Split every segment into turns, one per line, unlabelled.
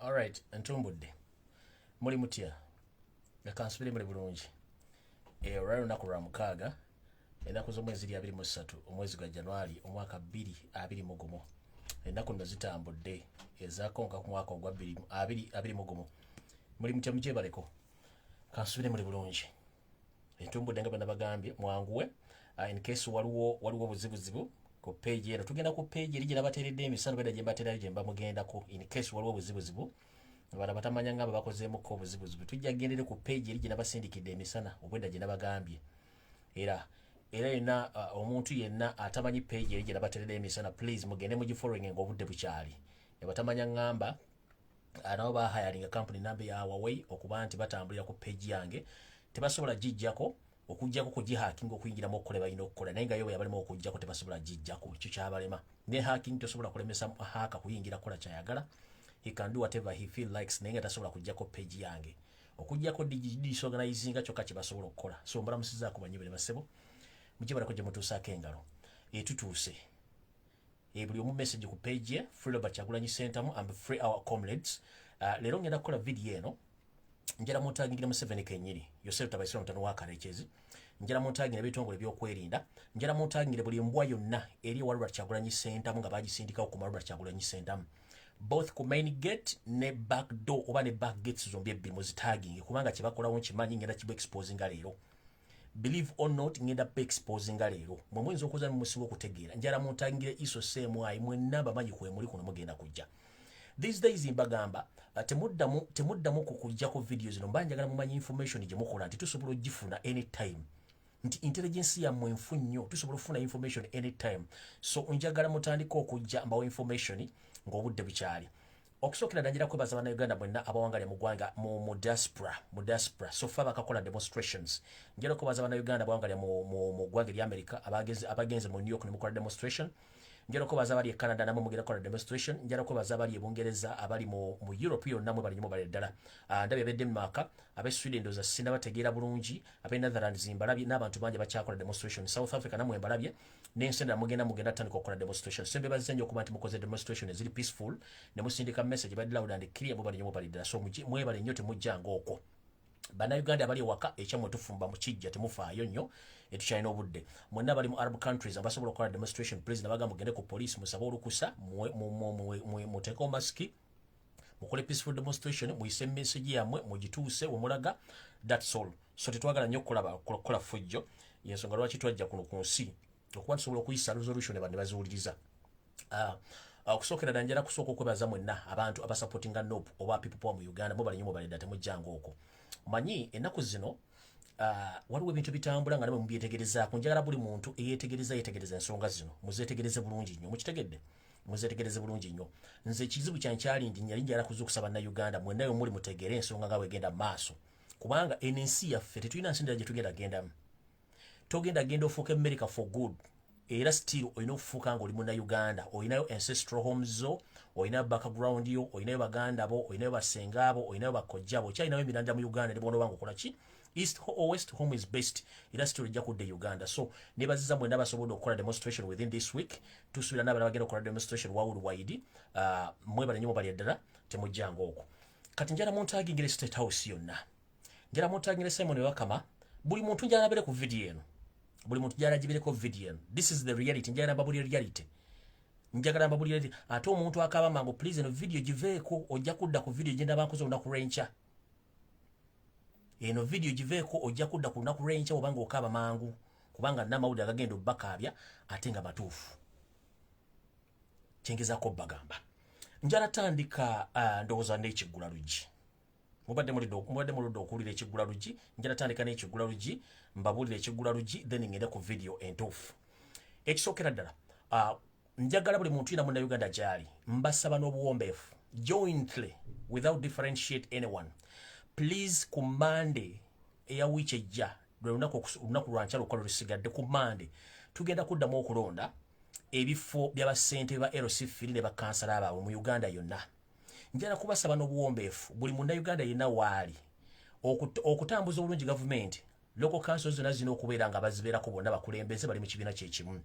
Alright, Ntumbudde. Muli mutya. Yakansubire muli bulungi. Olwali lunaku lwa mukaaga ennaku z'omwezi 23 omwezi gwa Januari omwaka 2021. Ennaku nno zitambudde ezaakonka ku mwaka ogwa 2021. Muli mutya mugyebaleko. Kansubire muli bulungi. Ntumbudde nga bwe nabagambye mwanguwe in case waliwo obuzibuzibu ku page eno. Tugenda ku page eri gye nabateeredde emisano beda gye mbateera gye mbamugendako in case waliwo obuzibuzibu. Bana batamanya ngamba bakozeemuko obuzibuzibu. Tujja gendere ku page eri gye nabasindikidde emisana obwedda gye nabagambye. Era yenna omuntu yenna atamanyi page eri gye nabateeredde emisana please mugende mugifollowing ng'obudde bukyali. Batamanya ngamba nabo bahayalinga company namba ya Huawei okuba nti batambulira ku page yange tebasobola gijjako okujjako kugihakinga okuyingira mu okukola balina okukola naye nga yo yabalimu okujjako tebasobola gijjako ekyo kyabalema. Ne hacking tosobola kulemesa haka kuyingira kola kyayagala. He can do whatever he feel likes naye nga tasobola kujjako page yange okujjako disorganizinga kyokka kye basobola okukola. So mbalamusizaako banyibire basebo mugibalako gye mutuusaako engalo etutuuse. Buli omu message ku page ye Free Robert Kyagulanyi Center mu and free our comrades. Leero ngenda kukola video eno njala muntagingira mu 7 kenyiri Yosef Tabaisira mutano wa Karekezi. Njala muntagingira ebitongole by'okwerinda. Njala muntagingira buli mbwa yonna eri wa Robert Kyagulanyi Center nga bagisindikawo ku Robert Kyagulanyi Center. Both ku main gate ne back door oba ne back gates zombi ebbiri muzitaginge kubanga kye bakolawo nkimanyi ngenda kibu exposing leero. Believe or not ngenda pe exposing leero. Mwe mwenzi okuza mu musibo okutegeera. Njala muntangire iso CMI mwe namba manyi kwe muri kuno mugenda kujja. These days imbagamba temuddamu kukujja ku videos zino mbanjagala mumanyi information gye mukola nti tusobola ogifuna anytime. Nti intelligence ya mwenfu nnyo tusobola ofuna information anytime. So njagala mutandika okujja mbawo information ng'obudde bukyali. Okusookera danjira kwebaza bannayuganda mwenna abawangalya mu ggwanga mu diaspora so far bakakola demonstrations. Njala okwebaza bannayuganda abawangalya mu ggwanga erya America abagenze mu New York ne mukola demonstration. Njala okwebaza abali e Canada namwe mugenda kola demonstration. Njala okwebaza abali e Bungereza abali mu Europe yonna mwe bali nnyo bali ddala. Ndabye ab'e Denmark ab'e Sweden ndoza sinna bategeera bulungi ab'e Netherlands mbalabye n'abantu bangi bakyakola demonstration. South Africa namwe mbalabye n'ensenda mugenda tandika okukola demonstration. Sembe bazze nnyo okuba nti mukoze demonstration eziri peaceful ne musindika message bali loud and clear mwe bali nnyo bali ddala. So mwebale nnyo temujjanga okwo. Bannayuganda abali ewaka ekyamwe tufumba mu kijja temufaayo nnyo etukyalina obudde. Mwenna bali mu Arab countries abasobola okukola demonstration please nabagamba mugende ku police musabe olukusa muteeko masiki mukole peaceful demonstration muyise message yammwe mugituuse wemulaga that's all. So tetwagala nnyo kukola fujjo yensonga lwaki twajja kuno ku nsi okuba tusobola okuyisa resolution ne baziwuliriza. Okusookera ddala njala kusooka okwebaza mwenna abantu abasupportinga NOP oba people power mu Uganda mwe bali nnyo mwe bali ddala temujjanga okwo. Manyi ennaku zino waliwo ebintu bitambula nga namwe mubyetegerezaako. Njagala buli muntu yetegereza ensonga zino muzeetegereze bulungi nnyo. Mukitegedde muzeetegereze bulungi nnyo. Nze ekizibu kyankyalindi nyali njala kuzuukusa bannayuganda mwennayo muli mutegeere ensonga nga bwegenda maaso kubanga eno ensi yaffe tetulina nsi ndala gye tugenda gendamu. Togenda ofuuka America for good era still olina okufuuka nga oli munnayuganda. Olinayo ancestral homes zo, olinayo background yo, olinayo baganda bo, olinayo basenga bo, olinayo bakojja bo. Kyalinayo emiranda mu Uganda ne bw'onooba ng'okola ki? East or West home is best. Era still ojja kudda Uganda. So nebaziza mwenna basobodde okukola demonstration within this week. Tusuubira n'abalala bagenda okukola demonstration worldwide. Mwebale nnyo bali ddala temujjanga okwo. Kati njala muntagingire State House yonna. Njala muntagingire Simon Wakama. Buli muntu njala nabere ku video eno. Buli muntu njala gibireko video eno. This is the reality. Njala nababuli reality. Njagala mbabuli reality. Ate omuntu akaba mango please eno video giveeko ojja kudda ku video genda bankoze olunaku lw'enkya. Eno video giveeko ojja kudda ku lunaku lw'enkya obanga okaba mangu kubanga n'amawulire agagenda obbakaabya ate nga matuufu. Kyengezaako bagamba. Njala tandika ndowooza n'ekiggula luggi. Mubadde muludde okuwulira ekiggula luggi. Njala tandika n'ekiggula luggi mbabuulira ekiggula luggi then ngende ku video entuufu. Ekisookera ddala njagala buli muntu yina munnayuganda gy'ali mbasaba n'obuwombeefu jointly without differentiate anyone. Please ku Monday eya wiiki ejja lunaku lwa nkyalo okukola lusigadde ku Monday tugenda kuddamu okulonda ebifo by'abassente ba LC3 ne bakansala abaabwe mu Uganda yonna. Njala kubasaba n'obuwombeefu buli munnayuganda yenna waali okutambuza obulungi gavumenti local councils zonna zina okubeera nga bazibeerako bonna bakulembeze bali mu kibiina kyekimu.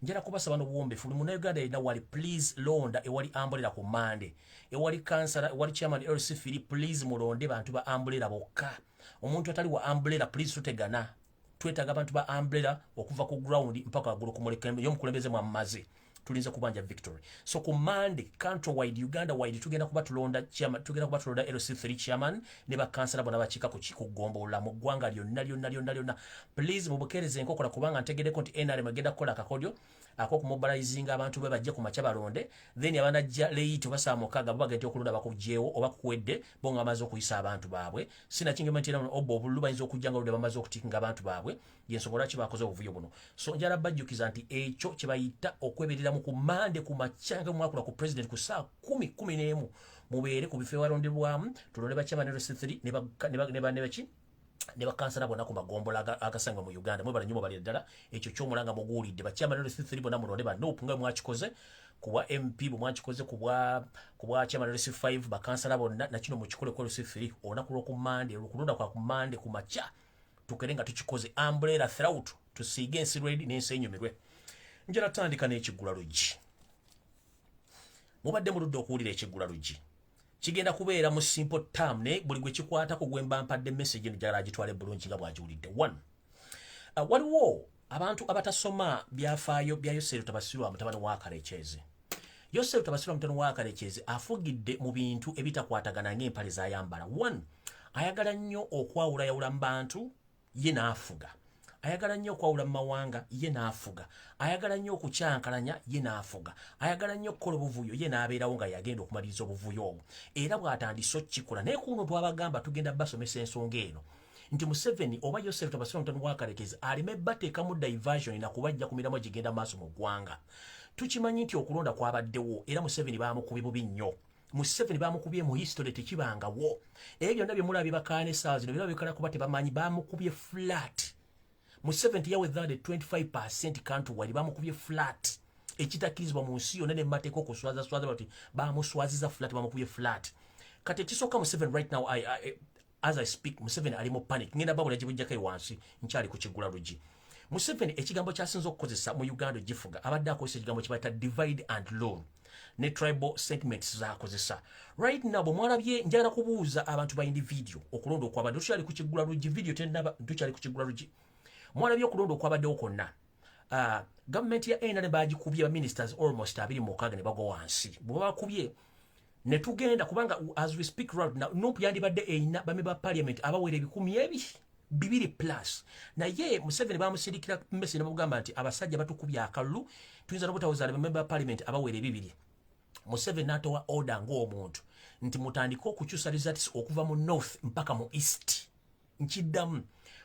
Njala kubasaba n'obuwombeefu buli munnayuganda yenna wali please londa ewali ambulera ku Mande, ewali kansala, ewali chairman LC Philip, please mulonde bantu ba ambulera bokka. Omuntu atali wa ambulera please tutegana. Twetaaga abantu ba ambulera okuva ku ground mpaka waggulu ku y'omukulembeze mwammaze. Tulinza kubanja victory. So ku Mande, country wide, Uganda wide, tugenda kuba tulonda chairman, tugenda kuba tulonda LC3 chairman ne bakansala bonna bakiika ku kigombola mu ggwanga lyonna. Please mubukeereze enkokola kubanga ntegeddeko nti NRM agenda kukola akakodyo ak'okumobilizinga abantu be bajje ku makya balonde, then abanajja late oba mukaaga bo bagenda okulonda bakugjeewo oba kuwedde bo nga bamaze okuyisa abantu baabwe. Sinakingema nti obo obululu bayinza okujja nga oludde bamaze okutikinga abantu baabwe, y'ensonga lwaki bakoze obuvuyo buno. So njala bajjukiza nti ekyo kye bayita okweberera mu ku Mande ku makya nga mwakula ku president ku saa 10:11 mubeere ku bifo ewalonderwamu tulonde bachairman LC3 ne bakansala bonna ku magombola agasanga mu Uganda. Mwebala nnyo bali ddala ekyo ky'omulanga muguulidde bachairman LC3 bonna mulonde banoopu nga mwakikoze ku bwa MP bwe mwakikoze ku bwa chairman LC5 bakansala bonna nakino mukikole ku LC3 olunaku lw'oku Mande kulonda kwa ku Mande ku makya tukere nga tukikoze umbrella throughout tusiige ensi ready n'ensi enyumirwe. Njala tandika n'ekiggula luggi. Mubadde muludde okuwulira ekiggula luggi. Kigenda kubeera mu simple term ne buli gwe kikwatako gwe mba mpadde message njagala agitwale bulungi nga bw'agiwulidde. 1. Waliwo abantu abatasoma byafaayo bya Yosefu Tabasirwa mutabani wa Karekyezi. Yosefu Tabasirwa mutabani wa Karekyezi afugidde mu bintu ebitakwatagana ng'empale z'ayambala. 1. Ayagala nnyo okwawulayawula mu bantu ye n'afuga. Ayagala nnyo okwawula mu mawanga ye n'afuga. Ayagala nnyo okukyankalanya ye n'afuga. Ayagala nnyo okukola obuvuyo ye n'abeerawo nga yagenda okumaliriza obuvuyo obwo. Era bw'atandise okukikola naye kuno twabagamba tugenda basomesa ensonga eno nti Museveni oba Yosefu Tabasirwa mutabani wa Karekyezi aleme bateekamu diversion na kubajja ku miramu gigenda maaso mu ggwanga. Tukimanyi nti okulonda kwabaddewo era Museveni baamukubye bubi nnyo. Museveni baamukubye mu history tekibangawo. Ebyo byonna bye mulabye bakaane essaawa zino birabikala kuba tebamanyi baamukubye flat. Museveni yawedde 25% country wide bamukubye flat. Ekitakkirizibwa mu nsi yonna ne mateeka okuswaza bati bamuswaziza flat bamukubye flat. Kati ekisooka Museveni right now as I speak Museveni ali mu panic. Ngenda babula gibujjako wansi nkyali ku kiggula luggi. Museveni ekigambo kyasinza okukozesa mu Uganda gifuga abadde akozesa ekigambo kye bayita divide and rule ne tribal sentiments z'akozesa. Right now bwe mwalabye njagala kubuuza abantu ba individual okulonda okwabadde tukyali ku kiggula luggi video tennaba tukyali ku kiggula luggi. Mwalabye okulonda okwabaddewo kwonna. Gavumenti ya NRM bagikubye ba ministers almost 26 ne bagwa wansi. Bwe bakubye ne tugenda kubanga as we speak right now nopu yandibadde eyina bame ba parliament abawera 200 plus. Naye Museveni bamusirikira mmesi ne bagamba nti abasajja batukubye akalulu tuyinza n'obutawuza bame ba parliament abawera 200. Museveni n'atowa order ng'omuntu nti mutandika okukyusa results okuva mu north mpaka mu east. Nkiddamu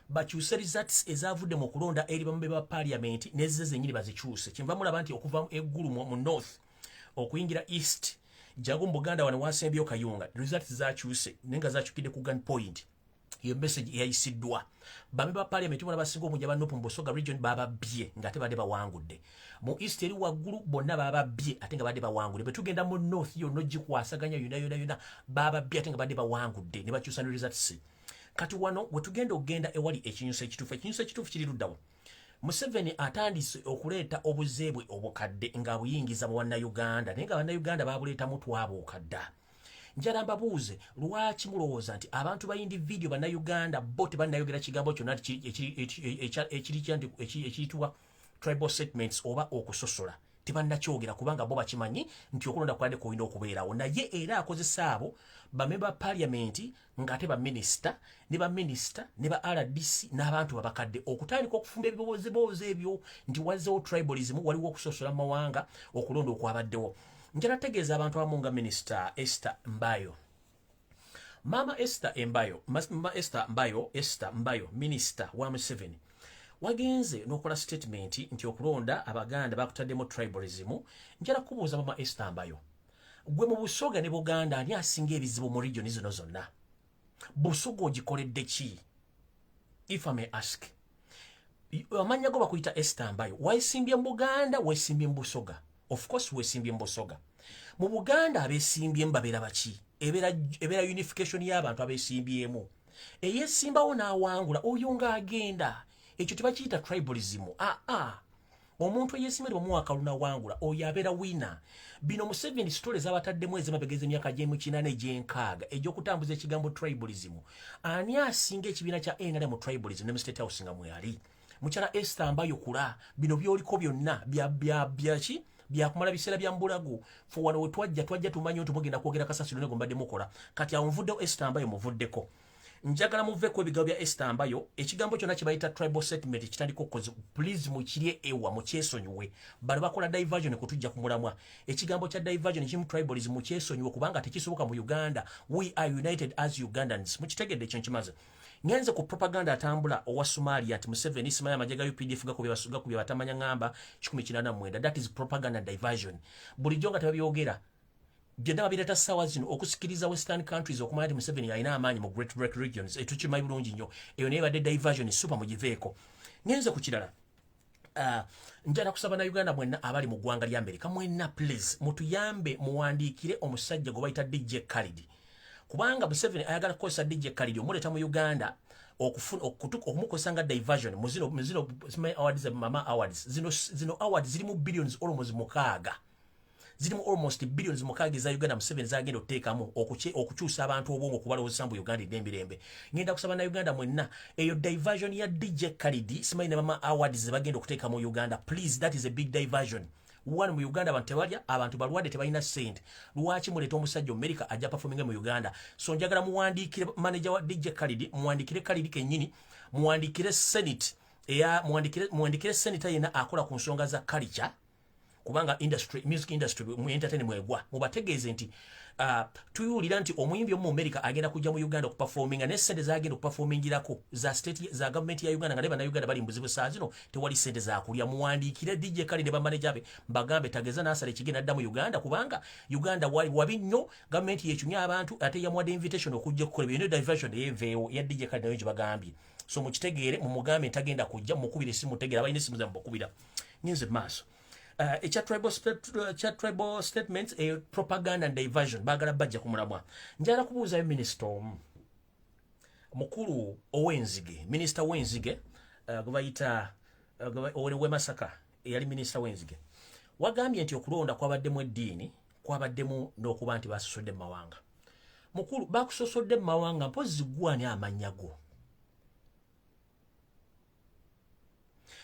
bakyuse results ezavudde mu kulonda eri bambe ba parliament nezze zenyini bazikyuse. Kyenva mulaba nti okuva eggulu mu north okuyingira east jago mu Buganda wano wasembyeyo Kayunga results zakyuse nenga zakyukidde ku gun point. Iyo message eyayisiddwa bambe ba parliament bona basinga omujja ba Nopu Mbosoga region bababye nga ate badde bawangudde. Mu east eri waggulu bonna bababye ate nga badde bawangudde. Bwe tugenda mu north yo nogikwasaganya yona bababye ate nga badde bawangudde ne bakyusa ne results. Kati wano wetugenda okugenda ewali ekinyuso ekituufu kiri luddawo. Museveni atandise okuleeta obuzeebwe obukadde nga buyingiza mu Bannayuganda naye nga Bannayuganda babuleetamu twabuukadda. Njala mbabuuze lwaki mulowooza nti abantu ba individual Bannayuganda bo tebannayogera kigambo kyonna ekiyitibwa tribal settlements oba okusosola tebannakyogera kubanga bo bakimanyi nti okulonda kwadde kulina okubeerawo. Naye era akozesa abo bamemba parliament ng'ate baminisita ne ba RDC n'abantu babakadde okutandika okufumba ebiboozeboozi ebyo nti wazzewo tribalism waliwo okusosola mu mawanga okulonda okwabaddewo. Njala tegeeza abantu abamu nga Minisita Esther Mbayo. Mama Esther Mbayo, Minisita wa Museveni wagenze n'okola statement nti okulonda abaganda bakutaddemu tribalism. Njala kubuuza Mama Esther Mbayo, gwe mu Busoga ne Buganda ani asinga ebizibu mu region zino zonna? Busoga ogikoledde ki? If I may ask. Amanya go bakuyita Esther Mbayo. Weesimbye mu Buganda, weesimbye mu Busoga? Of course weesimbye mu Busoga. Mu Buganda abeesimbye mbabeera baki? Ebeera unification y'abantu abeesimbyemu. eyesimbawo n'awangula oyo ng'agenda ekyo tebakiyita tribalism. Omuntu eyeesimbira omwaka lunawangula oyo abeera wina. Bino Museveni sitole z'abataddemu ez'emabegeza emyaka gy'emu 46 egy'okutambuza ekigambo tribalism. Ani asinga ekibiina kya NRM mu tribalism ne mu State House nga mwali? Mukyala Esther Mbayo Kula, bino byoliko byonna byaki byakumala biseera bya mbulago fo wano we twajja tumanyi nti mugenda kwogera kasasiro ne gombadde mukola. Kati awo nvuddewo Esther Mbayo muvuddeko. Njagala muveeko ebigambo bya Esther Mbayo, ekigambo kyonna kye bayita tribal settlement kitandika okukoze. Please mukirye ewa mukyesonyiwe. Bano bakola diversion kutujja ku mulamwa. Ekigambo kya diversion kimu tribalism mukyesonyiwe kubanga tekisoboka mu Uganda. We are united as Ugandans. Mukitegedde ekyo nkimaze. Ngenze ku propaganda atambula owa Somalia ati Museveni simaya amajega UPDF gakubye batamanya ngamba 1989. That is propaganda diversion. Bulijjo nga tebabyogera. Byonna babireta ssaawa zino okusikiriza western countries okumanya nti Museveni alina amaanyi mu Great Break regions etukimanyi bulungi nnyo. Eyo naye badde diversion super mugiveeko. Ngenze ku kirala. Njala kusaba na Uganda mwenna abali mu ggwanga lya Amerika mwenna please mutuyambe muwandiikire omusajja gwe bayita DJ Khalid. Kubanga Museveni ayagala kukozesa DJ Khalid omuleta mu Uganda okumukozesa nga diversion mu zino awards mama awards zino awards zirimu billions almost mukaaga. Zirimu almost billions mukaaga za Uganda Museveni zagenda oteekamu okukyusa abantu obwongo kubalowooza mbu Uganda eddembirembe. Ngenda kusaba na Uganda mwenna eyo diversion ya DJ Khalid simanyi ne mama awards ze bagenda okuteeka mu Uganda. Please, that is a big diversion. One mu Uganda abantu tebalya, abantu balwadde tebalina sente. Lwaki muleta omusajja America ajja performing mu Uganda? So njagala muwandiikire manager wa DJ Khalid, muwandiikire Khalid kennyini, muwandiikire Senate muwandiikire Senator yena akola ku nsonga za culture. Kubanga music industry mu entertainment mwegwa mubategeeze nti tuyulira nti omuyimbi omu America agenda kujja mu Uganda okuperforminga ne sente zagenda okuperformingirako za state za government ya Uganda nga leba na Uganda bali mbuzibu saa zino tewali sente za kulya. Muwandiikire DJ Khalid ba manager be bagambe tageza nasale kigenda dda mu Uganda kubanga Uganda wabi nnyo government yechunya abantu ate yamwade invitation okujja kukola bino diversion yeveewo ya DJ Khalid nayo bagambye. So mukitegeere mu mugambe tagenda kujja mukubire simu tegera bayine simu za mbokubira nyinze maso. Tribal statements propaganda and diversion bagala bajja ku mulamwa. Njala kubuuza minister mukulu owenzige minister wenzige gwebayita we Masaka yali minister wenzige wagambye nti okulonda kwabaddemu eddiini kwabaddemu n'okuba nti basosodde mu mawanga. Mukulu bakusosodde mu mawanga mpozi gwani amannya go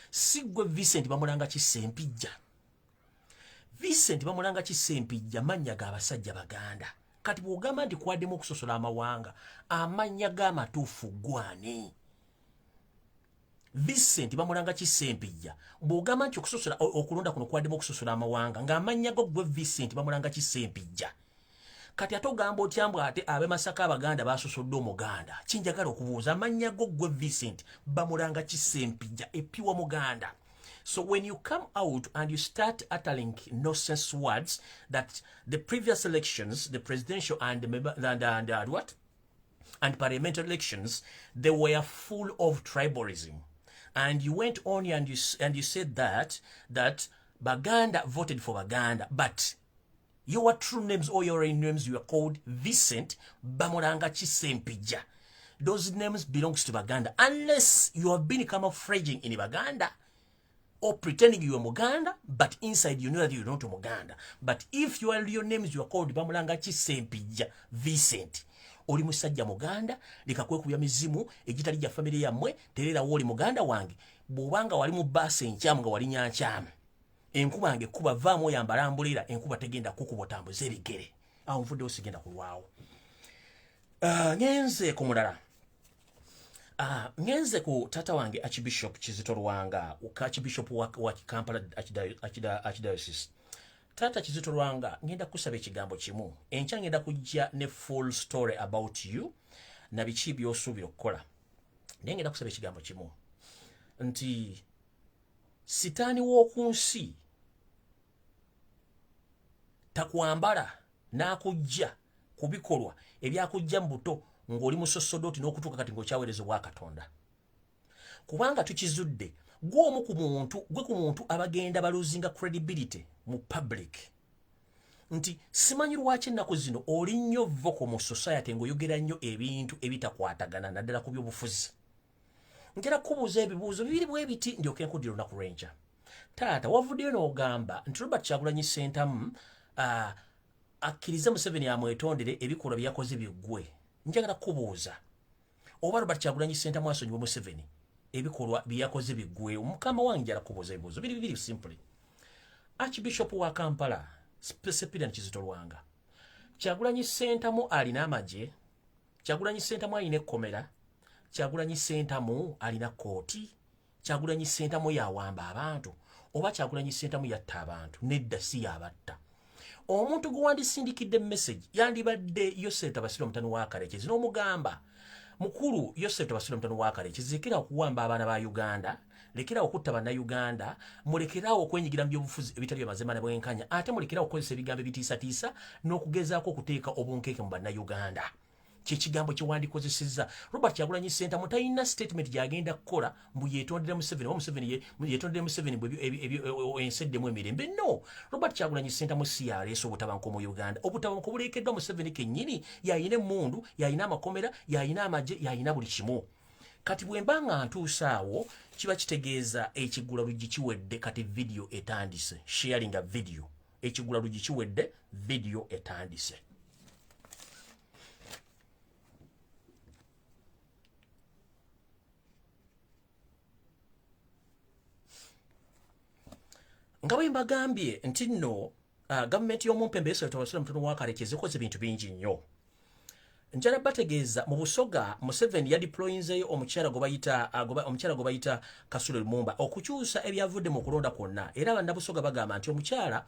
Sigwe Vincent bamulanga kisempijja. Vincent bamulanga kisempijja mannya ga basajja Baganda. Kati bw'ogamba nti kwaddemu okusosola amawanga amannya g'amatuufu gwani? Vincent bamulanga kisempijja bw'ogamba nti okusosola okulonda kuno kwaddemu okusosola amawanga ng'amannya go gwe Vincent bamulanga kisempijja. Kati atogamba otyambwa ate abe Masaka Abaganda basosodde Omuganda. Kinjagala okubuuza amannya go gwe Vincent bamulanga kisempijja epiwa Muganda. So when you come out and you start uttering nonsense words that the previous elections, the presidential and parliamentary elections, they were full of tribalism, and you went on and you said that Baganda voted for Baganda, but your true names or your real names, you are called Vincent Bamulanga Kisempija. Those names belongs to Baganda, unless you have been camouflaging in Baganda or pretending you are Muganda, but inside you know that you're not Muganda. But if your real names, you are called Bamulanga Kisempija Vincent. Oli musajja Muganda, likakwekubya mizimu, egitali gya family yammwe, terera woli Muganda wange, bw'obanga wali mu basi enkyamu nga wali nyankyamu. Enkuba wange kuba vaamu oyambala ambulira, enkuba tegenda kukuba otambuza ebigere. Awo nvudde osigenda kulwawo. Ngenze ku mulala. Ngenze ku tata wange Archbishop Kizito Lwanga, Archbishop wa Kampala Archdiocese. Tata Kizito Lwanga, ngenda kusaba ekigambo kimu. Enkya ngenda kujja ne full story about you na biki by'osuubira okukola. Naye ngenda kusaba ekigambo kimu. Nti sitaani w'oku nsi takwambala n'akujja ku bikolwa ebyakujja mu buto ng'oli musosodoti n'okutuuka kati ng'okyaweerezebwa Katonda. Kubanga tukizudde gwe ku muntu abagenda baluzinga credibility mu public nti simanyi lwaki ennaku zino oli nnyo voko mu society ng'oyogera nnyo ebintu ebitakwatagana naddala ku by'obufuzi. Njala kubuuza ebibuuzo bibiri bwe biti ndyoke nkuddira olunaku lw'enkya. Taata wavuddeyo n'ogamba nti Robert Kyagulanyi Ssentamu akkirize Museveni amwetondere ebikolwa bye yakoze biggwe. Njagala kubuuza oba Robert Kyagulanyi Ssentamu asonyiwe Museveni ebikolwa bye yakoze biggwe. Mukama wange njala kubuuza ebibuuzo bibiri simply. Archbishop wa Kampala Sepidani Kizito Lwanga, Kyagulanyi Ssentamu alina amagye, Kyagulanyi Ssentamu alina ekkomera, Kyagulanyi Ssentamu alina kooti, Kyagulanyi Ssentamu yawamba abantu, oba Kyagulanyi Ssentamu yatta abantu, nedda si yabatta. Omuntu gwe wandisindikidde message yandibadde Yosef Tabasiro mutani wa Karekezi n'omugamba mukulu Yosef Tabasiro mutani wa Karekezi, lekera okuwamba abaana ba Uganda, lekera okutta bannayuganda, mulekerawo okwenyigira mu byobufuzi ebitali by'amazima na bwenkanya, ate mulekerawo okukozesa ebigambo ebitiisatiisa n'okugezaako okuteeka obunkeeke mu bannayuganda. Kyekigambo kye wandikozesezza. Robert Kyagulanyi Ssentamu talina statement gy'agenda kukola mbu yeetondere Museveni oba Museveni yeetondere Museveni enseddemu emirembe. No, Robert Kyagulanyi Ssentamu si yaleese obutabanguko mu Uganda. Obutabanguko buleekeddwa Museveni kennyini, yayina emmundu, yayina amakomera, yayina amagye, yayina buli kimu. Kati bwe mba nga ntuusa awo kiba kitegeeza ekigula luggi kiwedde, kati video etandise. Sharing a video. Ekigula luggi kiwedde, video etandise. Nga bwe mbagambye nti nno gavumenti y'omumpembe Yosef Tabasiro mutoni wa Karekezi ekoze ebintu bingi nnyo. Njala bategeeza mu Busoga Museveni yadeployinzeyo omukyala gwe bayita Kasule Lumumba okukyusa ebyavudde mu kulonda kwonna. Era bannabusoga bagamba nti omukyala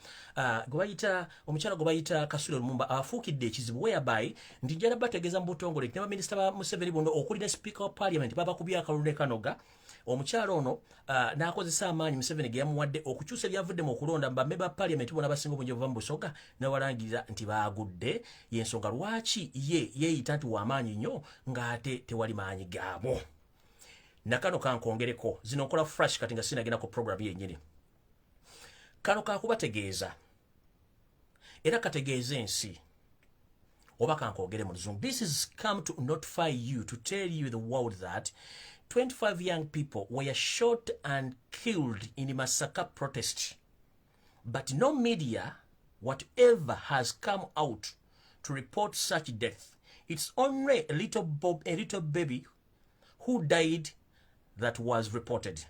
gwe bayita Kasule Lumumba afuukidde ekizibu whereby nti njala bategeeza mu butongole ne baminisita ba Museveni bono okuli ne Speaker of Parliament babakubye akalulu ne kanoga. Omukyala ono n'akozesa amaanyi Museveni ge yamuwadde okukyusa ebyavudde mu kulonda bammemba ba Parliament bona abasinga obungi obuva mu Busoga n'abalangirira nti baagudde. Y'ensonga lwaki yeeyita nti w'amaanyi nnyo ng'ate tewali maanyi gaabo. Nakano kankongereko zino nkola fresh kati nga sinagenda ku program yennyini. Kano kakubategeeza era kategeeza ensi oba kankogere mu Luzungu. This is come to notify you, to tell you the world that 25 young people were shot and killed in the massacre protest. But no media, whatever, has come out to report such death. It's only a little baby who died that was reported.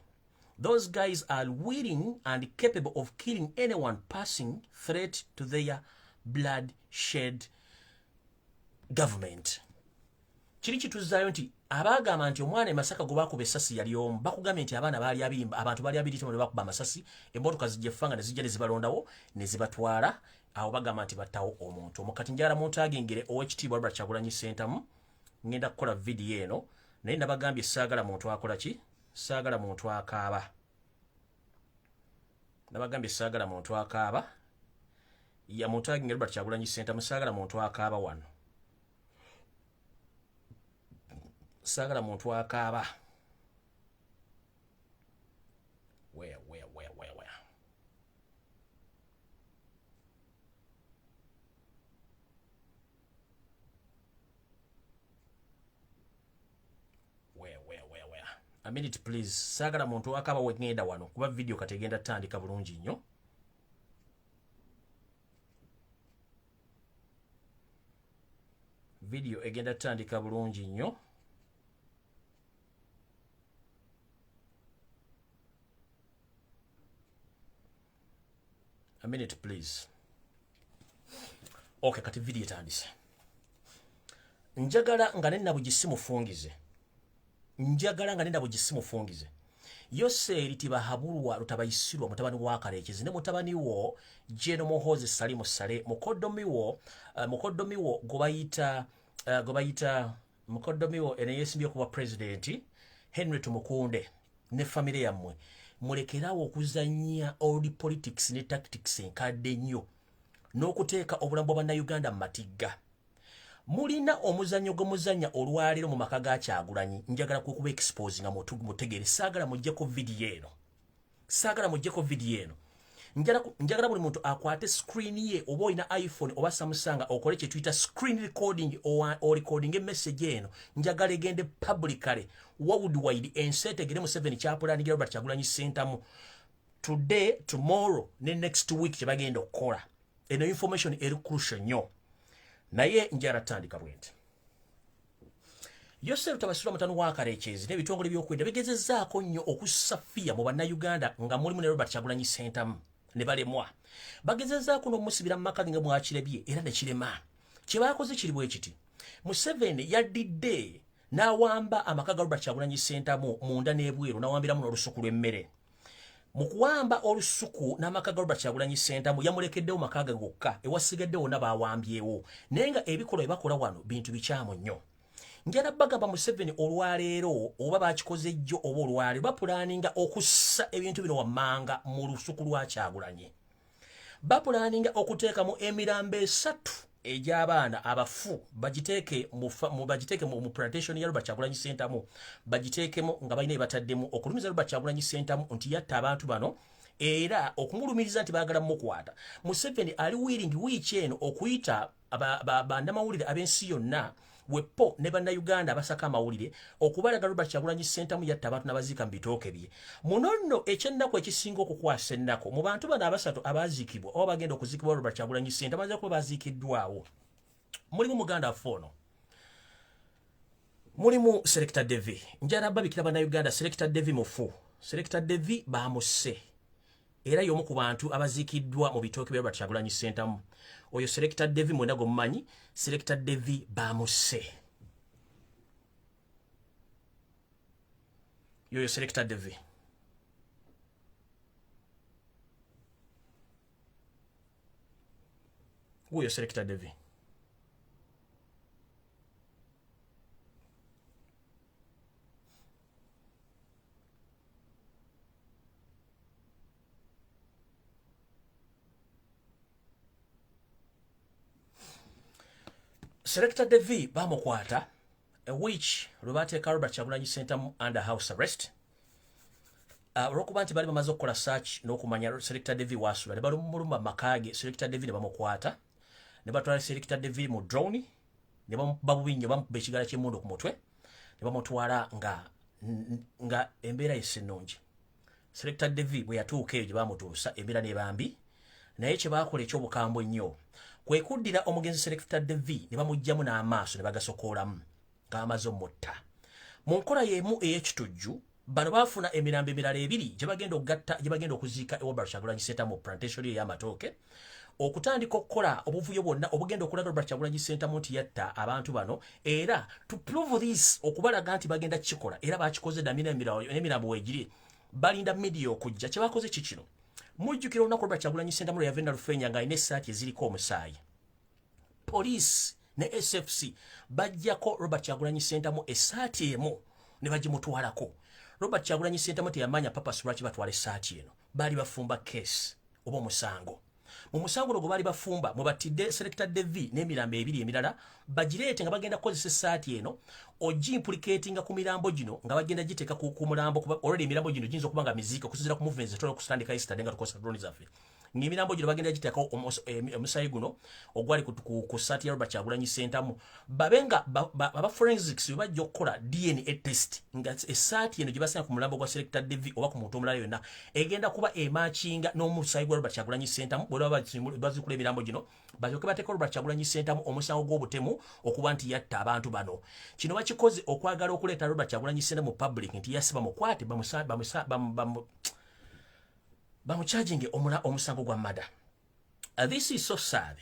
Those guys are willing and capable of killing anyone passing threat to their bloodshed government. Kiri kituzaayo nti abagamba nti omwana emasaka gwe bakuba essasi yali omu, bakugambye nti abaana baali abiri, abantu baali abiri ne bakuba amasasi, emmotoka zijja effanga ne zijja ne zibalondawo ne zibatwala, awo bagamba nti battawo omuntu. Omukati njala muntagingire Oweekitiibwa Robert Kyagulanyi Ssentamu, ngenda kukola vidiyo eno naye nabagambye saagala muntu akola ki? Saagala muntu akaaba. Nabagambye saagala muntu akaaba. Ya muntagingire Robert Kyagulanyi Ssentamu, saagala muntu akaaba wano. Saagala muntu akaaba. Where? A minute please. Saagala muntu akaaba wengenda wano kuba video kategenda tandika bulungi nnyo. Video egenda tandika bulungi nnyo. A minute please. Okay, kati video etandise. Njagala nga nenna bugisimufungize. Yose eritibahabulwa lutabayisirwa mutabani wa Karekezi ne mutabani wo Jeno Muhozi Salimu Sale mukoddomi wo gobayita ene yesimbye kuba president Henry Tumukunde ne family yammwe mulekerawo okuzannya old politics ne tactics enkadde nnyo n'okuteeka obulamu bw'Abannayuganda mu matigga. Mulina omuzannyo gomuzannya olwaliro mu maka ga Kyagulanyi, njagala kukuba expose nga mutegere. Saagala mujjeko video eno. njagala buli muntu akwate screen ye oba olina iPhone oba Samsung okole kye tuyita screen recording or recording message eno njagala egende publicly worldwide ensi etegere Museveni kyapulaningira Robert Kyagulanyi Ssentamu today tomorrow ne next week kye bagenda okukola eno information eri crucial nnyo naye njagala tutandika bwenti Yosef Tabasula mutano wa Karekyezi n'ebitongole by'okwenda bigezezzaako nnyo okusafiya mu bannayuganda nga mulimu ne Robert Kyagulanyi Ssentamu ne balemwa bagezezzaako n'omusibira mu maka nga mwakirebye era ne kirema kye baakoze kiri bwe kiti Museveni yaddidde n'awamba amaka ga Robert Kyagulanyi Ssentamu munda n'ebweru n'awambiramu n'olusuku lw'emmere mu kuwamba olusuku n'amaka ga Robert Kyagulanyi Ssentamu yamulekeddewo maka ge gokka ewasigaddewo n'abaawambyewo naye nga ebikolwa ebakola wano bintu bikyamu nnyo njala bagamba Museveni olwaleero oba bakikoze jjo oba olwaleero bapulaninga okussa ebintu bino wammanga mu lusuku lwa Kyagulanyi bapulaninga okuteekamu emirambo 3 egy'abaana abafu bagiteeke mu plantation ya Robert Kyagulanyi Ssentamu bagiteekemu nga balina ebataddemu okulumiza Robert Kyagulanyi Ssentamu nti yatta abantu bano era okumulumiriza nti baagala mukwata Museveni ali willing wiiki eno okuyita bannamawulire ab'ensi yonna wepo ne bannayuganda abasaka amawulire okubalaga Robert Kyagulanyi Ssentamu yatta abantu n'abaziika mu bitooke bye munono ekyennako ekisinga okukwasa ennako mu bantu bano abasatu abaziikibwa oba bagenda okuziikibwa Robert Kyagulanyi Ssentamu amaze kuba baziikiddwawo mulimu muganda waffe ono mulimu Selector Devi njala babikira bannayuganda Selector Devi mufu Selector Devi baamusse era y'omu ku bantu abaziikiddwa mu bitooke bya Robert Kyagulanyi Ssentamu oyo Selector Devi mwenda gomumanyi Selector Devi baamusse yoyo Selector Devi uyo Selector Devi Selector Devi bamukwata which lwebateeka Robert Kyagulanyi Ssentamu under house arrest olw'okuba nti bali bamaze okukola search n'okumanya Selector Devi wasula ne balumuluma makage Selector Devi ne bamukwata ne batwala Selector Devi mu drone ne bamuba bubi nnyo bamukuba ekigala ky'emmundu ku mutwe ne bamutwala nga embeera ye ennungi Selector Devi bwe yatuuka eyo gye bamutuusa embeera n'ebambi naye kye baakola eky'obukambwe nnyo kwe kuddira omugenzi Selector Devi ne bamugjamu n'amaaso ne bagasokoolamu ng'amaze omutta mu nkola y'emu ey'ekitujju bano baafuna emirambo emirala 2 gye bagenda okugatta gye bagenda okuziika Robert Kyagulanyi Ssentamu mu plantation y'amatooke okutandika okukola obuvuyo bwonna obugenda okulaga Robert Kyagulanyi Ssentamu nti yatta abantu bano era to prove this okubalaga nti bagenda kikola era bakikoze n'emirambo weegiri balinda media okujja kye bakoze kikino mujjukira olunaku Robert Kyagulanyi Ssentamu lwe yavenda Lufeenya ng'alina essaati eziriko omusaayi poliisi ne SFC bajjako Robert Kyagulanyi Ssentamu essaati emu ne bagimutwalako Robert Kyagulanyi Ssentamu teyamanya papas lwaki batwala essaati eno baali bafumba case oba omusango mu musango gwe baali bafumba mu batidde Selector Devi n'emirambo 2 emirala bagireete nga bagenda kukozesa essaati eno ogimplicatinga ku mirambo gino nga bagenda giteeka ku mulambo kuba already emirambo gino giyinza okuba nga miziika okusinziira ku movements etwala okutandika yesterday nga tukosa drone zaffe ng'emirambo gino bagenda giteeka omusayi guno ogwali ku ssaati ya Robert Kyagulanyi Ssentamu babenga aba forensics bwe bajja okukola DNA test nga essaati eno gye basanga ku mulambo gwa Selector Devi oba ku muntu omulala yonna egenda kuba emakinga n'omusayi gwa Robert Kyagulanyi Ssentamu bwe baba bazikula emirambo gino balyoke bateeka Robert Kyagulanyi Ssentamu omusango gw'obutemu okuba nti yatta abantu bano kino bakikoze okwagala okuleeta Robert Kyagulanyi Ssentamu mu public nti yasiba mukwate bamucharging omusango gwa murder. This is so sad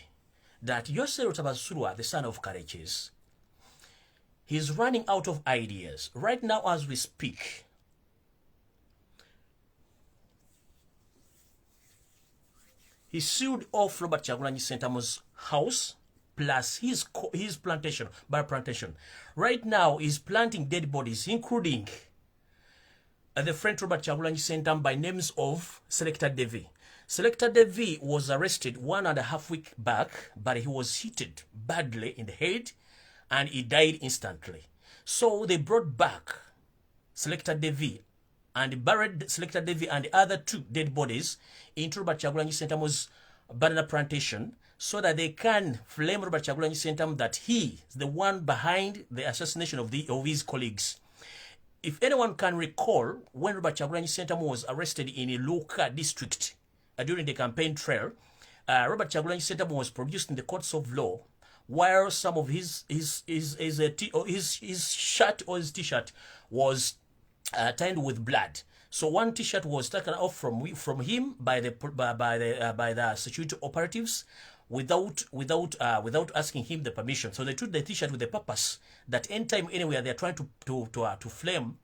that Yosero Tabasurwa, the son of Karekyezi, he's running out of ideas. Right now as we speak, he sealed off Robert Kyagulanyi Ssentamu's house plus his plantation, bar plantation. Right now he's planting dead bodies, including the friend Robert Kyagulanyi Ssentamu by names of Selector Devi. Selector Devi was arrested 1.5 weeks back, but he was hit badly in the head and he died instantly. So they brought back Selector Devi and buried Selector Davy and the other 2 dead bodies into Robert Kyagulanyi Ssentamu's banana plantation so that they can flame Robert Kyagulanyi Ssentamu that he is the one behind the assassination of his colleagues. If anyone can recall, when Robert Kyagulanyi Ssentamu was arrested in Iluka district during the campaign trail, Robert Kyagulanyi Ssentamu was produced in the courts of law, while some of his shirt or his t-shirt was tied with blood. So one t-shirt was taken off from him by the security operatives without asking him the permission. So they took the t-shirt with the purpose that anytime anywhere they're trying to flame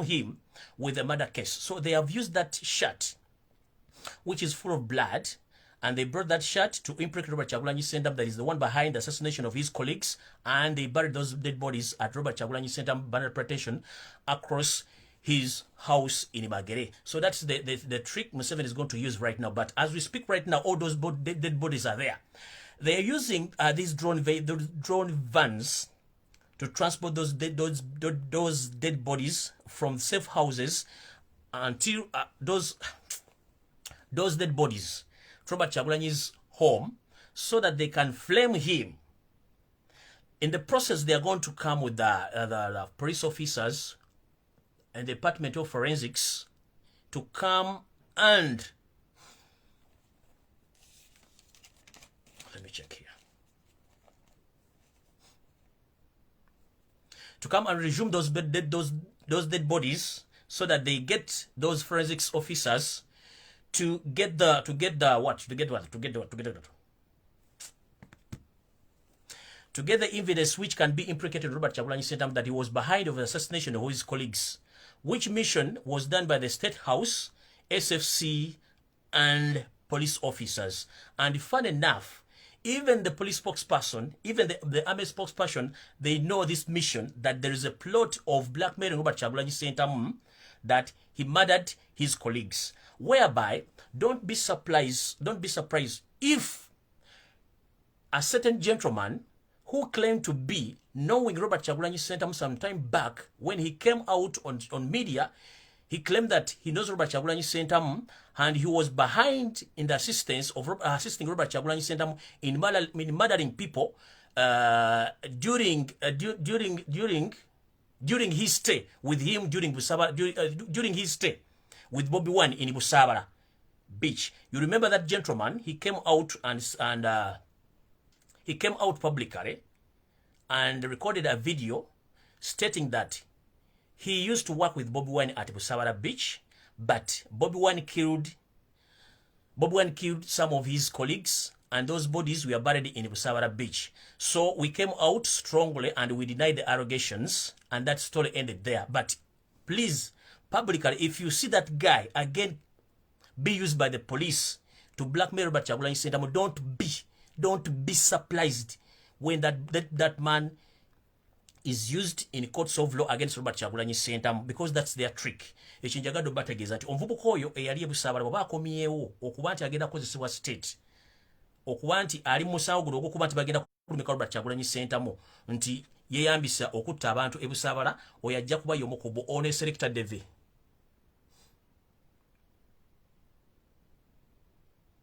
him with a murder case. So they have used that shirt, which is full of blood, and they brought that shirt to implicate Robert Kyagulanyi Ssentamu, that is the one behind the assassination of his colleagues, and they buried those dead bodies at Robert Kyagulanyi Ssentamu banana plantation across his house in Magere. So that's the trick Museveni is going to use right now. But as we speak right now, all those dead bodies are there. They are using these drone vans to transport those dead bodies from safe houses until those dead bodies to Robert Kyagulanyi's home, so that they can flame him. In the process, they are going to come with the police officers and the Department of Forensics to come and let me check here. To come and resume those dead bodies, so that they get those forensics officers to get the evidence which can be implicated Robert Kyagulanyi Ssentamu that he was behind of the assassination of his colleagues, which mission was done by the State House, SFC, and police officers. And fun enough, even the police spokesperson, even the army spokesperson, they know this mission, that there is a plot of blackmailing Robert Kyagulanyi Ssentamu, that he murdered his colleagues. Whereby, don't be surprised if a certain gentleman who claimed to be knowing Robert Kyagulanyi Ssentamu some time back, when he came out on media, he claimed that he knows Robert Kyagulanyi Ssentamu, and he was behind in the assistance of assisting Robert Kyagulanyi Ssentamu in murdering people during his stay with him during his stay with Bobby Wine in Busabala Beach. You remember that gentleman? He came out he came out publicly and recorded a video stating that he used to work with Bobby Wine at Busabala Beach, but Bobby Wine killed some of his colleagues, and those bodies were buried in Busabala Beach. So we came out strongly and we denied the allegations, and that story ended there. But please, publicly, if you see that guy again be used by the police to blackmail Robert Kyagulanyi Ssentamu, don't be surprised when that man is used in courts of law against Robert Kyagulanyi Ssentamu, because that's their trick. Ekinjagado bategeeza nti omuvubuka oyo eyali ebusabala bwaba akomyewo okuba nti agenda kukozesebwa state, okuba nti ali musango guno ogwokuba nti bagenda kulumika Robert Kyagulanyi Ssentamu nti yeyambisa okutta abantu ebusabala, oyo ajja kuba y'omukubo ono Selector Davy.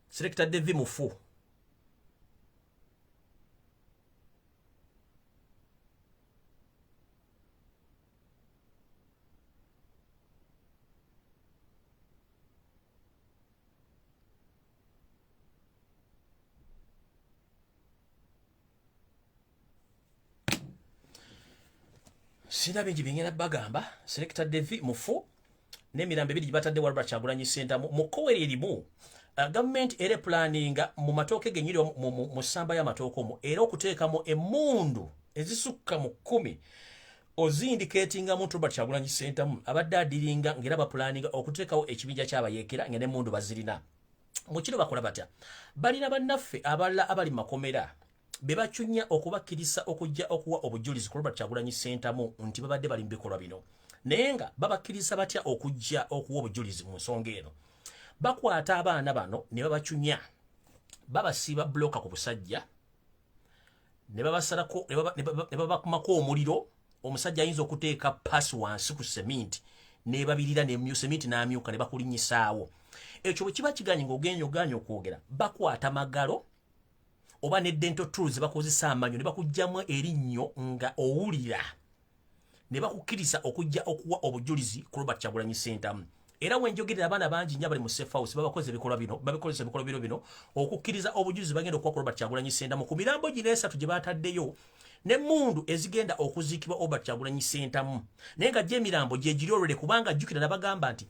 Selector Davy mufu. Sina bingi bingena bagamba. Selector Davy mufu n'emirambo ebiri batadde wa Robert Kyagulanyi Ssentamu mukowere erimu. Government ere planninga mu matooke genyiri mu ssamba y'amatooke omwo era okuteekamu emmundu ezisukka mu 10 ozindicatinga muntu Robert Kyagulanyi Ssentamu abadde adiringa ng'era bapulaninga okuteekawo ekibinja ky'abayeekera ng'ene emmundu bazirina. Mu kino bakola batya? Balina bannaffe abalala abali mu makomera be bakyunya okubakkiriza okujja okuwa obujulizi ku Robert Kyagulanyi Ssentamu nti babadde bali mu bikolwa bino. Naye nga babakkiriza batya okujja okuwa obujulizi mu nsonga eno? Bakwata abaana bano ne babakyunya, babasiiba bloka ku busajja, ne babasalako ne babakumako omuliro. Omusajja ayinza okuteeka paasi wansi ku seminti ne babirira ne myusemiti na myuka ne bakulinyisaawo ekyo bwe kiba kiganye ng'oganya okwogera bakwata magalo oba ne dental tools bakozesa amanyo ne bakujjamu erinnyo nga owulira ne bakukkiriza okujja okuwa obujulizi ku Robert Kyagulanyi Ssentamu era wenjogerera abaana bangi nnyo bali mu safe house babakoze ebikolwa bino okukkiriza obujulizi bagenda okuwa ku Robert Kyagulanyi Ssentamu ku mirambo gino esatu gye bataddeyo n'emmundu ezigenda okuziikibwa Robert Kyagulanyi Ssentamu naye nga gy'emirambo gye giri olwere kubanga jjukira nabagamba nti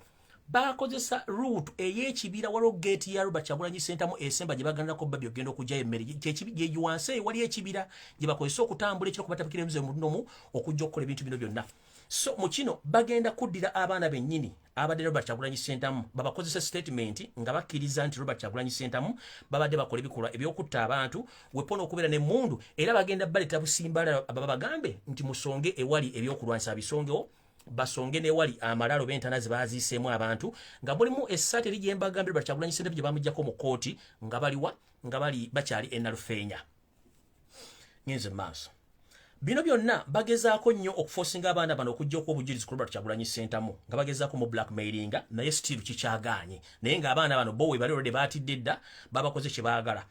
bakozesa route ey'ekibira waliwo geeti ya Robert Kyagulanyi Ssentamu esemba gye bagandako babbi ogenda okujjayo emmere gye wansi eyo wali ekibira gye bakozesa okutambula ekiro kubatapikira emize munomu okujja okukola ebintu bino byonna so mu kino bagenda kuddira abaana bennyini abadde Robert Kyagulanyi Ssentamu babakozesa statement nga bakkiriza nti Robert Kyagulanyi Ssentamu babadde bakola ebikolwa ebyokutta abantu wepoona okubeera n'emmundu era bagenda baleeta busimbala babagambe nti musonge ewali ebyokulwanyisa bisongewo basonge newali amalalo b'entana ze baziiseemu abantu nga mulimu essaati eri gye mbagambye Robert Kyagulanyi Ssentamu gye bamuggyako mu kkooti nga baliwa nga bali bakyali e Nalufeenya ngenze maaso bino byonna bagezaako nnyo okufosinga abaana bano okujja okuwa obujulizi ku Robert Kyagulanyi Ssentamu nga bagezaako mu blackmailinga naye still kikyagaanye naye ng'abaana bano bo we bali olwedde baatidde dda babakoze kye baagala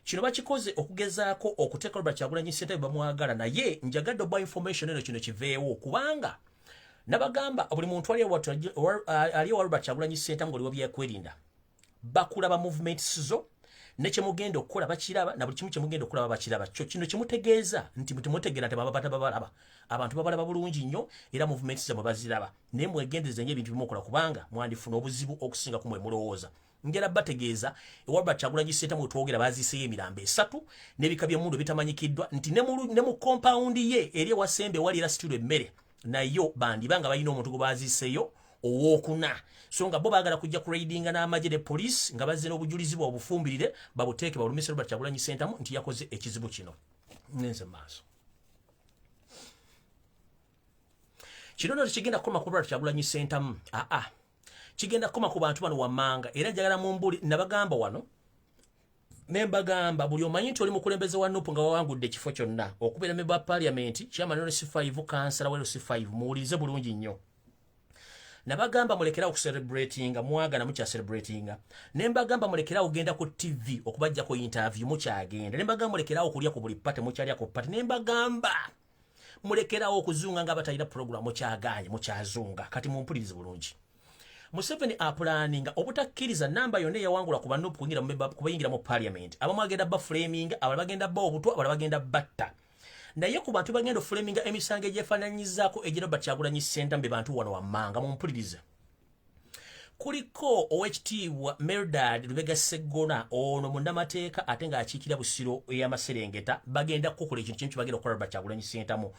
kino bakikoze okugezaako okuteeka Robert Kyagulanyi Ssentamu bamwagala naye njagadde obwa information eno kino kiveewo kubanga nabagamba buli muntu aliwa Robert Kyagulanyi Ssentamu ng'oliwo byekwerinda bakulaba movements zo ne kyemugenda okukola bakiraba na buli kimu kyemugenda okulaba bakiraba kyo kino kimutegeeza nti mutegeera nti babalaba abantu babalaba bulungi nnyo era movements zammwe baziraba naye mwegendereze nnyo ebintu bimu okola kubanga mwandifuna obuzibu okusinga kumwe mulowooza njala bategeeza Robert Kyagulanyi Ssentamu twogera baziiseyo emirambo esatu n'ebika by'emmundu bitamanyikiddwa nti ne mu compound ye eri ewasembe wali era situlo emmere nayo bandibanga balina omuntu gwe baziiseyo owookuna so nga bo baagala kujja kuraidinga n'amagye ne police nga bazze n'obujulizi bwa obufumbirire babuteeke balumise Robert Kyagulanyi Ssentamu nti yakoze ekizibu kino ngenze maaso kino nno tekigenda kukoma ku Robert Kyagulanyi Ssentamu kigenda kukoma ku bantu bano wammanga era njagala mumbuli nabagamba wano nembagamba buli omanyi nti oli mukulembeze wa Nuupu nga wawangudde ekifo kyonna okubeera member wa parliament chairman LC5 kansala wa LC5 muwulirize bulungi nnyo nabagamba mulekerawo okucelebratinga mwagana mukya celebratinga nembagamba mulekerawo ogenda ku TV okubajjako interview mukyagenda nembagamba mulekerawo okulya ku buli pate mukyalya ku pate nembagamba mulekerawo okuzunga nga batalina program mukyaganye mukyazunga kati mumpulirize bulungi Museveni apulaninga obutakkiriza namba yonna eyawangula ku banupu kubayingira mu parliament abamu bagenda baframing abalala bagenda ba obutwa abalala bagenda batta naye ku bantu bagenda framing emisango egyefaananyizaako egya Robert Kyagulanyi Ssentamu be bantu wano wammanga mumpulirize kuliko owekitiibwa Merdad Lubega Sseggona ono munnamateeka ate ng'akiikira Busiro ey'Amaserengeta bagenda kukola ekintu kimu bagenda okukola Robert Kyagulanyi Ssentamu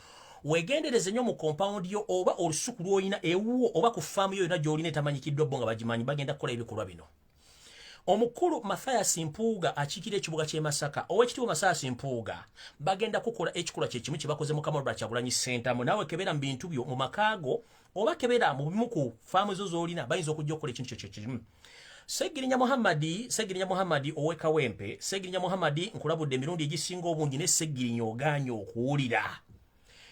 wegendereze nnyo mu compound yo oba olusuku lw'olina ewuwo oba ku faamu yo yonna gy'olina etamanyikiddwa bo nga bagimanyi bagenda kukola ebikolwa bino omukulu Mathias Mpuuga akiikira ekibuga ky'e Masaka owekitiibwa Mathias Mpuuga bagenda kukola ekikolwa kye kimu kye bakoze Mukama Robert Kyagulanyi Ssentamu naawe kebera mu bintu byo mu makaago oba kebera mu bimu ku faamu zo z'olina bayinza okujja okukola ekintu kyo kimu Segirinya Muhammadi owe Kawempe Segirinya Muhammadi nkulabudde emirundi egisinga obungi ne Segirinya ogaanye okuwulira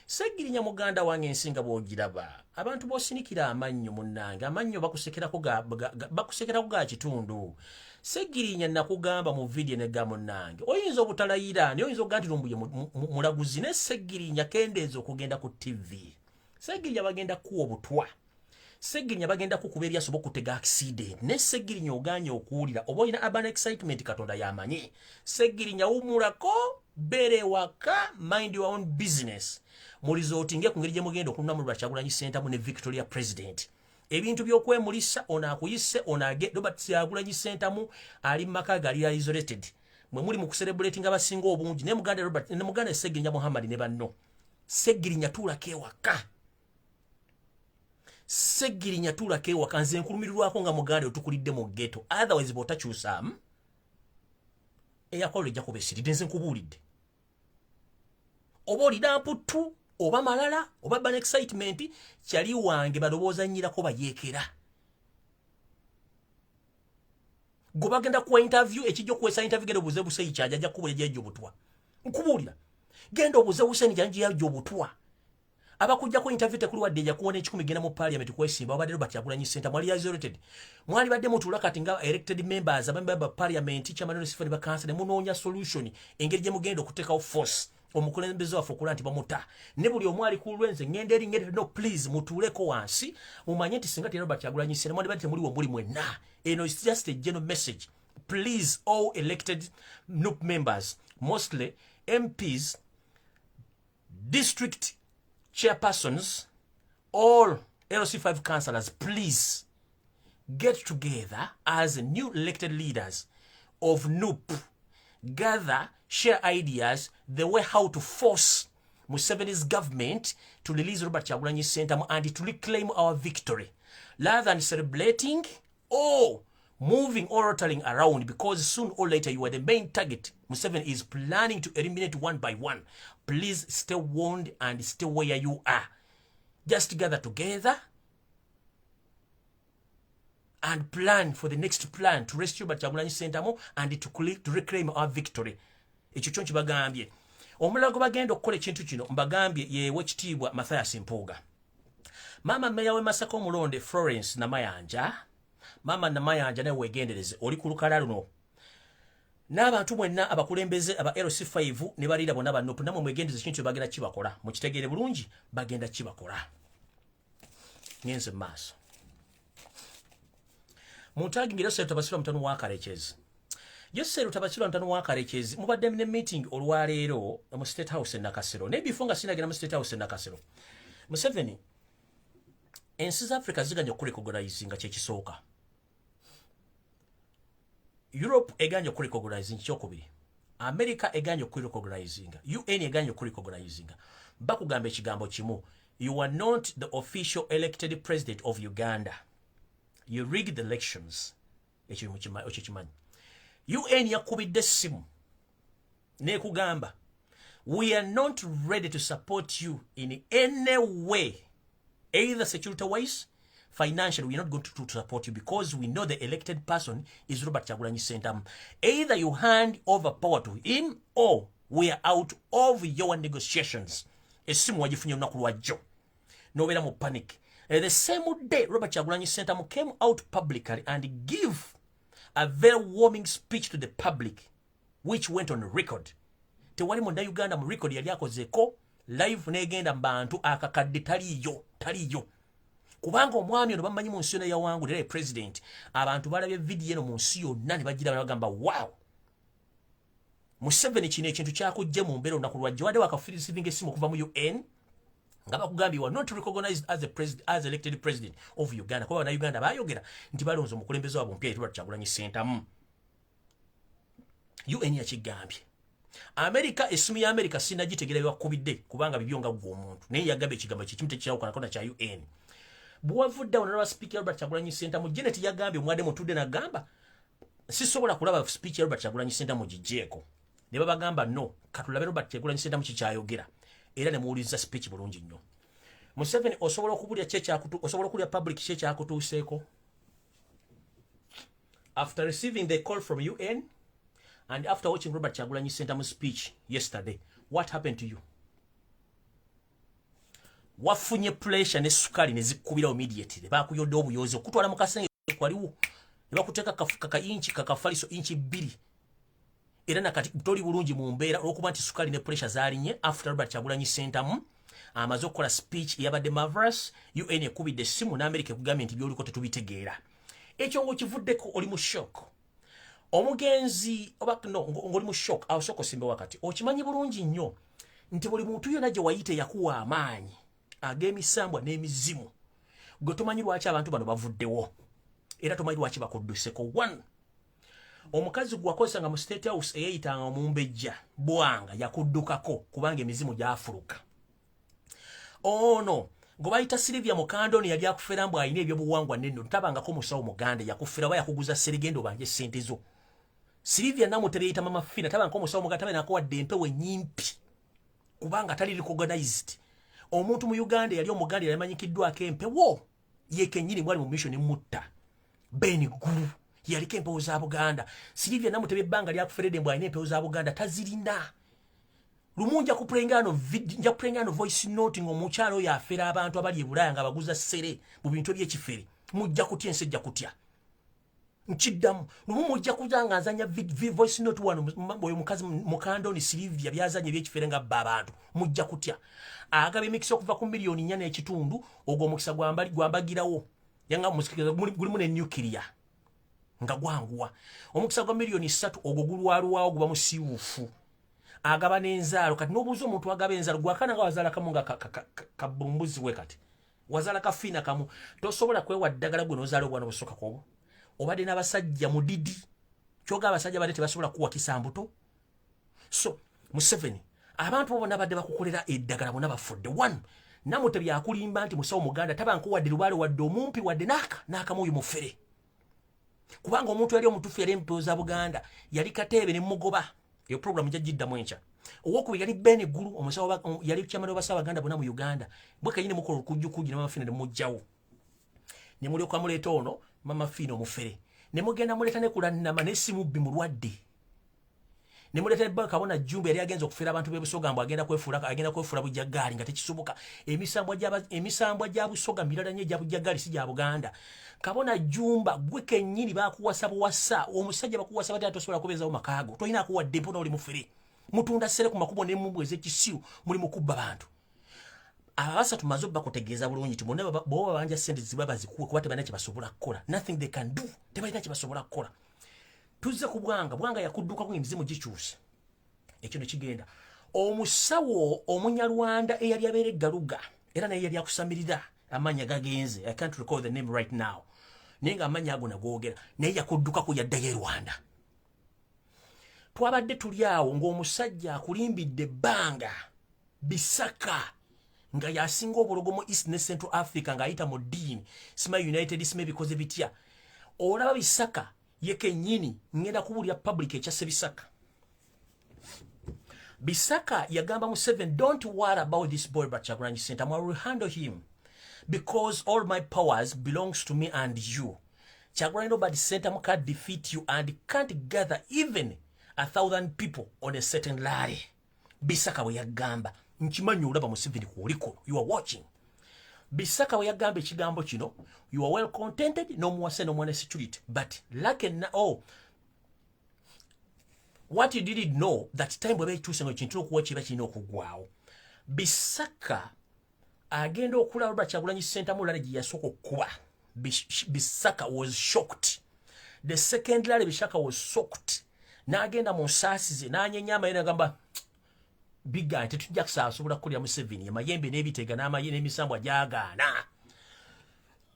Segirinya muganda wange ensinga bw'ogiraba abantu b'osinikira amannyo munnange amannyo bakusekerako ga kitundu Segirinya nakugamba mu video ne ga munnange oyinza obutalayira naye oyinza okugaa nti Lumbuye mulaguzi ne Segirinya kendeeza okugenda ku TV Segirinya bagenda kuwa obutwa Segirinya bagenda kukuba ebyasobola okutega accident ne Segirinya ogaanye okuwulira oba olina urban excitement Katonda yamanyi Segirinya wumulako bere waka mind your own business mulizootinge ku ngeri gye mugenda okunamu Robert Kyagulanyi Ssentamu ne Victoria President ebintu by'okwemulisa onaakuyise onage Robert Kyagulanyi Ssentamu ali mu maka gali isolated mwe muli mu kucelebrating abasinga obungi ne muganda Robert ne muganda Segirinya Muhammad ne banno Segirinya tuulako ewaka Segirinya tuulako ewaka nze nkulumirirwako nga muganda otukulidde mu ghetto otherwise bw'otakyusaamu eyakola ejja kuba esiridde nze nkubuulidde oba olina mputu oba malala oba ban excitement kyali wange balowooza nnyirako bayeekera gwe bagenda kuwa interview ekijja okuwesa interview genda obuze Buseyi kyajja ajja kukubuulira gy'ajja obutwa nkubuulira genda obuze Hussein gy'ajja obutwa abakujja ku interview tekuli wadde ja kuwona ekikumi genda mu parliament kwesimba abadde Robert Kyagulanyi Ssentamu mwali isolated mwali badde mutula kati nga elected members abambe ba parliament chairman sifani ba council munoonya solution engeri gye mugenda okuteekawo force omukulembeze waffe okulaba nti bamuta ne buli omwali ku lwenze ngende no please mutuleko wansi mumanye nti singa Robert Kyagulanyi Ssentamu mwali badde temuliwo muli mwenna eno is just a general message. Please, all elected NUP members, mostly MPs, district chairpersons, all LC5 councillors, please get together as new elected leaders of NUP. Gather, share ideas, the way how to force Museveni's government to release Robert Kyagulanyi Ssentamu and to reclaim our victory. Rather than celebrating or moving or rotating around, because soon or later you are the main target. Museveni is planning to eliminate one by one. Please stay warned and stay where you are. Just gather together and plan for the next plan to rescue Kyagulanyi Ssentamu and to reclaim our victory. Ekyo kyonki bagambye. Omulago bagenda okukola ekintu kino mbagambye yewe ekitiibwa Mathias Mpuuga. Mama Meya we Masaka omulonde Florence Namayanja. Mama Namayanja nawe wegendereze oli ku lukala luno. N'abantu mwenna abakulembeze aba LC5 ne balira bonna bannopu namwe mwegendeze kintu bagenda kibakola. Mukitegeere bulungi bagenda kibakola. Ngenze maaso. Muntagi ngiro seto basira mutano wa Karekezi. Yose rutabasira mutano wa Karekezi mubadde ne meeting olwaleero mu State House e Nakasero. Ne bifunga sinagenda mu State House e Nakasero. Museveni ensi za Africa ziganya okurecognize nga kyekisooka. Europe eganya okurecognize kyokubiri. America eganya okurecognize. UN eganya okurecognize. Bakugamba ekigambo kimu. You are not the official elected president of Uganda. You rigged the elections. Ekimanyi. UN yakubidde essimu ne kugamba we are not ready to support you in any way, either security wise, financially. We are not going to support you because we know the elected person is Robert Kyagulanyi Ssentamu. Either you hand over power to him or we are out of your negotiations. Esimu wajifunye lunaku lwajjo nobeera mu panic. The same day Robert Kyagulanyi Ssentamu came out publicly and gave a very warming speech to the public, which went on record. Tewali munda Uganda mu record yali akozeeko live negenda mbantu akakadde taliyo. Kubanga omwami ono bamanyi mu nsi yonna yawangulira president. Abantu balabye video eno mu nsi yonna ne bagira bagamba wow. Museveni kino ekintu kyakujje mu mbeera olunaku lwajjo wadde wakafirisivinga essimu okuva mu UN nga bakugambye were not recognized as elected president of Uganda. Kuba na Uganda bayogera nti balonze omukulembeze wabwe mpya Robert Kyagulanyi Ssentamu. UN yakigambye. America essimu ya America sinagitegeera bakubidde kubanga bibyo nga gwo omuntu. Naye yagambye ekigambo kikimu tekyawukana kona kya UN. Buwavudda onaba speaker Robert Kyagulanyi Ssentamu Janet yagambye omwadde mutudde nagamba sisobola kulaba speech Robert Kyagulanyi Ssentamu gijjeeko. Ne babagamba no katulabe Robert Kyagulanyi Ssentamu kikyayogera. Era ne muwuliriza speech bulungi nnyo. Museveni osobola okubulya osobola okulya public kye kyakutuuseeko. After receiving the call from UN and after watching Robert Kyagulanyi Ssentamu's speech yesterday, what happened to you? Wafunye pressure ne sukali ne zikubira immediately. Bakuyodde obuyozi okutwala mu kasenge kwaliwo. Ne bakuteeka kafuka inchi kakafaliso inchi 2. Era nakati toli bulungi mu mbeera okuba nti sukali ne pressure zalinye after Robert Kyagulanyi Ssentamu amaze okukola speech yabadde marvelous. UN ekubidde essimu n'Amerika ekugambye nti by'oliko tetubitegeera. Ekyo ng'okivuddeko oli mu shock. Omugenzi oba no ng'oli mu shock awusoko simbe wakati okimanyi bulungi nnyo nti buli muntu yonna gye wayite yakuwa amaanyi ag'emisambwa n'emizimu. Gwe tomanyi lwaki abantu bano bavuddewo era tomanyi lwaki bakudduseko. One, omukazi gwakozesa nga mu State House eyayitanga omumbejja bwanga yakuddukako kubanga emizimu gyafuluka. Ono ngo bayita Silivia Mukandoni yali akufera mbu ayina ebyobuwangwa nenno tabangako musawo Muganda yakufera bayakuguza serigendo banje sente zo. Silivia namutereyita mama Fina tabangako musawo Muganda tabenako wadde empewo nyimpi kubanga tali recognized. Omuntu mu Uganda yali omuganda yamanyikiddwako empewo yekennyini mwali mu mission mutta Beni Guru yaliko empewo za Buganda. Silivia namutebye ebbanga lyakuferedde mbu ayina empewo za Buganda tazirina. lumunja kupulengano voice note ng'omukyalo oyo afera abantu abali e Bulaya nga baguza ssere mu bintu eby'ekifere mujja kutya ensi ejja kutya nkiddamu lumu mujja kuza nga nzanya voice note wano oyo mukazi mukandoni Silivia byazanya eby'ekifere nga bba abantu mujja kutya agaba emikisa okuva ku miliyoni 4.5 ogwo omukisa gwambagirawo yanga musikiriza gulimu ne nuclear nga gwanguwa omukisa gwa miliyoni 3 ogwo gulwalwawo guba musiiwuufu agaba n'enzaalo kati n'obuuza omuntu agaba enzaalo gwakana nga wazaala kamu nga kabumbuzi we kati wazaala kafiina kamu tosobola kwewa ddagala gwe n'ozaala obwana busooka kwobwo obadde n'abasajja mudidi kyoga abasajja badde tebasobola kuwakisa mbuto so Museveni abantu bonna badde bakukolera eddagala bonna bafudde one namwe tebyakulimba nti musawo muganda tabanko wadde lubaale wadde omumpi wadde n'akamuuyu mufere kubanga omuntu yali omutuufu yali empeoza Buganda yali Kateebe ne mugoba iyo program jajiddamu encha owokubi yali Bene Gulu omusawo yali kyamalo basaba Baganda bonna mu Uganda bweka yine mukolo kujjukuji ne mafina ne mujjawo ne mulyo kwa muleto ono mama fino mufere ne mugenda muleta ne kulanama ne simu bbi mulwadde ne muleta ne baka bona Jumbe yali agenza okufera abantu be Busoga agenda kwefula bujjagali nga tekisubuka emisambwa gya Busoga mirala nye gya bujjagali si gya Buganda kabona Jumba gwe kennyini bakuwasa buwasa omusajja bakuwasa bati atosobola kubezawo makaago toyina kuwa depo n'oli mufere mutunda sere ku makubo ne mumbu ezekisiu muli mukubba bantu abasa tumazo bakutegeeza bulungi tibona bo banja sente zibaba zikuwe kuba tebana kye basobola kukola nothing they can do tebalina kye basobola kukola tuzze ku bwanga yakudduka ku emizimu gikyuse ekyo ne kigenda omusawo Omunyarwanda eyali abeere Galuga era naye yali akusamirira amanya gagenze I can't recall the name right now nenga amanya ago nagogera naye yakudduka ku yaddayo e Rwanda twabadde tuli awo ng'omusajja akulimbidde ebbanga Bisaka nga yasinga obulogo mu East ne Central Africa nga ayita mu ddiini sima United sima bikoze bitya olaba Bisaka yeke nyini ngenda kubulya public ekyase Bisaka yagamba mu 7 don't worry about this boy but Kyagulanyi Ssentamu I will handle him because all my powers belongs to me and you Kyagulanyi nobody Ssentamu can't defeat you and can't gather even 1,000 people on a certain rally Bisaka we yagamba nkimanyi olaba Museveni kuliko you are watching Bisaka we yagamba ekigambo kino you are well contented no muwase no mwana security but like what you didn't know that time bwe bayituuse ngo kintu okuwa kiba kirina okugwawo Bisaka agenda okulaba Kyagulanyi Ssentamu rally gye yasooka okuba Bisaka was shocked the second rally Bisaka was shocked n'agenda mu nsaasi ze n'anyenya amayina agamba biga nti tujja kusaasubula kukolera Museveni amayembe n'ebitega n'emisambwa gyagaana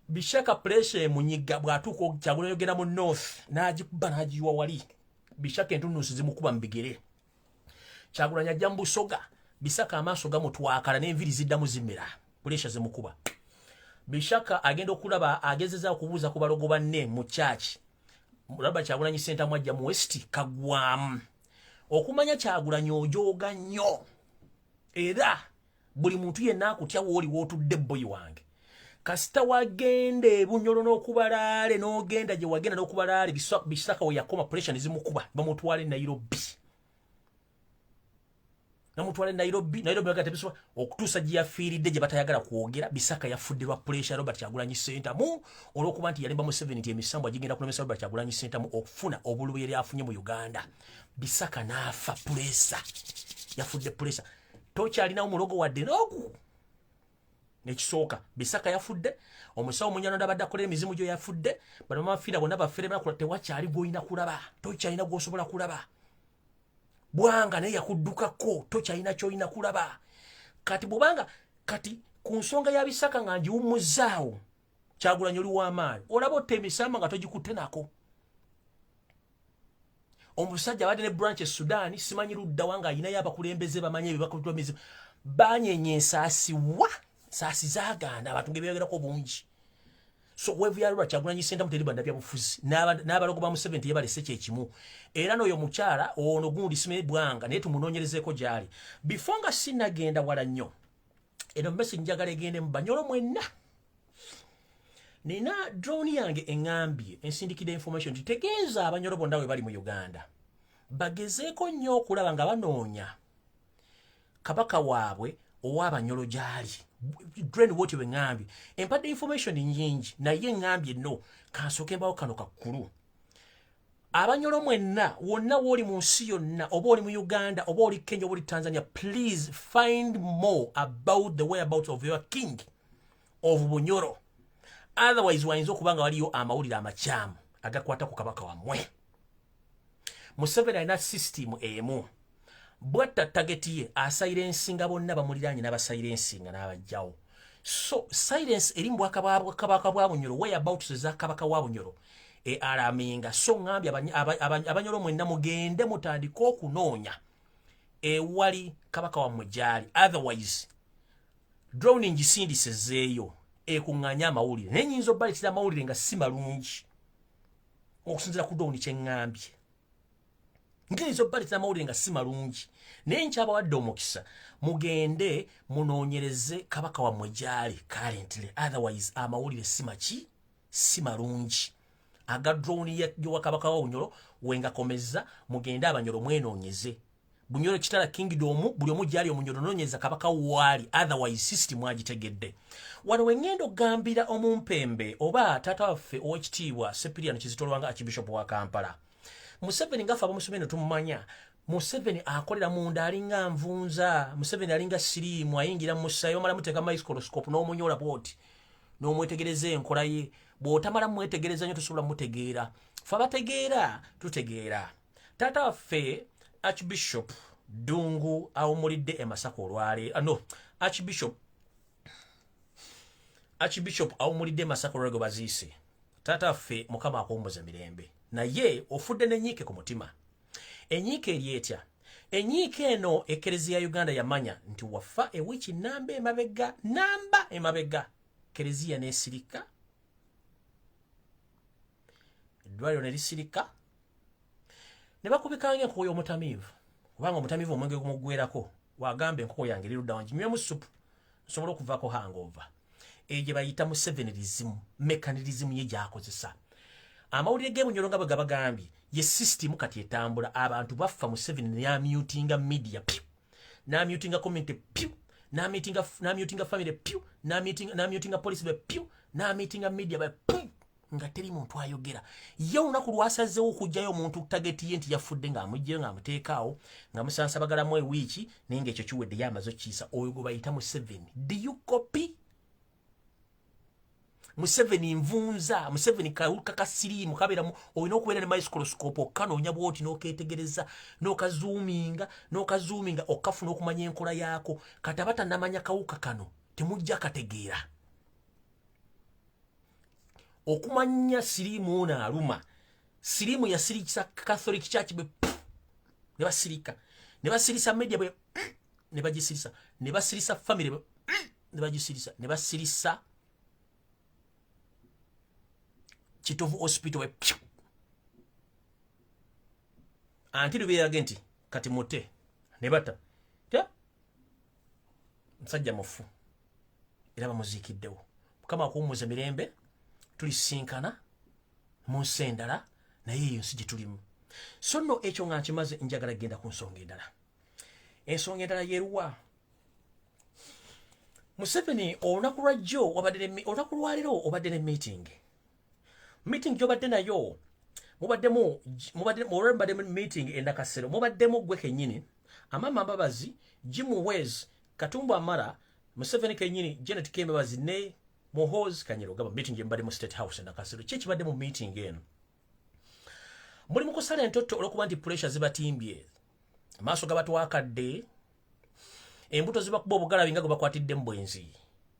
Bishaka pressure munyiga bwatuuka Kyagulanyi yogenda mu north n'agikuba n'agiwa wali Bishaka entunuusi zimukuba mu bigere Kyagulanyi ajja mu Busoga Bisaka amaaso gamutwakala n'enviri ziddamu zimera pressure zimukuba Bishaka agenda okulaba agezeza okubuuza ku balogo banne mu church mulaba Kyagulanyi Ssentamu ajja mu west kagwamu okumanya Kyagulanyi ojoga nnyo era buli muntu yenna akutya wooli wootudde boyi wange kasita wagende Bunyolo n'okubalaale n'ogenda gye wagenda n'okubalaale Bisaka we yakoma pressure nezimukuba bamutwale Nairobi bagata bisoba okutuusa gye yafiiridde gye batayagala kwogera Bisaka yafudde lwa pressure Robert Kyagulanyi Ssentamu olw'okuba nti yalemba Museveni nti emisambwa gigenda kulemesa Robert Kyagulanyi Ssentamu okufuna obululu yali afunye mu Uganda Bisaka n'afa pressure yafudde pressure tokyalinawo mulogo wadde n'ogu nekisooka Bisaka yafudde omusawo Munyarwanda abadde akola emizimu gyo yafudde bano mafiira bonna bafere bakula tewakyali gw'olina kulaba tokyalina gw'osobola kulaba bwanga naye yakuddukako tokyalina ky'olina kulaba kati bwobanga kati ku nsonga ya Bisaka nga ngiwummuzaawo Kyagulanyi oli w'amaanyi olaba otta emisamba nga togikutte nako omusajja abadde ne branch e Sudan simanyi ludda wanga ayinayo abakulembeze bamanye ebibakutwa mizimu banyenye ensaasi saasi zaagaana abantu ngebyogerako bungi so wevyalwa Kyagulanyi Ssentamu teri banda bya bufuzi n'abalogo ba Museveni yebalese kyekimu era n'oyo mukyala ono gundi sime bwanga naye tumunoonyerezeeko gyali before nga sinnagenda wala nnyo eno message njagala egende mu Banyolo mwenna nina drone yange engambye ensindikidde information titegeeza Abanyolo bonna we bali mu Uganda bagezeeko nnyo okulaba nga banoonya kabaka waabwe ow'Abanyoro gyali drain woti we ngambye empadde information nyingi naye ngambye no kansooke mbawo kano kakkulu Abanyoro mwenna wonna woli mu nsi yonna oba oli mu Uganda oba oli Kenya oba oli Tanzania please find more about the whereabouts of your king of Bunyoro otherwise wayinza okuba nga waliyo amawulire amakyamu agakwata ku kabaka wammwe Museveni alina system emu bwatta tageti ye asailensinga bonna bamuliraanye n'abasailensinga n'abajjawo so silence eri mu bwakabaka bwa Bunyoro whereabouts za kabaka wa Bunyoro alaminga so ngambye Abanyoro mwenna mugende mutandika okunoonya ewali kabaka wammwe gyali otherwise drowning gisindisezeeyo ekuŋŋanya amawulire naye nyinza obbalitira amawulire nga si malungi okusinzira ku drowning kye ŋŋambye ngiyinza obbalitira amawulire nga si malungi naye nkyabawadde omukisa mugende munoonyereze kabaka wammwe gyali currently otherwise amawulire si malungi aga drone ya kabaka wa Bunyoro wengakomeza mugende Abanyoro mwenoonyeze Bunyoro kitala kingdom buli omu gyali Omunyoro noonyeza kabaka waali otherwise system agitegedde wano wengendo gambira omumpembe oba taata waffe ow'ekitiibwa Cyprian Kizitolwanga Archbishop wa Kampala Museveni ngafa bamusomeno tumumanya Museveni akolera munda alinga nvunza Museveni alinga sirimu ayingira musayo mala muteka microscope n'omunyola bwoti n'omwetegereza enkola ye bw'otamala mwetegereza nnyo tosobola mutegeera fe abategeera tutegeera taata waffe Archbishop Dungu awumulidde e Masaka olwale Archbishop awumulidde Masaka olwale baziise taata waffe Mukama akuwummuza mirembe naye ofudde n'enyiike ku mutima enyiike eri etya enyiike eno Ekereziya ya Uganda yamanya nti wafa ewiiki namba emabega Kereziya n'esirika eddwaliro ne lisirika ne bakubikanga enkoko y'omutamiivu kubanga omutamiivu omwenge gumuggweerako wagamba enkoko yange erudda wangi nywemu supu nsobola okuvaako hangover eyo gye bayita Musevenirism mekanirizimu ye gy'akozesa amawulire g'Ebunyoro nga bwe gabagambye ye system kati etambula abantu baffa Museveni n'amyutinga media piu n'amyutinga community piu n'amyutinga family piu n'amyutinga police be piu n'amyutinga media be piu nga teri muntu ayogera ye olunaku lwasazeewo okugjayo omuntu tageti ye nti yafudde ng'amugjeyo ng'amuteekaawo nga musansabagalamu ewiiki naye ng'ekyo kiwedde yamaze okkiisa oyo gwe bayita Museveni do you copy Museveni nvunza Museveni kawuka kasirimu kabeeramu olina okubeera ne microscope okanoonya bwoti n'okeetegereza n'okazoominga okafuna okumanya enkola yaako kati abatannamanya kawuka kano temujja kategeera okumanya sirimu ono aluma sirimu yasirikisa Catholic Church bwe ne basirisa media bwe ne bagisirisa ne basirisa family bwe ne bagisirisa ne basirisa Kitovu hospital bwe anti lubeerage nti kati mute ne bata musajja mufu era bamuziikiddewo Mukama akuwummuza mirembe tulisinkana mu nsi endala naye eyo nsi gye tulimu so nno ekyo nga nkimaze njagala genda ku nsonga endala ensonga endala yeeruwa Museveni olunaku lwaleero obadde ne meeting gy'obadde nayo mubaddemu meeting endakasero mubaddemu gwe kennyini Amama Mbabazi Jim Wes Katumbu Amara Museveni kennyini Janet Kembabazi ne Muhoozi Kanyero gaba meeting gye mbadde mu State House endakasero kye kibadde mu meeting eno muli mu kusala entoto olw'okuba nti pressure zibatimbye amaaso gabatwakadde embuto zibakuba obugalabi nga gwe bakwatidde mu bwenzi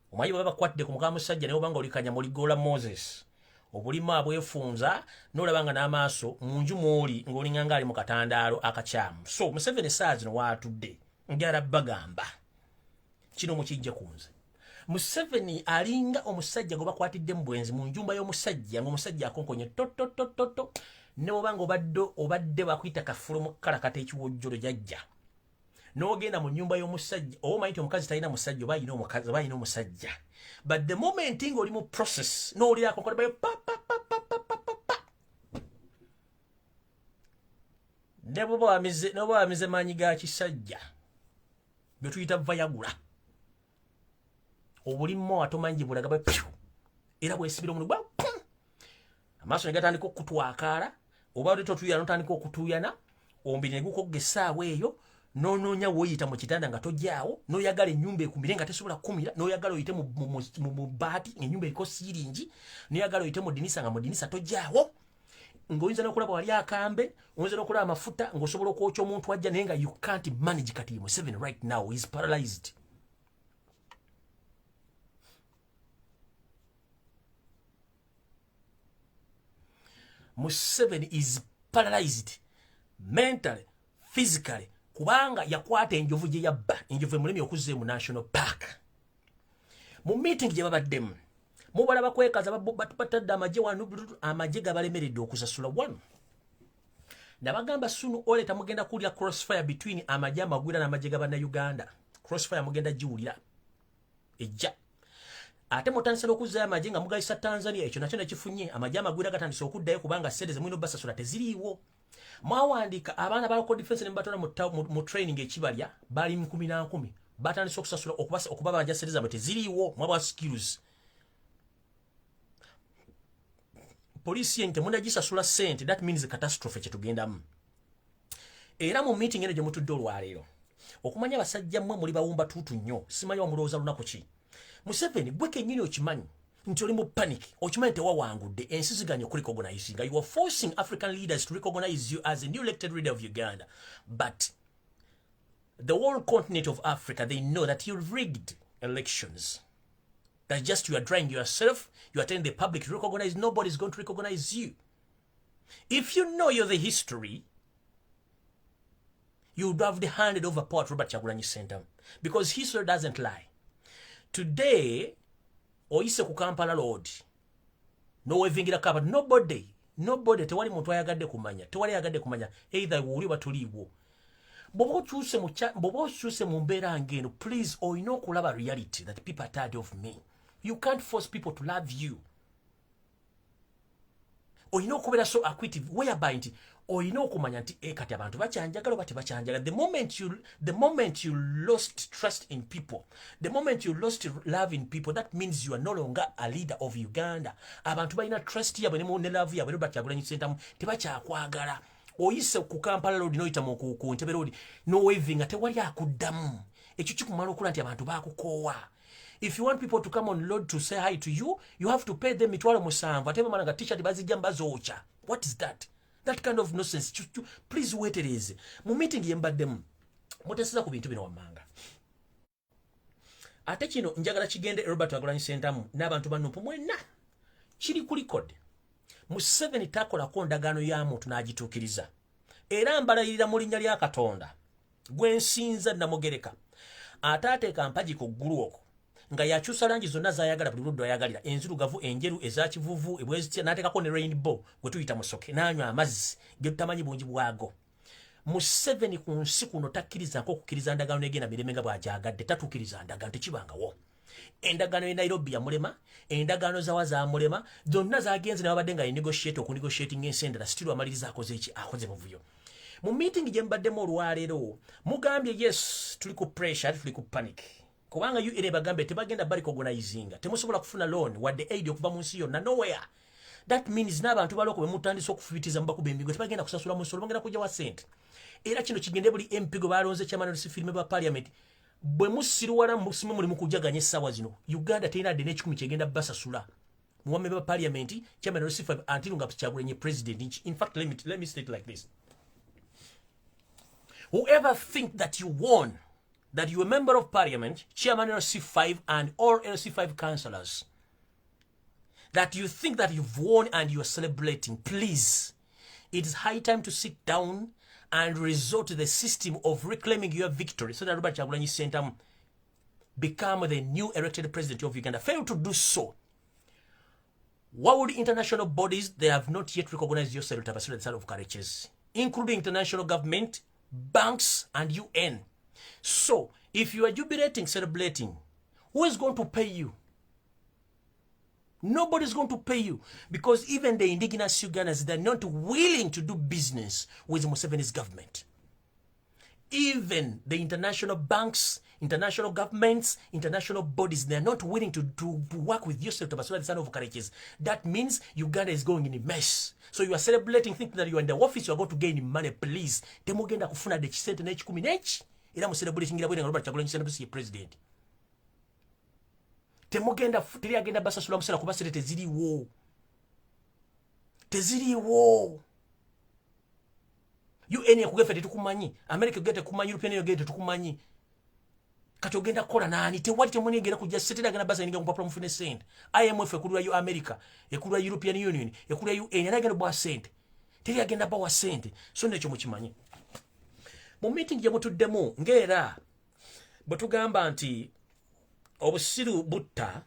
omanyi baba bakwatidde ku mukamusajja naye obanga olikanya muligola Moses obulima abwefunza n'olaba nga n'amaaso mu nju mw'oli ng'olinganga ali mu katandaalo akakyamu so Museveni saa zino waatudde njala bagamba kino mukijja ku nze Museveni alinga omusajja gwe bakwatidde mu bwenzi mu njumba y'omusajja ng'omusajja akonkonye tototototo ne bw'obanga obadde bakuyita kafulumu kalakata ekiwojjolo jajja n'ogenda mu nnyumba y'omusajja oba omanyi nti omukazi talina musajja oba alina omukazi oba alina omusajja but the moment ng'oli mu process n'olira akonkole bayo ne bw'oba wamize maanyi ga kisajja bye tuyita Viagra obulimmo atomanji bulaga ba era bwesibira omuntu bwa amaaso ne gatandika okutwakaala oba leto tuyana ntandika okutuyana ombiri ne gukoggesaawo eyo nononya woyita mu kitanda nga tojjaawo noyagala ennyumba ekumire nga tesobola kukumira noyagala oyite mu baati ennyumba eriko siiringi noyagala oyite mu dinisa nga mu dinisa tojjaawo ng'oyinza n'okulaba wali akambe oyinza n'okulaba amafuta ng'osobola okwokya omuntu ajja naye nga you can't manage kati Museveni right now is paralyzed. Museveni is paralyzed mentally, physically, kubanga yakwata enjovu gye yabba enjovu emulemi okuzze mu national park. Mu meeting gye babaddemu mubalaba kwekaza batadde amagye wano amagye gabalemeredde okusasula wano. Nabagamba sunu oleta mugenda kulya crossfire between amagye amagwira n'amagye g'abana Uganda. Crossfire mugenda giwulira ejja. Ate mutandise okuzza amagye nga mugayisa Tanzania ekyo nakyo nekifunye amagye amagwira gatandise okuddayo kubanga sente zemulina basasula teziriiwo. Mwawandika abaana ba local defense ne batona mu training ekibalya bali 10 batandise okusasula okubabanja sente zabwe teziriiwo mwaba skills. Polisi yente munagisasula sente, that means a catastrophe kyetugendamu. Era mu meeting eno gye mutudde olwaleero okumanya basajja mmwe muli bawumba tuutu nnyo simanyi wamulowooza lunaku ki. Museveni gwe kennyini okimanyi nti oli mu panic okimanyi tewawangudde ensi ziganye okurecognize nga you are forcing African leaders to recognize you as a new elected leader of Uganda, but the whole continent of Africa, they know that you rigged elections. That's just you are trying yourself, you are telling the public to recognize, nobody's going to recognize you. If you know you're the history, you would have handed over power to Robert Kyagulanyi Ssentamu, because history doesn't lie. Today, oyise ku Kampala Road, no wevingira kaba, nobody, tewali muntu ayagadde kumanya, either wuli batuliwo. Bobo chuse mu mbeera ngeno, please oyina okulaba reality that people are tired of me. You can't force people to love you. Oyina okubeera so acquittive whereby nti oyina okumanya nti kati abantu bakyanjagala oba tebakyanjagala. The moment you lost trust in people, the moment you lost love in people, that means you are no longer a leader of Uganda. Abantu balina trust yabwe ne love yabwe Robert Kyagulanyi Ssentamu tebakyakwagala. Oyise ku Kampala Road noyita mu ku Ntebe Road no waving tewali akuddamu. Ekyo kikumala okula nti abantu bakukoowa. If you want people to come on road to say hi to you, you have to pay them mitwalo musanvu. Ate bamala nga t-shirt bazijja mbazoocha. What is that? That kind of nonsense. Please wait it is. Mu meeting yembaddemu muteseza ku bintu bino wammanga. Ate kino njagala kigende Robert Kyagulanyi Ssentamu n'abantu banno mwenna kiri ku record. Museveni takolako ndagaano ya muntu n'agituukiriza. Era mbalayirira mu linnya lya Katonda gwe nsinza namugereka. Ate ateeka mpagi ku ggulu okwo nga yakyusa langi zonna z'ayagala buli ludda ayagalira, enzirugavu, enjeru, eza kivuvu, ebwezitya, n'ateekako ne rainbow gwe tuyita musoke, n'anywa amazzi ge tutamanyi bungi bwago. Museveni ku nsi kuno takkirizaako okukkiriza ndagaano n'egenda mirembe nga bw'agyagadde, tatukkiriza ndagaano tekibangawo. Endagaano e Nairobi yamulema, endagaano zawa zamulema, zonna zagenze n'abadde nga yenegotiate okunegotiating ensi endala, still amaliriza akoze buvuyo. Mu meeting gye mbaddemu olwaleero mugambye yes tuli ku pressure, tuli ku panic. Kubanga you ere bagambe tebagenda bali recognizinga, temusobola kufuna loan wadde aid okuva mu nsi yonna nowhere. That means n'abantu baloko be mutandise okufubitiza mbakuba emigo tebagenda kusasula musolo, bagenda kujja wa sente. Era kino kigende buli MP gwe balonze chairman of filime ba parliament bwe musiruwala musimu muli mukujaganya essaawa zino Uganda terina de n'ekikumi kyegenda basasula muwame ba parliament chairman of 5 until nga Kyagulanyi president. In fact, let me state like this: whoever think that you won, that you are a member of parliament, chairman of C5 and all LC5 councillors, that you think that you've won and you are celebrating, please, it is high time to sit down and resort to the system of reclaiming your victory so that Robert Kyagulanyi Ssentamu become the new elected president of Uganda. Fail to do so. World international bodies, they have not yet recognized your Senator of Kareches, including international government, banks, and UN. So, if you are jubilating, celebrating, who is going to pay you? Nobody's going to pay you, because even the indigenous Ugandans, they're not willing to do business with Museveni's government. Even the international banks, international governments, international bodies, they're not willing to work with yourself to persuade the son of Kareches. That means Uganda is going in a mess. So you are celebrating, thinking that you are in the office, you are going to gain money, please. Temugenda kufuna de chisente nechi kumi nechi. Ila mu celebrating ila bwene Robert Kyagulanyi Ssentamu si president. Temugenda teri agenda basasula musala kuba sente teziriwo. Teziriwo. UN yakugefe tetukumanyi, America yagete kumanyi, European yagete tetukumanyi. Kati ogenda kola nani? Tewali temuni yagenda kujja sente agenda basa ninga kupapula mufune sente. IMF ekulwa yo America, ekulwa European Union, ekulwa UN anagenda bwa sente. Teri agenda bawa sente. So nekyo mukimanyi. Mu meeting gye mutuddemu ng'era bwe tugamba nti obusiru butta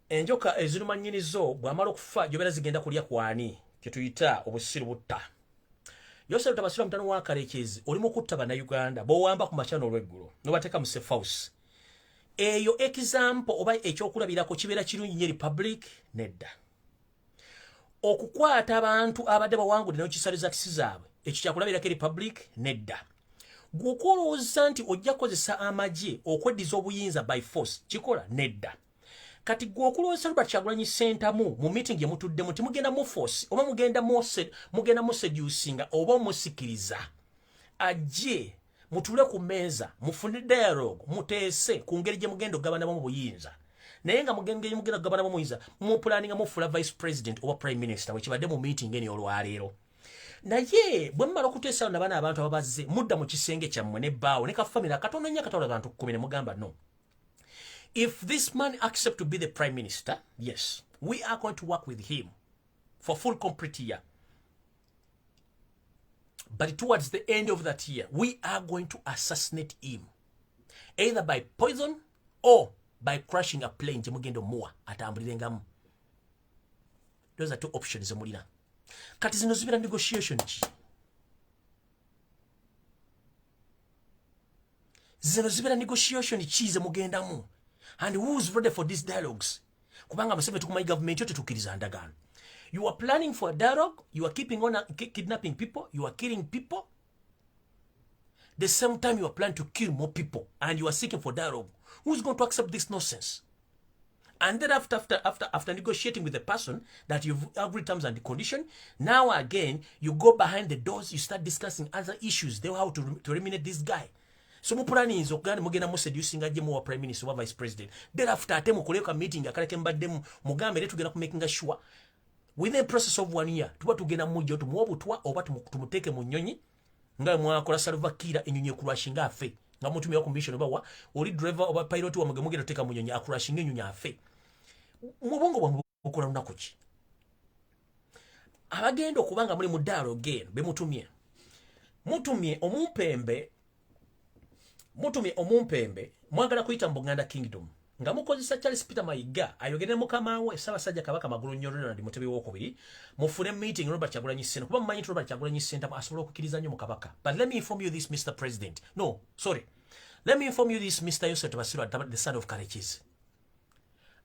enjoka ezirumanyirizo bw'amala okufa gy'obeera zigenda kulya kwani kye tuyita obusiru butta. Yosef Tabasira mutano wa Karekezi oli mu kutta bannayuganda b'owamba ku makyano olw'eggulo n'obateeka mu safe house. Eyo example oba ekyokulabirako kibeera kirungi nnyo Republic nedda. Okukwata abantu abadde bawangudde n'okisaliza kisi zaabwe ekyo kyakulabirako Republic nedda. Gwokolowooza nti ojja kukozesa amagye okweddiza obuyinza by force kikola nedda. Kati gwokulowooza Robert Kyagulanyi Ssentamu mu meeting gye mutuddemu timugenda mu force oba mugenda mu seducinga oba musikiriza ajje mutule ku meeza mufune dialogue muteese ku ngeri gye mugenda okugabanamu mu buyinza. Naye nga mugenda okugabanamu mu buyinza mu planning mufula vice president oba prime minister wekibadde mu meeting eni olwaleero. Naye bwe mmala okuteesawo na bana abantu ababazze mudda mu kisenge kyammwe n'ebbaawo ne kafamira Katonda nnyo akatawala abantu 10 ne mugamba no. If this man accepts to be the prime minister, yes, we are going to work with him for full complete year. But towards the end of that year, we are going to assassinate him, either by poison or by crashing a plane. Those are two options. Kati zino zibira negotiation ki? Zino zibira negotiation ki ze mugendamu? And who's ready for these dialogues? Kubanga musebe tukumanyi government yote tukiriza ndagano. You are planning for a dialogue, you are keeping on kidnapping people, you are killing people. The same time you are planning to kill more people and you are seeking for dialogue. Who's going to accept this nonsense? And then after negotiating with the person that you've agreed terms and condition, now again you go behind the doors, you start discussing other issues. They how to eliminate this guy. So mu planning is okugana mugenda mu seducing ajje mu prime minister or vice president. Thereafter ate mu kuleka meeting akaleke mbaddemu mugambe tugenda ku making sure within the process of 1 year tuba tugenda mujjo tumuwa butwa oba tumuteke mu nnyonyi nga mwakola Salva Kiir ennyonyi ekurashinga afe nga mutumira ku mission oba oli driver oba pilot wa mugenda teka mu nnyonyi akurashinga ennyonyi afe. Mubongo bwa mukola lunako ki? Abagenda okubanga muli mu dialogue eno be mutumye omumpembe mwagala kuyita Buganda Kingdom nga mukozesa Charles Peter Mayiga ayogedde mukama we Ssaabasajja Kabaka Magulu Nnyo ndi mutebe w'okubiri mufune meeting Robert Kyagulanyi Ssentamu kuba mumanyi Robert Kyagulanyi Ssentamu asobola okukkiriza nnyo mu Kabaka. But let me inform you this, Mr. President. No, sorry. Let me inform you this, Mr. Yosef Tabasirwa, the son of Karekezi.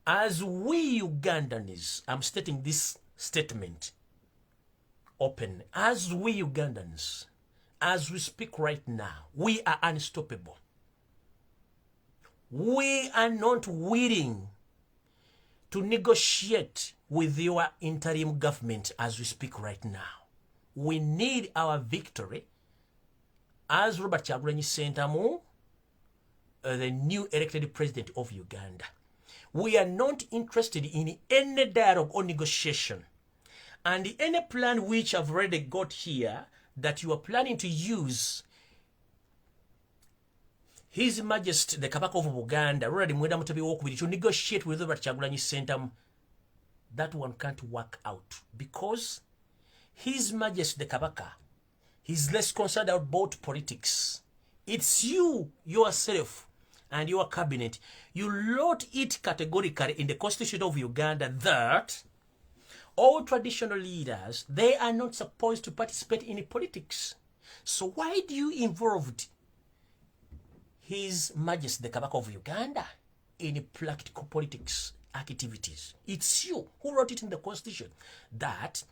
As we Ugandans, I'm stating this statement open. As we Ugandans, as we speak right now, we are unstoppable. We are not willing to negotiate with your interim government as we speak right now. We need our victory as Robert Kyagulanyi Ssentamu, the new elected president of Uganda. We are not interested in any dialogue or negotiation. And any plan which I've already got here that you are planning to use His Majesty the Kabaka of Buganda already mwenda mutabi wokubiri to negotiate with Robert Kyagulanyi Ssentamu, that one can't work out because His Majesty the Kabaka, he's less concerned about politics. It's you yourself and your cabinet. You wrote it categorically in the Constitution of Uganda that all traditional leaders, they are not supposed to participate in politics. So why do you involve His Majesty the Kabaka of Uganda in practical politics activities? It's you who wrote it in the Constitution that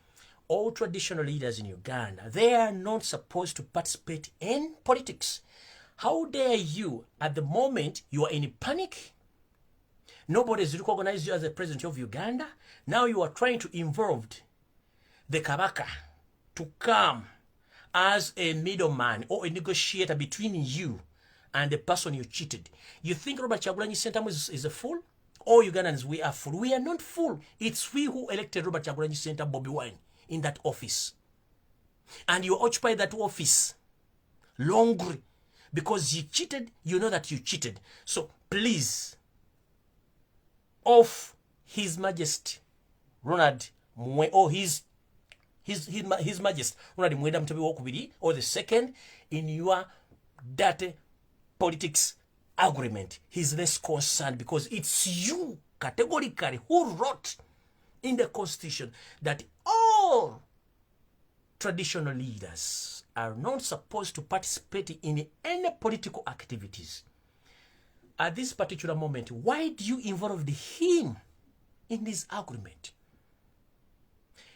all traditional leaders in Uganda, they are not supposed to participate in politics. How dare you, at the moment, you are in panic. Nobody has recognized you as the president of Uganda. Now you are trying to involve the Kabaka to come as a middleman or a negotiator between you and the person you cheated. You think Robert Kyagulanyi Ssentamu is a fool? All Ugandans, we are fool. We are not fool. It's we who elected Robert Kyagulanyi Ssentamu Bobi Wine in that office. And you occupy that office longer because you cheated. You know that you cheated. So please, of His Majesty Ronald Mwe, or His Majesty Ronald Mwenda Mutebi Wokubiri, or the second in your dirty politics agreement, he's less concerned because it's you categorically who wrote in the constitution that all traditional leaders are not supposed to participate in any political activities. At this particular moment, why do you involve him in this agreement?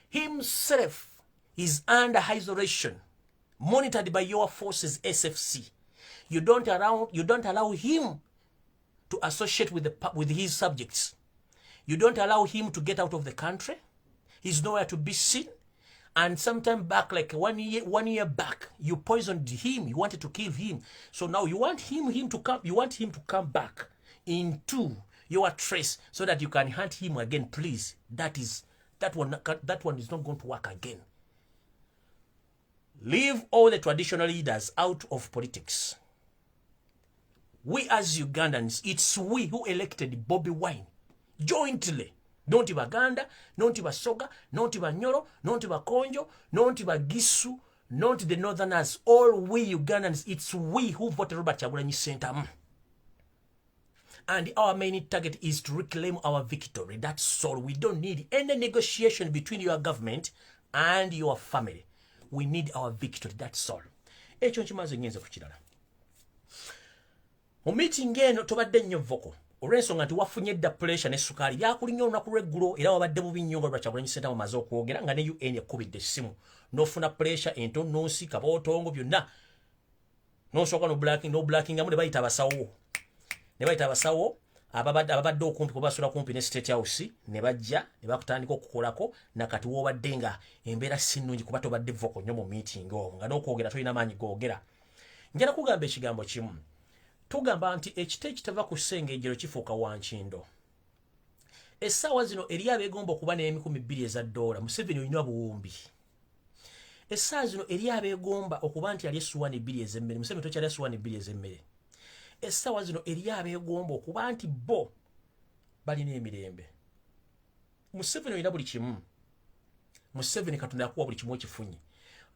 Himself is under isolation, monitored by your forces, SFC. You don't allow him to associate with his subjects. You don't allow him to get out of the country. He's nowhere to be seen. And sometime back, like one year back, you poisoned him. You wanted to kill him. So now you want him to come. You want him to come back into your trace so that you can hunt him again. Please, that one is not going to work again. Leave all the traditional leaders out of politics. We as Ugandans, it's we who elected Bobi Wine jointly. Don't Baganda, don't Soga, don't Nyoro, don't Konjo, don't Gisu, not the Northerners. All we Ugandans, it's we who voted Robert Kyagulanyi Ssentamu. And our main target is to reclaim our victory. That's all. We don't need any negotiation between your government and your family. We need our victory. That's all. Ekyo nkimaze ngenze ku kirala. Mu meeting eno tobadde nnyo voko. Olw'ensonga nti wafunye edda pressure ne sukali yakulinnya olunaku lw'eggulo era wabadde bubi nnyo nga Robert Kyagulanyi Ssentamu amaze okwogera nga ne UN ekubidde essimu n'ofuna pressure entonnoonsi kabootongo byonna n'osooka no blackingamu ne bayita abasawo ababadde okumpi kuba basula kumpi ne State House ne bajja ne bakutandika okukolako nakati woobadde nga embeera si nnungi kuba tobadde voko nnyo mu meeting omwo nga n'okwogera tolina maanyi googera. Njala kugamba ekigambo kimu. Tugamba nti ekite ekitava ku ssengejjero kifuuka wankindo. Essaawa zino eri abeegomba okuba n'$200 eza $. Museveni olina buwumbi. Essaawa zino eri abeegomba okuba nti ali essuwaani 2 ez'emmere. Museveni tokyali essuwaani 2 ez'emmere. Essaawa zino eri abeegomba okuba nti bo balina emirembe. Museveni olina buli kimu. Museveni Katonda yakuwa buli kimu ekifunye.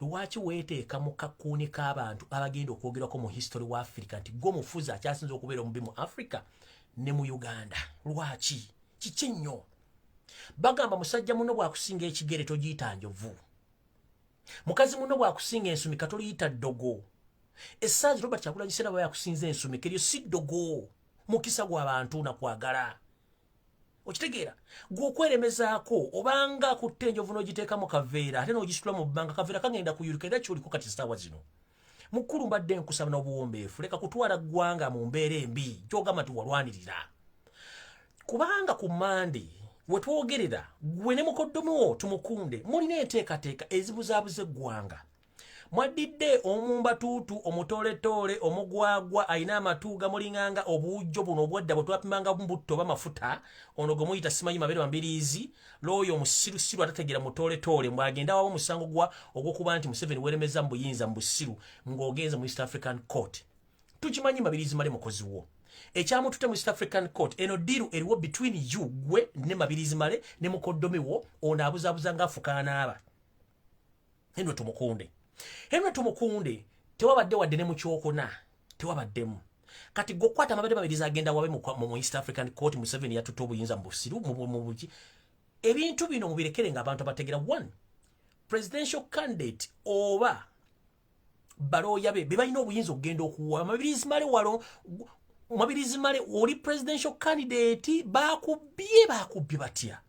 Lwaki weeteeka mu kakuuni k'abantu abagenda okwogerako mu history wa Africa nti gwe mufuzi akyasinze okubeera omubi mu Africa ne mu Uganda? Lwaki? Kiki nnyo? Bagamba musajja muno bw'akusinga ekigere togiyita njovu. Mukazi muno bw'akusinga ensumi katoliyita ddogo. Essaazi Robert Kyagulanyi Ssentamu yakusinza ensumi keryo si ddogo. Mukisa gw'abantu nakwagala. Okitegeera gwe okweremezaako obanga akutte enjovu n'ogiteeka mu kaveera ate n'ogisitula mu bbanga kaveera kagenda kuyuluka era kyoliko kati essaawa zino. Mukulu mbadde nkusaba n'obuwombeefu leka kutwala ggwanga mu mbeera embi gy'ogamba nti walwanirira. Kubanga ku Mande we twogerera gwe ne mukoddomo tumukunde mulina enteekateeka ezibuzaabuza eggwanga. Mwaddidde omumbatuutu omutoletoole omugwagwa ayina amatu gamulinganga obuujjo buno obwadda bwe twapimanga mbutto oba mafuta ono gwe muyita simanyi mabere mbiriizi looyo omusirusiru atategeera mutoletoole mwagenda wawo musango gwa ogw'okuba nti Museveni weeremeza mu buyinza mu busiru ng'ogenze mu East African Court. Tukimanyi Mabirizi Male mukozi wo. Ekyamutute mu East African Court eno diru eriwo between you gwe ne Mabirizi Male ne mukoddomi wo ono abuzaabuza ng'afukaana aba. Henry tumukunde. Henry tumukunde tewabadde wadde ne mu kyokuna tewabaddemu. Kati gwokwata amabere Mabirizi agenda wabe mu East African Court Museveni yatutte obuyinza mu busiru mu buki. Ebintu bino mubirekere ng'abantu abategera. 1 presidential candidate oba baloya be balina obuyinza okugenda okuwa Mabirizi Male walo. Mabirizi Male oli presidential candidate bakubye batya.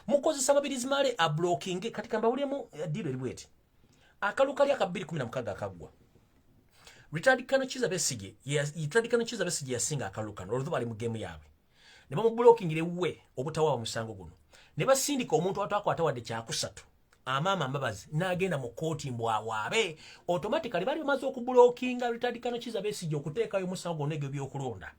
mukozesa mabirizimale a blocking kati kambawulemu dilo eribweti akalu kali aka 2016 akagwa Richard Kano Kiza Besigye yasinga akalu kano olwo bali mu game yaabwe ne bamu blocking lewe obutawa musango guno ne basindika omuntu atakwata wadde kyakusatu amama mbabazi nagenda mu kooti mbwawaabe automatically bali bamaze okublockinga Richard Kano Kiza Besigye okuteekayo musango n'ebyo by'okulonda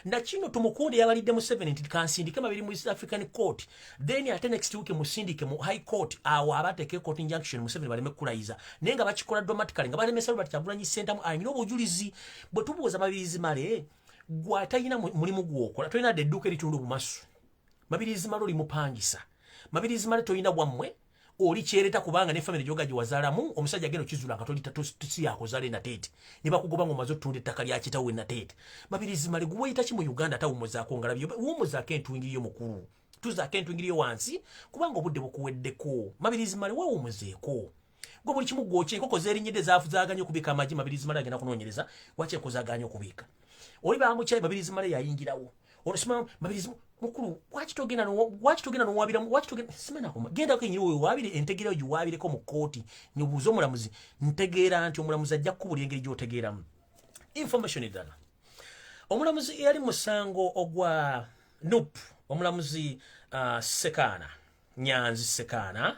na kino tumukunde yabalidde mu 70 kansindike mabiri mu East African Court then ate next week musindike mu High Court awo abateke court injunction mu 7 baleme kulaiza nenga bakikola automatically nga balemesa Robert Kyagulanyi Center mu ayina obujulizi bwe tubuuza mabirizimale gwatayina mulimu gwokola toyina de duke litundu bumasu mabirizimale oli mupangisa mabirizimale toyina bwammwe oli kyereta kubanga ne family jogaji wazalamu omusajja geno kizula akatoli tusi yakozale na tete ne bakugoba ngo mazo tunde ettaka lya kitawe na tete mabirizimale guweyita ki mu Uganda tawumuzaako ngalabyo wumuzaako entwingiriyo mukulu tuzaako entwingiriyo wansi kubanga obudde bukuweddeko mabirizimale wawumuzeeko gwe buli kimu gwoche enkoko zerinyedde zaafuzaganya okubika amagi mabirizimale agenda kunoonyereza waki ekozaganya okubika oli bamukyali mabirizimale yayingirawo olusima mabirizimale mukulu wachitogena no wabira wachitogena simena koma genda ko nyiri wabire entegera ju wabire ko mu kooti nyobuzo mulamuzi ntegeera anti omulamuzi ajja kubuli engeri gyotegeeramu information edala omulamuzi yali musango ogwa nup omulamuzi Sekana Nyanzi Sekana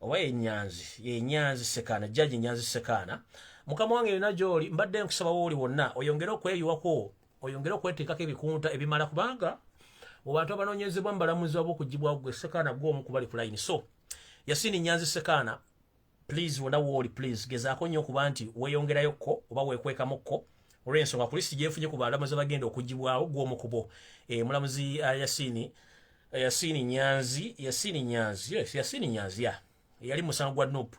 owaye Nyanzi Sekana judge Nyanzi Sekana mukama wange yona joli mbadde nkusaba woli wonna oyongera okweyuwako oyongera okwetekako ebikunta ebimala kubanga obantu abanonyezebwa mbalamuzi wabo kujibwa gwe Sekana gwo omukubali ku line so Yasini Nyanzi Sekana please wona woli please gezaako nnyo kuba nti weeyongerayo ko oba weekwekamu ko olw'ensonga polisi gyefunye ku balamuzi bagenda okujibwawo gwo omukubo mulamuzi Yasini Nyanzi yali musango gwa nup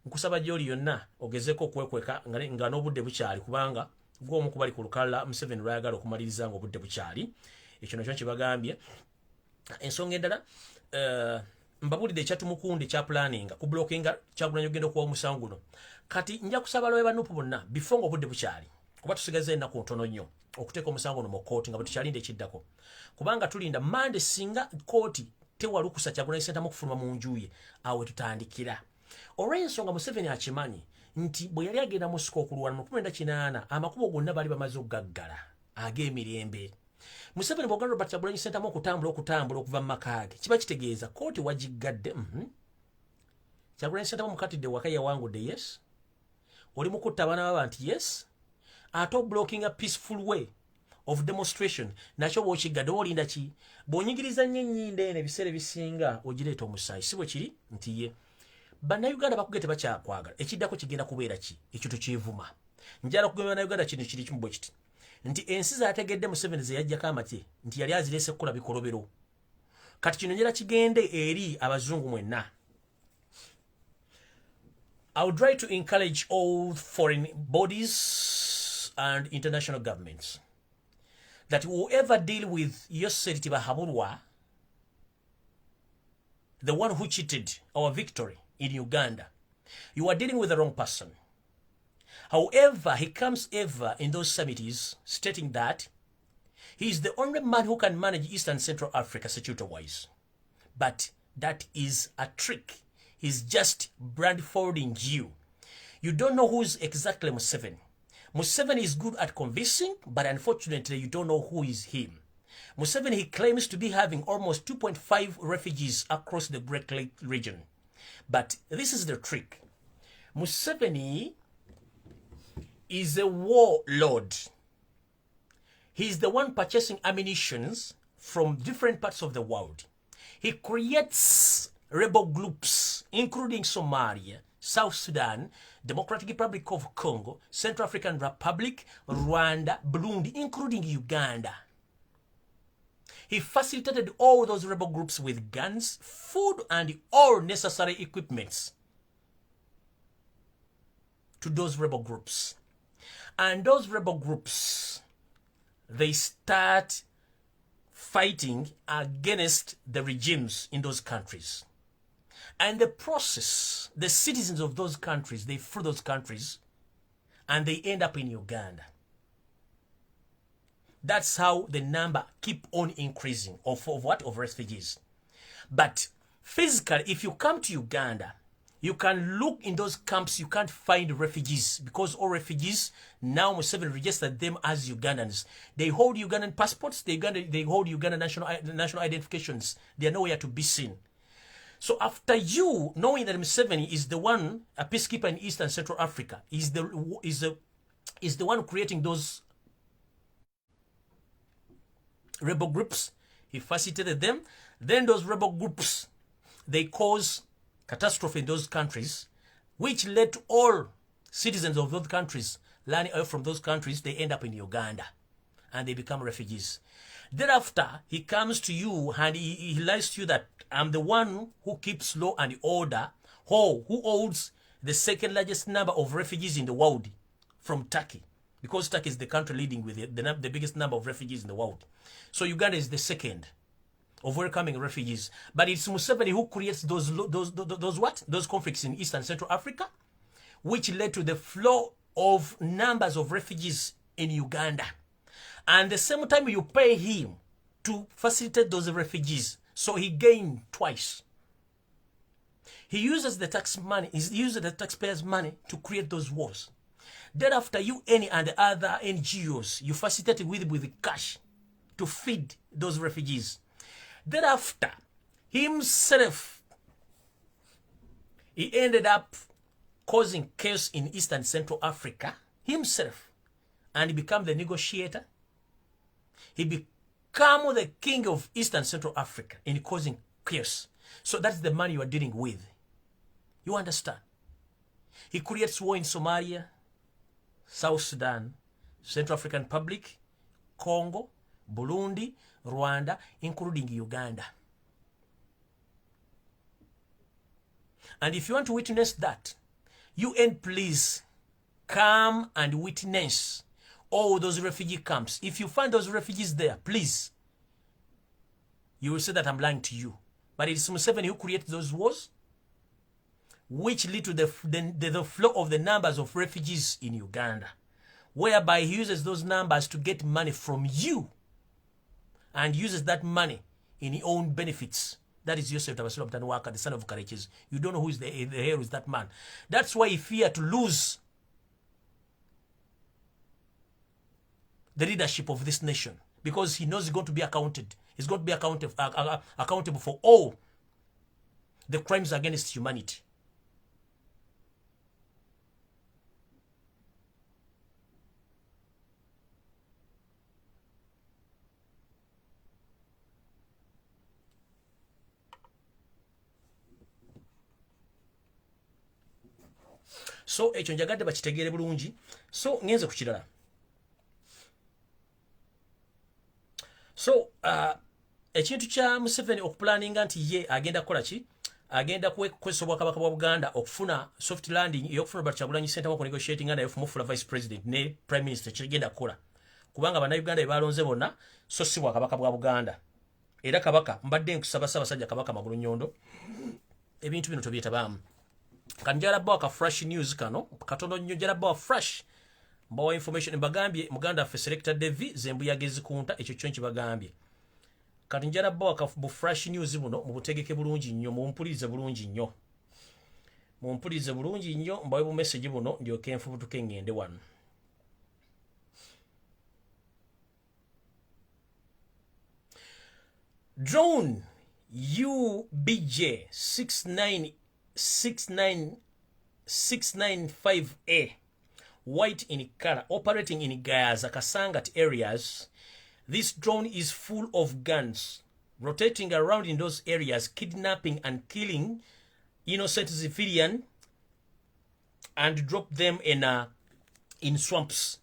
nkusaba gyoli yonna ogezeko okwekweka nga n'obudde bukyali kubanga gwo omukubali ku lukala Museveni lwayagala okumaliriza nga obudde bukyali ekyo nakyo kibagambye ensonga endala mbabulidde ekyatumukunde kya planning ku blockinga Kyagulanyi ogenda okuwa omusango guno kati nja kusaba lwe banupu bonna before obudde bukyali kuba tusigaze ennaku ntono nnyo okuteeka omusango guno mu kooti nga bwe tukyalinda Ekiddako kubanga tulinda mande singa kooti tewalukusa Kyagulanyi Center mu kufuluma mu njuye awe tutandikira olw'ensonga Museveni akimanyi nti bwe yali agenda mu siko okulwana mu 1998 amakubo gonna bali bamaze okugaggala ag'emirembe Museveni bw'oganda Robert Kyagulanyi Center mu okutambula okuva mu makaage kiba kitegeeza kooti wagiggadde Kyagulanyi Center mu mukatidde waka yawangudde yes oli mu kutta abaana baba nti yes ate blocking a peaceful way of demonstration nakyo bw'okiggadde olinda ki bw'onyigiriza nnyo ennyinda eno ebiseera ebisinga ogireeta omusaayi si bwe kiri nti ye bannayuganda bakugete bakyakwagala Ekiddako kigenda kubeera ki ekyo tukyevuma njala kugamba bannayuganda kino kiri kimu bwe kiti nti ensi zaategedde Museveni ze yajjako amate nti yali azireese kukola bikolobero kati kino njala kigende eri abazungu mwenna I would try to encourage all foreign bodies and international governments that whoever deal with Yoseri Tibahaburwa, the one who cheated our victory in Uganda, you are dealing with the wrong person. However, he comes ever in those summits stating that he is the only man who can manage East and Central Africa security-wise. But that is a trick. He's just blindfolding you. You don't know who is exactly Museveni. Museveni is good at convincing, but unfortunately you don't know who is him. Museveni, he claims to be having almost 2.5 refugees across the Great Lake region. But this is the trick. Museveni is a warlord. He's the one purchasing ammunitions from different parts of the world. He creates rebel groups, including Somalia, South Sudan, Democratic Republic of Congo, Central African Republic, Rwanda, Burundi, including Uganda. He facilitated all those rebel groups with guns, food, and all necessary equipments to those rebel groups. And those rebel groups, they start fighting against the regimes in those countries. And the process, the citizens of those countries, they flee those countries and they end up in Uganda. That's how the number keep on increasing of what? Of refugees. But physically, if you come to Uganda, you can look in those camps, you can't find refugees because all refugees now Museveni registered them as Ugandans. They hold Ugandan passports, they hold Ugandan national identifications. They are nowhere to be seen. So after you knowing that Museveni is the one, a peacekeeper in East and Central Africa, is the one creating those rebel groups, he facilitated them. Then those rebel groups, they cause catastrophe in those countries, which led to all citizens of those countries learning from those countries. They end up in Uganda and they become refugees. Thereafter, he comes to you and he lies to you that I'm the one who keeps law and order, who holds the second largest number of refugees in the world from Turkey, because Turkey is the country leading with the biggest number of refugees in the world. So Uganda is the second of welcoming refugees. But it's Museveni who creates those conflicts in East and Central Africa, which led to the flow of numbers of refugees in Uganda. And the same time you pay him to facilitate those refugees, so he gained twice. He uses the tax money, he uses the taxpayers' money to create those wars. Thereafter, you and the other NGOs, you facilitate with cash to feed those refugees. Thereafter, himself, he ended up causing chaos in East and Central Africa himself, and he became the negotiator. He became the king of East and Central Africa in causing chaos. So that's the man you are dealing with. You understand? He creates war in Somalia, South Sudan, Central African Republic, Congo, Burundi, Rwanda, including Uganda. And if you want to witness that, UN, please come and witness all those refugee camps. If you find those refugees there, please, you will say that I'm lying to you. But it's Museveni who created those wars, which lead to the flow of the numbers of refugees in Uganda, whereby he uses those numbers to get money from you and uses that money in his own benefits. That is Joseph Tabasula Mtanwaka, the son of Kareches. You don't know who is the hero is that man. That's why he feared to lose the leadership of this nation, because he knows he's going to be accounted. He's going to be accountable for all the crimes against humanity. So ekyo njagadde bakitegeere bulungi. So ngenze ku kirala. So ekintu kya Museveni okuplaninga nti ye agenda kukola ki? Agenda kukozesa obwakabaka bwa Buganda okufuna soft landing ey'okufuna Kyagulanyi Ssentamu ku negotiating and yofumufula vice president ne prime minister kyegenda kukola. Kubanga bannayuganda bebalonze bonna so si bwakabaka bwa Buganda. Era kabaka mbadde nkusaba Ssaabasajja Kabaka Magulu Nnyondo ebintu bino tobyetabaamu. Kanjala bwa fresh news kano katono nnyo jala bwa fresh mbawa information mbagambye muganda affe selector Devi zembu yagezi kunta ekyo kyonki bagambye kati njala bwa bu fresh news buno mu butegeke bulungi nnyo mumpulize bulungi nnyo mbawe bu message buno ndio kenfu butuke ngende wano. Drone UBJ 695A, white in color, operating in Gaza Kasangat areas. This drone is full of guns, rotating around in those areas, kidnapping and killing innocent civilians, and drop them in swamps.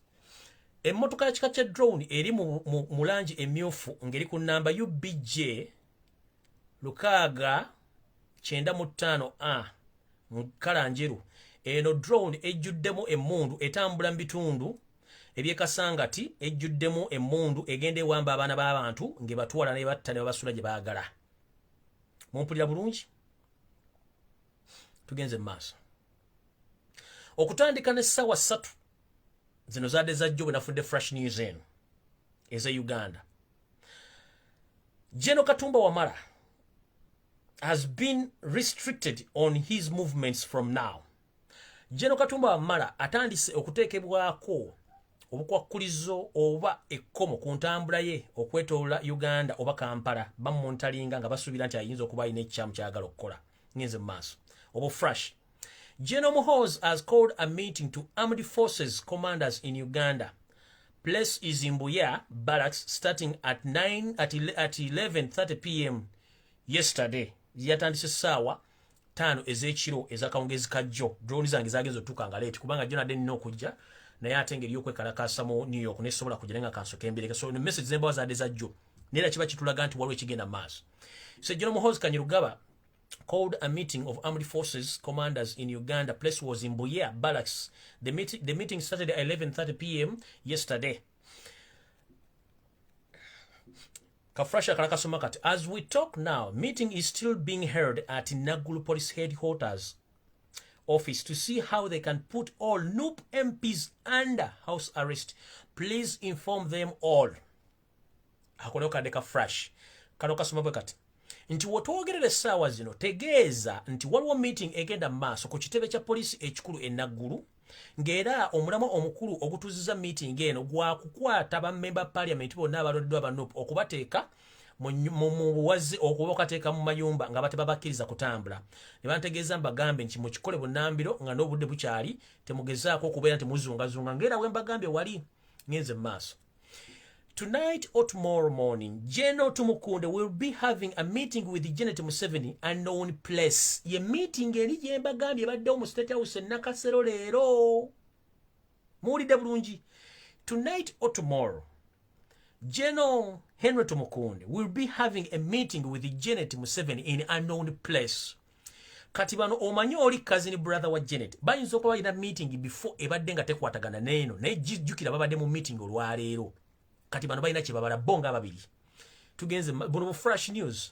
Emmotoka kika kya drone eri mu langi emmyufu ngeri ku namba UBJ 695A mukala njeru. Eno drone ejjuddemu emmundu etambula mu bitundu ebyekasangati, ejjuddemu emmundu egenda ewamba abaana b'abantu ngebatwala ne batta ne babasula gye baagala. Mumpulira bulungi? Tugenze maaso. Okutandika n'essaawa 3 zino zadde zajjo bwe nafudde fresh news eno eza Uganda. Jeno Katumba Wamala has been restricted on his movements from now. General Katumba Wamala atandise okuteekebwako obukwakkulizo oba ekkomo ku ntambula ye okwetoola Uganda oba Kampala bamuntalinga nga basuubira nti ayinza okuba alina ekyamu kyagala okukola ngenze mu maaso oba fresh. General Muhoozi has called a meeting to armed forces commanders in Uganda. Place is Lumbuye barracks starting at 11:30 p.m. yesterday. Yatandise saawa 5 ez'ekiro ez'akawungezi kajjo. Drone zange zagenze otuuka late kubanga jona den n'okujja naye ate engeri y'okwekalakaasa mu New York nesobola kujja nga kansoke mbireke. So ne message zembawa zadde zajjo neera kiba kitulaga nti waliwo ekigenda maaso. So General Muhoozi Kanyarugaba called a meeting of armed forces commanders in Uganda. Place was in Lumbuye barracks. The meeting started at 11:30 p.m. yesterday. Kafrasha Karakasoma kati. As we talk now, meeting is still being held at Nagulu Police Headquarters office to see how they can put all NUP MPs under house arrest. Please inform them all. Hakonoka deka fresh. Karakasoma kati. Nti wotwogerere essaawa zino tegeeza nti waliwo meeting egenda maaso ku kitebe kya polisi ekikulu e Nagulu ng'era omulamwa omukulu ogutuuziza meeting eno gwa kukwata bammemba parliament bonna abaloddwa ba NUP okubateeka mu buwaze okubateeka mu mayumba nga batebabakkiriza kutambula. Ne bantegeeza mbagambe nti mu kikole bunnambiro nga n'obudde bukyali temugezaako okubeera nti muzungazunga ng'era we mbagambye wali ngenze mu maaso. Tonight or tomorrow morning, General Tumukunde will be having a meeting with the Janet Museveni unknown place. Ye meeting eri jemba gambye baddewo mu State House nakasero leero. Muwulidde bulungi. Tonight or tomorrow, General Henry Tumukunde will be having a meeting with the Janet Museveni in unknown place. Kati bano omanyi oli cousin brother wa Janet. Bayinza okuba balina meeting before ebadde nga tekwatagana neeno. Naye jjukira babadde mu meeting olwaleero. Kati bano balina kyebabala bonga ababiri. Tugenze buno fresh news.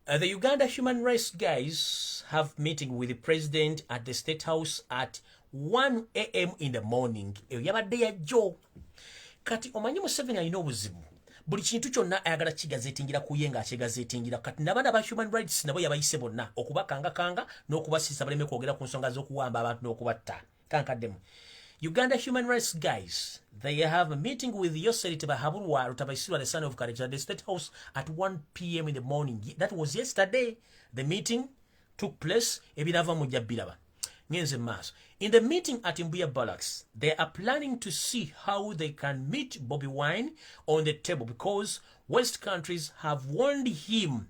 The Uganda human rights guys have meeting with the president at the State House at 1 a.m. in the morning. Yabadde ya Joe. Kati omanyi Museveni alina obuzibu. Buli kintu kyonna ayagala kigazetingira kuyenga akigazetingira. Kati n'abaana ba human rights nabo yabayise bonna okubakanga n'okubasisa baleme kwogera ku nsonga z'okuwamba abantu n'okubatta. Kankaddemu. Uganda human rights guys, they have a meeting with Yoseri Tebahabulwa Rutabaisirwa, the son of Courage, at the State House at 1 p.m. in the morning. That was yesterday. The meeting took place. In the meeting at Lumbuye Barracks, they are planning to see how they can meet Bobby Wine on the table because West countries have warned him.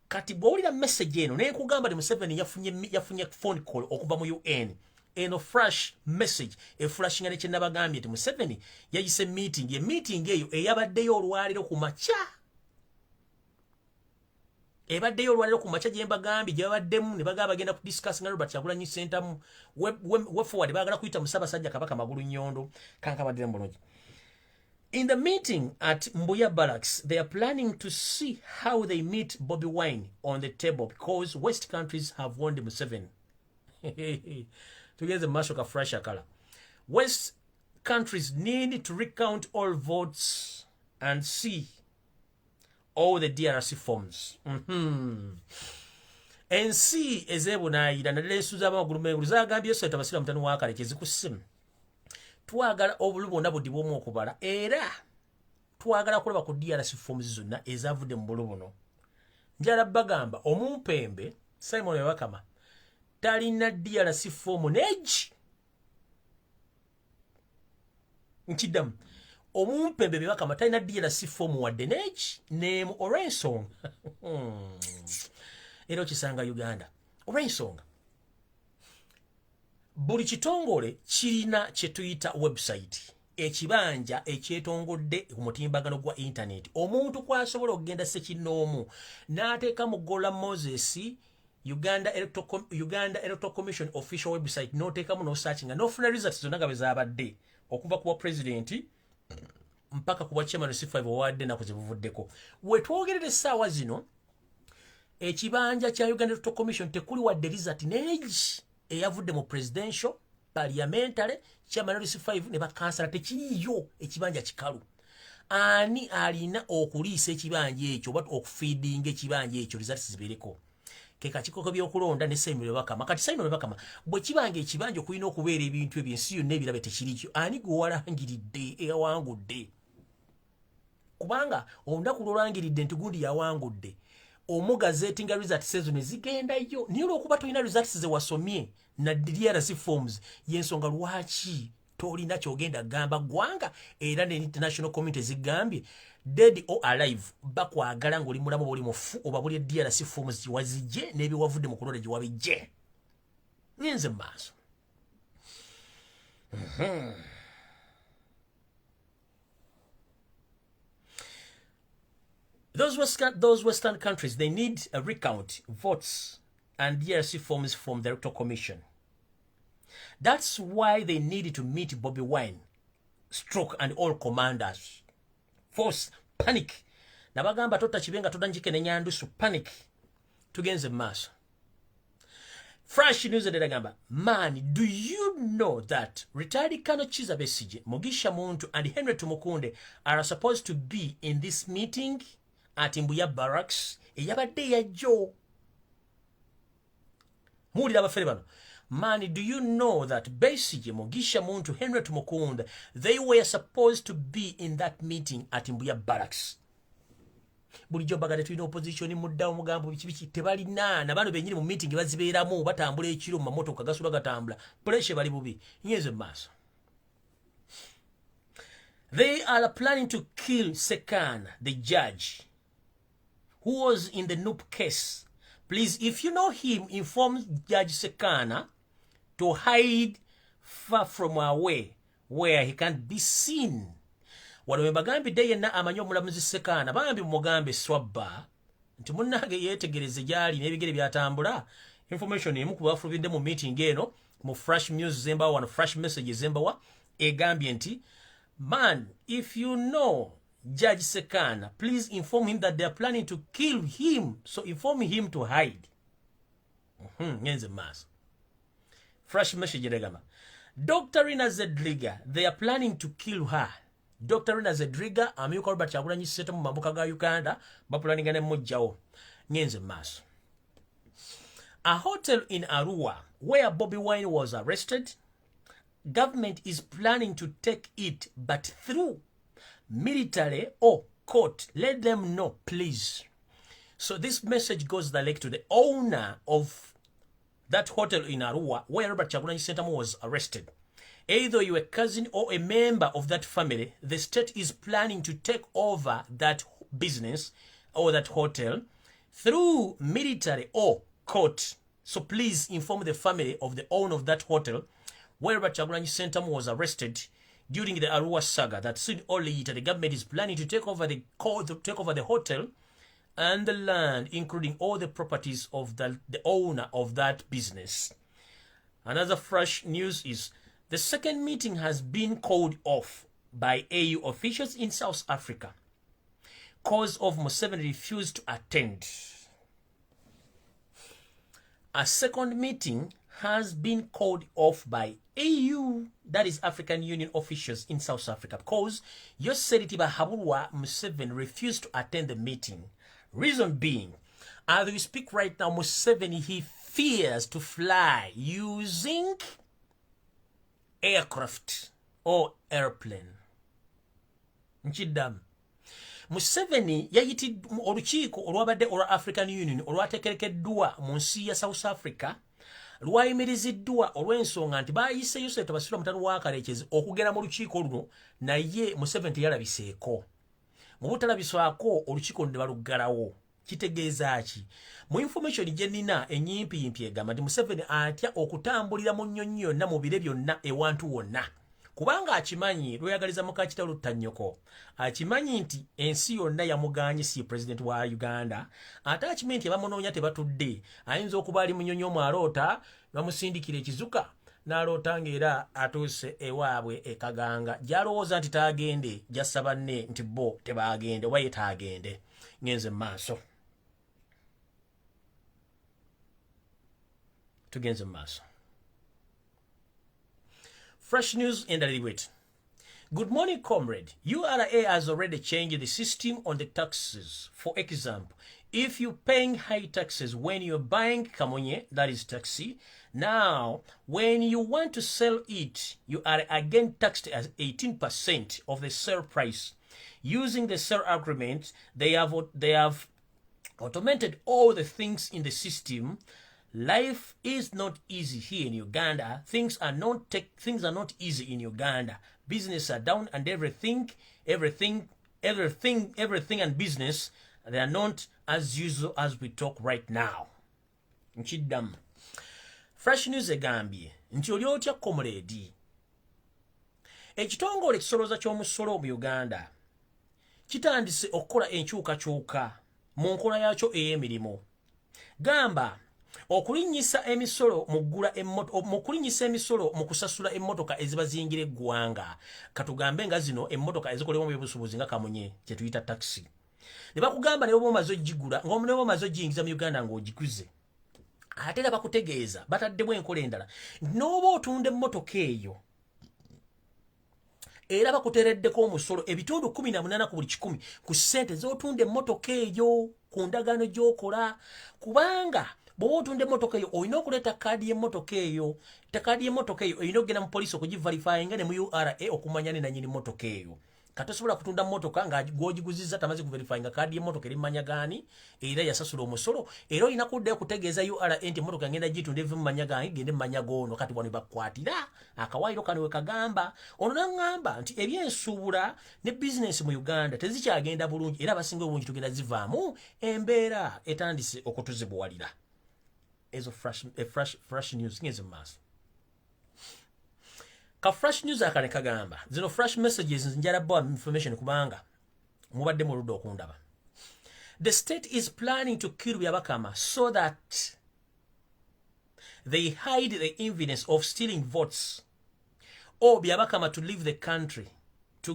Kati bw'owulira message eno naye kugamba Museveni yafunye phone call okuva mu UN. Eno fresh message eflashinga ne kyenabagambye nti Museveni yayise meeting eyo eyabaddeyo olwaliro ku makya. Ebaddeyo olwaliro ku makya gyembagambye gyebabaddemu ne bagamba bagenda ku discuss nga Robert Kyagulanyi Center mu we forward bagala kuyita Musabasajja Kabaka Magulu Nyondo kankabadde mbulungi. In the meeting at Lumbuye Barracks, they are planning to see how they meet Bobby Wine on the table because West countries have warned Museveni. Together, Mashoka fresh color. West countries need to recount all votes and see all the DRC forms. And see ezebunayira nalesuza abagulume uzagambye so tabasira mutanu wakale kizikusimu. Twagala obulu bonna budi bwomu okubala era twagala kulaba ku DRC forms zonna ezavudde mu bulu buno. Njala bagamba omumpembe Simon Wakama talina DRC form neji nkidam omumpembe Wakama talina DRC form wadde neji name Orensong. Ero kisanga Uganda Orensong buli kitongole kirina kyetuyita website ekibanja ekyetongodde ku mutimbagano gwa internet omuntu kwasobola okugenda sekinoomu n'ateeka mu Gola Moses Uganda Electoral Commission official website n'oteekamu n'osearchinga n'ofuna results zonna nga bwe zaabadde okuva ku president mpaka ku chairman C5 owadde naku zibuvuddeko. Wetwogerera essaawa zino ekibanja kya Uganda Electoral Commission tekuli wadde result neegi eyavudde mu presidential parliamentary chairman C5 ne bakansala tekiriyo ekibanja kikalu ani alina okuliisa ekibanja ekyo oba okufeedinga ekibanja ekyo results zibeereko ke kakiko by'okulonda ne Simon Bakama kati Simon Bakama bwe kibanga ekibanja okulina okubeera ebintu ebyo ensi yonna ebirabe tekirikyo ani gwe walangiridde eyawangudde kubanga olunaku lwolangiridde nti gundi yawangudde omugazetinga results ezo ne zigendayo naye olwokuba tolina results ze wasomye na DRC forms y'ensonga lwaki tolina kyogenda gamba gwanga era ne international community zigambye dead or alive bakwagala ng'oli mulamu buli mufu oba buli DRC forms giwazijje n'ebiwavudde mu kulonda giwabijje ngenze maaso Those Western countries, they need a recount votes and DRC forms from the Electoral Commission. That's why they needed to meet Bobby Wine, Stroke, and all commanders. Force, panic. Nabagamba tota chibenga tota njike ne nyandusu, panic. Tugenze maso. Fresh news edagamba. Man, do you know that retired Colonel Chiza Besigye, Mugisha Muntu, and Henry Tumukunde are supposed to be in this meeting at Lumbuye Barracks? Eyabadde ya Joe. Mulira abafere bano. Man, do you know that Besigye, Mugisha Muntu, Henry Tumukunde, they were supposed to be in that meeting at Lumbuye Barracks? Bulijjo bagade tulina opposition muddawo mugambo biki tebalina na bano benyini mu meeting bazibeeramu batambula ekiro mu mamotoka gasula gatambula pressure bali bubi nyeze maaso. They are planning to kill Sekana, the judge, who was in the Noop case. Please, if you know him, inform Judge Sekana to hide far from our way, where he can't be seen. Waliwe bagambi de yenna amanyo omulamuzi Sekana bambi mugambe swabba nti munnage yetegereze gyali n'ebigere byatambula information emu ku bafulubidde mu meeting eno mu fresh news zemba wano fresh message zemba wa egambye nti man, if you know Judge Sekana, please inform him that they are planning to kill him, so inform him to hide. Ngenze mass. Fresh message regama. Dr. Rina Zedriga, they are planning to kill her. Dr. Rina Zedriga, amiyuka Robert Chagulanyi seta mu mambuka ga Uganda, bapulaninga ne mujjawo. Ngenze mass. A hotel in Arua, where Bobby Wine was arrested, government is planning to take it, but through military or court. Let them know, please. So this message goes direct to the owner of that hotel in Arua, where Robert Chagulanyi Sentamu was arrested. Either you're a cousin or a member of that family, the state is planning to take over that business or that hotel through military or court. So please inform the family of the owner of that hotel where Robert Chagulanyi Sentamu was arrested during the Arua saga that soon or later the government is planning to take over the hotel and the land, including all the properties of the owner of that business. Another fresh news is the second meeting has been called off by AU officials in South Africa because of Museveni refused to attend. A second meeting has been called off by AU, that is African Union officials in South Africa, because Yoseri Bahabulwa Museveni refused to attend the meeting. Reason being, as we speak right now, Museveni, he fears to fly using aircraft or airplane. Nchidam. Museveni yayitid olukiiko olwabadde olwa African Union olwateekerekeddwa mu nsi ya South Africa lwayimiriziddwa olw'ensonga nti baayiseeyo Senator Basirwa Mutanu wa Kalekyezi okugera mu lukiiko luno naye Museveni teyalabiseeko. Mu butalabiswako olukiiko luno ne baluggalawo. Kitegeeza ki? Mu information gye nnina enyimpiyimpi egamba nti Museveni atya okutambulira mu nnyonyi yonna mu bire byonna ewantu wonna. Kubanga akimanyi lweyagaliza muka kitalo ttanyoko. Akimanyi nti ensi yonna yamugaanye si president wa Uganda. Ate akimanyi nti bamunoonya tebatudde. Ayinza okuba ali munyonyi omwaloota bamusindikira ekizuka n'aloota ng'era atuuse ewaabwe ekaganga. Gy'alowooza nti taagende jassa banne nti bo tebaagende oba ye taagende. Ngenze maaso. Tugenze maaso. Fresh news endaliri bweti. Good morning, comrade. URA has already changed the system on the taxes. For example, if you're paying high taxes when you're buying kamonye, that is taxi, now when you want to sell it, you are again taxed as 18% of the sale price. Using the sale agreement, they have automated all the things in the system. Life is not easy here in Uganda. Things are not easy in Uganda. Business are down and everything and business, they are not as usual as we talk right now. Nchidam. Fresh news egambye nti oli otya comrade. Ekitongole ekisoloza ky'omusolo mu Uganda kitandise okukola enkyukakyuka mu nkola yakyo ey'emirimu. Gamba okulinnyisa emisolo mu kusasula emmotoka eziba ziyingira eggwanga. Katugambe nga zino emmotoka ezikolebwa mu byobusuubuzi nga kamunye kye tuyita taxi. Ne bakugamba ne bwoba omaze ogigula ng'omu ne bwoba omaze ogiyingiza mu Uganda ng'ogikuze. Ate era bakutegeeza bataddemu enkola endala n'oba otunda emmotoka eyo era bakuteereddeko omusolo ebitundu 18 ku buli 100 ku ssente z'otunda emmotoka eyo ku ndagaano gy'okola. Kubanga bw'oba otunda emmotoka eyo olina okuleeta kaadi y'emmotoka eyo. Kaadi y'emmotoka eyo olina okugenda mu poliisi okugiverifyinga ne mu URA okumanya ne nannyini mmotoka eyo. Kati osobola kutunda mmotoka nga gw'ogiguzizza tamaze kuverifyinga kaadi y'emmotoka eri mmanya gaani era yasasula omusolo, era olina kuddayo kutegeeza URA nti emmotoka ngenda gitunda eve mu manya gange gende mu manya goono. Kati wano bakkwatira akawaayiro kano we kagamba. Ono n'aŋŋamba nti ebyensuubula ne bizinensi mu Uganda tezikyagenda bulungi era abasinga obulungi tugenda zivaamu embeera etandise okutuzibuwalira. Ezo fresh news ngenze mu maaso. Ka fresh news akane kagamba zino fresh messages njala bwa information kubanga mubadde mu ludda okundaba. The state is planning to kill Byabakama so that they hide the evidence of stealing votes, or Byabakama to leave the country, to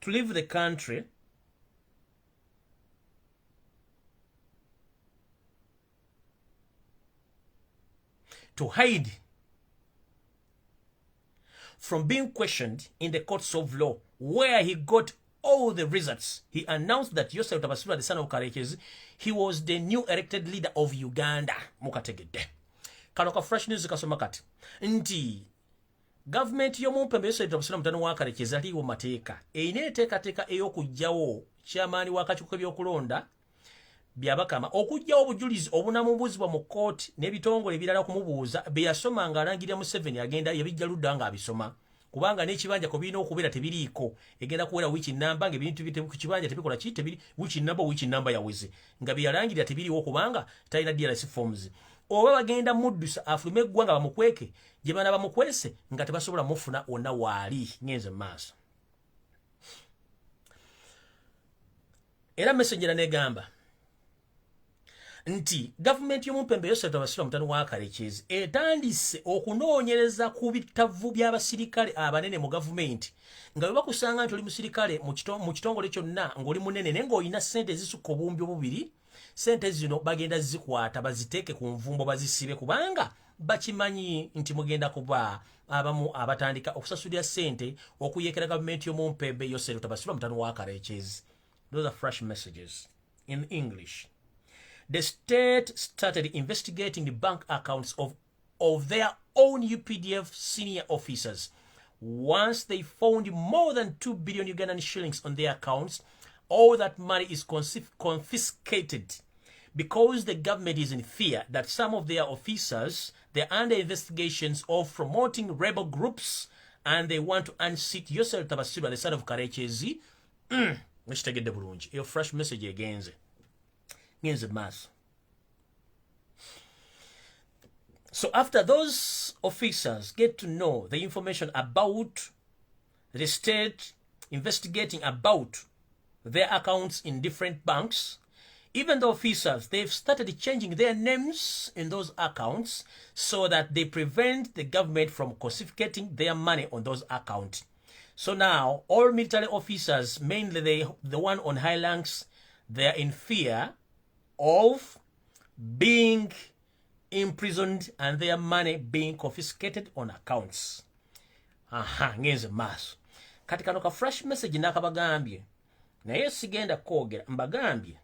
leave the country to hide from being questioned in the courts of law, where he got all the results. He announced that Yosef Tabasula, the son of Karekezi, he was the new elected leader of Uganda. Mukategedde. Kaloka fresh news kasoma kati. Nti government y'omumpembe Yosef Tabasula mutano wa Karekezi ali mu mateeka. Eneeteekateeka ey'okugyawo chairman w'akakiiko k'ebyokulonda Byabakama okujjawo obujulizi obunamubuzibwa mu kooti n'ebitongole ebirala kumubuuza bye yasoma ng'alangirira Museveni agenda yabijja ludda ng'abisoma. Kubanga n'ekibanja ko birina okubeera tebiriiko egenda kuwera wiiki namba ng'ebintu ku kibanja tebikola ki tebiri wiiki namba yaweze nga bye yalangirira tebiriwo kubanga talina DRC forms. Oba bagenda muddusa afulume eggwanga bamukweke gye bana bamukwese nga tebasobola mufuna wonna waali ngenze mu maaso. Era messenger negamba nti government y'omumpembe Yosef Tabasula mutano wa Karekezi etandise okunoonyereza ku bitavu by'abasirikale abanene mu government nga bwe bakusanga nti oli musirikale mu kitongole kyonna ng'oli munene naye ng'olina ssente zisukka obumbi obubiri, ssente zino bagenda zikwata baziteeke ku nvumbo bazisibe kubanga bakimanyi nti mugenda kuba abamu abatandika okusasulira ssente okuyeekera government y'omumpembe Yosef Tabasula mutano wa Karekezi. Those are fresh messages in English. The state started investigating the bank accounts of their own UPDF senior officers. Once they found more than 2 billion Ugandan shillings on their accounts, all that money is confiscated because the government is in fear that some of their officers, they're under investigations of promoting rebel groups and they want to unseat Yosef Tabasula, the son of Karekezi. Let's take it the bulungi. Your fresh message again. So after those officers get to know the information about the state investigating about their accounts in different banks, even the officers, they've started changing their names in those accounts so that they prevent the government from confiscating their money on those accounts. So now all military officers, mainly the one on high ranks, they're in fear of being imprisoned and their money being confiscated on accounts. aha ngenze maaso kati kano ka fresh message nakabagambye naye sigenda kwogera mbagambye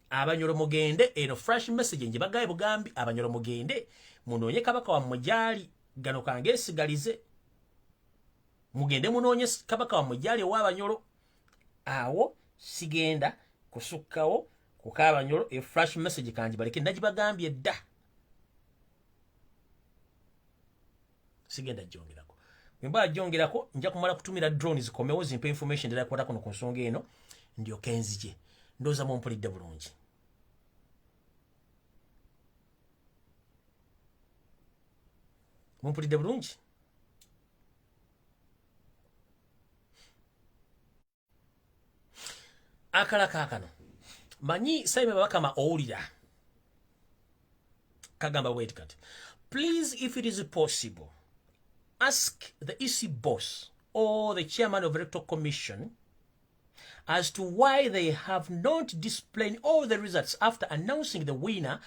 abanyolo mugende eno fresh message nje bagaye bugambi abanyolo mugende munoonye kabaka wammwe gyali gano kangeesigalize mugende munoonye kabaka wammwe gyali ow'abanyolo awo sigenda kusukkawo kukabanyolo e fresh message kanji baleke ndagibagambye dda sigenda jongerako mbaa jongerako nja kumala kutumira drones zikomewo zimpe information ndala kwata kuno ku nsonga eno ndio kenzije ndoza mu mpulidde bulungi mumpulidde bulungi akala kakano manyi saime babakama owulira kagamba bweti kati please if it is possible ask the EC boss or the chairman of electoral commission as to why they have not displayed all the results after announcing the winner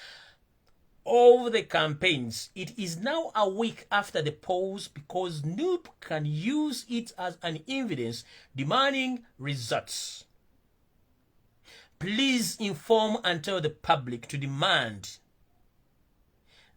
of the campaigns. It is now a week after the polls because NUP can use it as an evidence demanding results. Please inform and tell the public to demand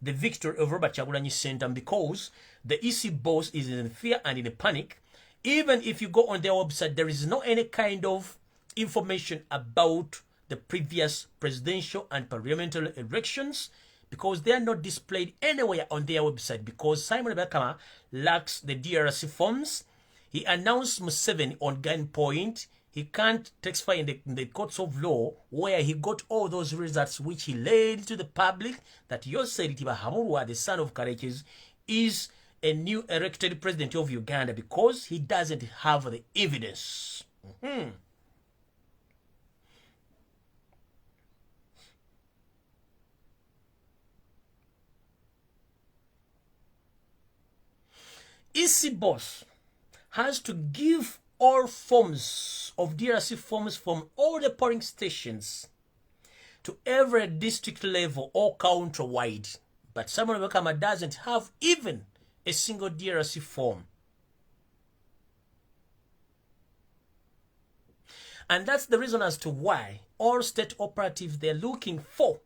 the victory of Robert Kyagulanyi Ssentamu because the EC boss is in fear and in a panic. Even if you go on their website, there is no any kind of information about the previous presidential and parliamentary elections because they are not displayed anywhere on their website because Simon Bakama lacks the DRC forms. He announced Museveni on gunpoint. He can't testify in the courts of law where he got all those results which he laid to the public that Yoseri Tibahamurwa, the son of Karekezi, is a new elected president of Uganda because he doesn't have the evidence. EC boss has to give all forms of DRC forms from all the polling stations to every district level or county-wide. But Samuel Bakama doesn't have even a single DRC form. And that's the reason as to why all state operatives, they're looking for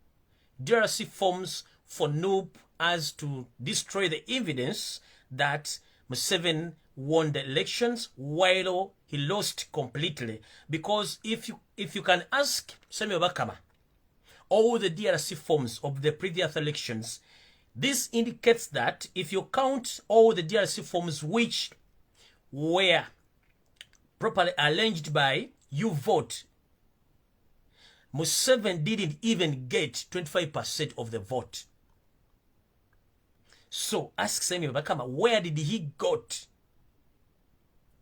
DRC forms for NUP as to destroy the evidence that Museveni won the elections while he lost completely. Because if you can ask Samuel Bakama all the DRC forms of the previous elections, this indicates that if you count all the DRC forms which were properly arranged by you vote, Museveni didn't even get 25% of the vote. So ask Samuel Bakama, where did he got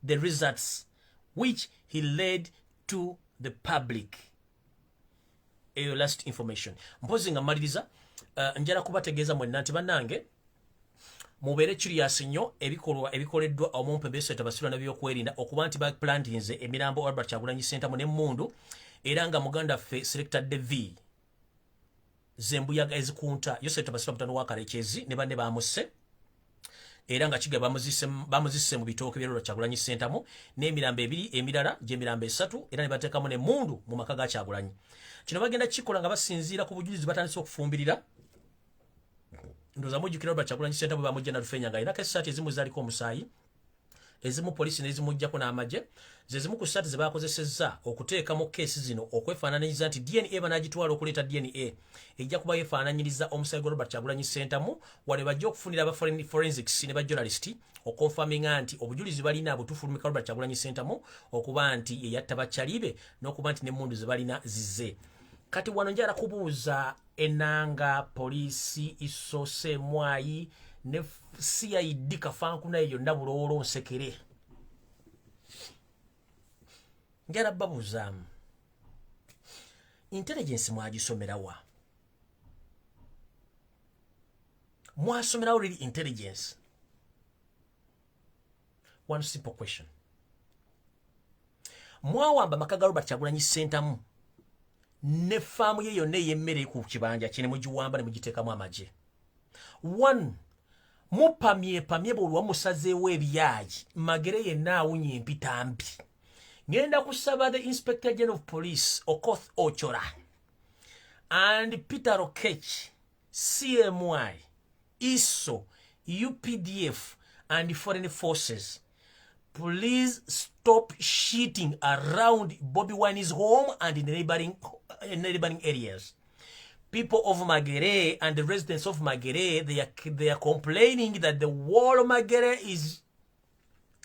the results which he led to the public? Your last information. Mpozi nga maliriza njala kubategeeza mwenna nti bannange mubeere curious nnyo ebikolwa ebikoleddwa omumpe beeseta basula n'ebyokwerinda okuba nti baplantinze emirambo Albert Kyagulanyi Ssentamu n'emmundu era nga muganda ffe Selector Devi zembuyaga ezikunta yoseta basula mutano wa Karekezi ne banne baamusse era nga kiga bamuzisse mu bitooke bya Robert Kyagulanyi Ssentamu n'emirambo ebiri emirala gy'emirambo esatu era ne bateekamu n'emmundu mu maka ga Kyagulanyi. Kino bagenda kikola nga basinziira ku bujulizi batandise okufumbirira ndoza mujjukira Robert Kyagulanyi Ssentamu bamujja na Lufenya nga ayinako essaati ezimu zaaliko omusaayi ezimu polisi n'ezimujjako n'amagye zezimu ku ssaati ze baakozesezza okuteekamu keesi zino okwefaananyiriza nti DNA banaagitwala okuleeta DNA ejja kuba yeefaananyiriza omusaayi gwa Robert Kyagulanyi Ssentamu wale bajja okufunira aba forensics ne bajournalist okonfaminga nti obujulizi balina butuufulumika Robert Kyagulanyi Ssentamu okuba nti ye yatta bakyalibe n'okuba nti n'emmundu ze balina zize. Kati wano njala kubuuza enanga polisi isose mwayi ne CID kafankuna yonna buloolo nsekere njala babuuzaamu intelligence mwagisomerawa mwasomerawo really intelligence. One simple question. Mwawamba maka ga Robert Kyagulanyi Ssentamu ne faamu ye yonna ey'emmere ku kibanja kye ne mugiwamba ne mugiteekamu amagye. One, mupamye bulwa musazeewo ebyayi Magere yenna awunye empitambi ngenda kusaba the Inspector General of Police Okoth Ochola and Peter Okech, CMY, ISO, UPDF and Foreign Forces, please stop shooting around Bobby Wine's home and in the neighboring areas. People of Magere and the residents of Magere, they are complaining that the wall of Magere is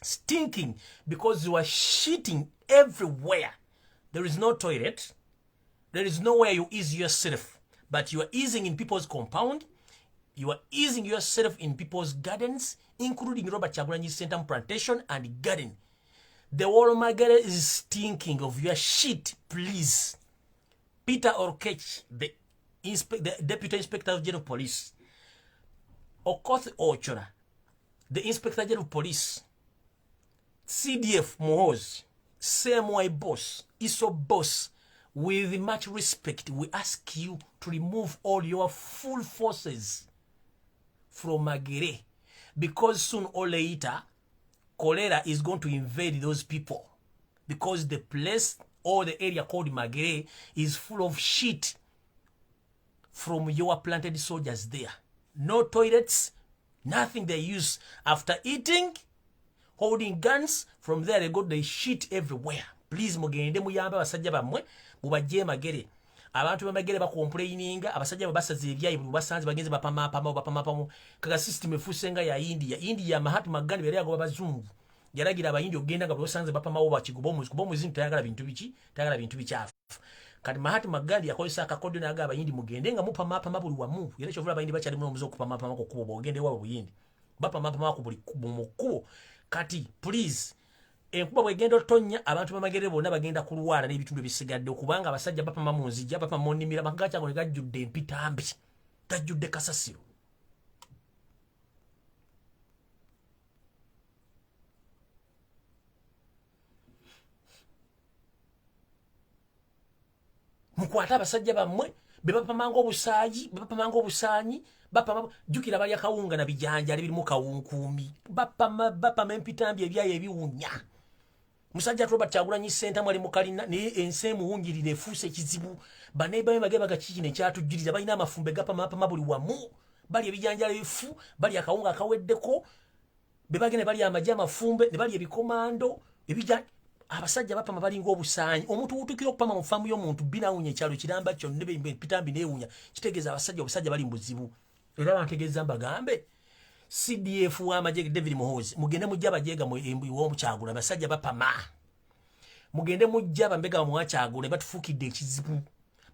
stinking because you are shitting everywhere. There is no toilet. There is nowhere you ease yourself. But you are easing in people's compound. You are easing yourself in people's gardens, including Robert Chagulanyi Center Plantation and Garden. The wall of Magere is stinking of your shit, please. Peter Okech, the Deputy Inspector General of Police, Okoth Ochola, the Inspector General of Police, CDF Mohoz, CMY boss, ISO boss, with much respect, we ask you to remove all your full forces from Magere, because soon or later, cholera is going to invade those people, because the place or the area called Magere is full of shit from your planted soldiers there. No toilets, nothing they use after eating, holding guns. From there they shit everywhere. Please mugende muyamba abasajja bamwe mubajje Magere. Abantu b'Amagere bakomplaininga abasajja basaze ebyayi basanze bagenze bapama kaga system efusenga ya India Mahatma Gandhi bali ago bazungu yaragira abayindi ogenda nga basanze bapama wo bakigubomu zintu tayagala bintu bichafu. Kati Mahatma Gandhi yakozesa akakodo naga abayindi mugende nga mupama buli wamu yere chovula abayindi bachali muno muzo kupama ko kubo ogende wa buyindi bapama ko buli mukubo. Kati please enkuba bwegenda otonya abantu b'Amagere bonna bagenda kulwala n'ebitundu bisigadde okubanga abasajja bapama mu nzija bapama mu nnimiro amagacha ngo gajjudde empitambi gajjudde kasasiro. Mukwata abasajja bammwe bebapamanga obusaanyi bapama jukira bali akawunga na bijanja birimu kawunkumi bapama empitambi ebyayi ebiwunya. Musajja Robert Chagulanyi Center mwali mukalina ne ensemu wungirire efuse kizibu baneba bemage bagakiki ne kyatujiriza balina amafumbe gapama buli wamu bali ebijanja ebifu bali akawunga akaweddeko bebagene bali amaje amafumbe ne bali ebikomando ebijanja. Abasajja bapama balinga obusaanyi omuntu utukira okupama mu famu y'omuntu binawunya ekyalo kiramba kyo ne pitambi neewunya kitegeeza abasajja bali mbuzibu. Era bantegeeza mbagambe CDF w'amajege David Muhoozi mugende mujja abajega mu Kyagula abasajja bapama mugende mujja bambega mu Kyagula batufukidde ekizibu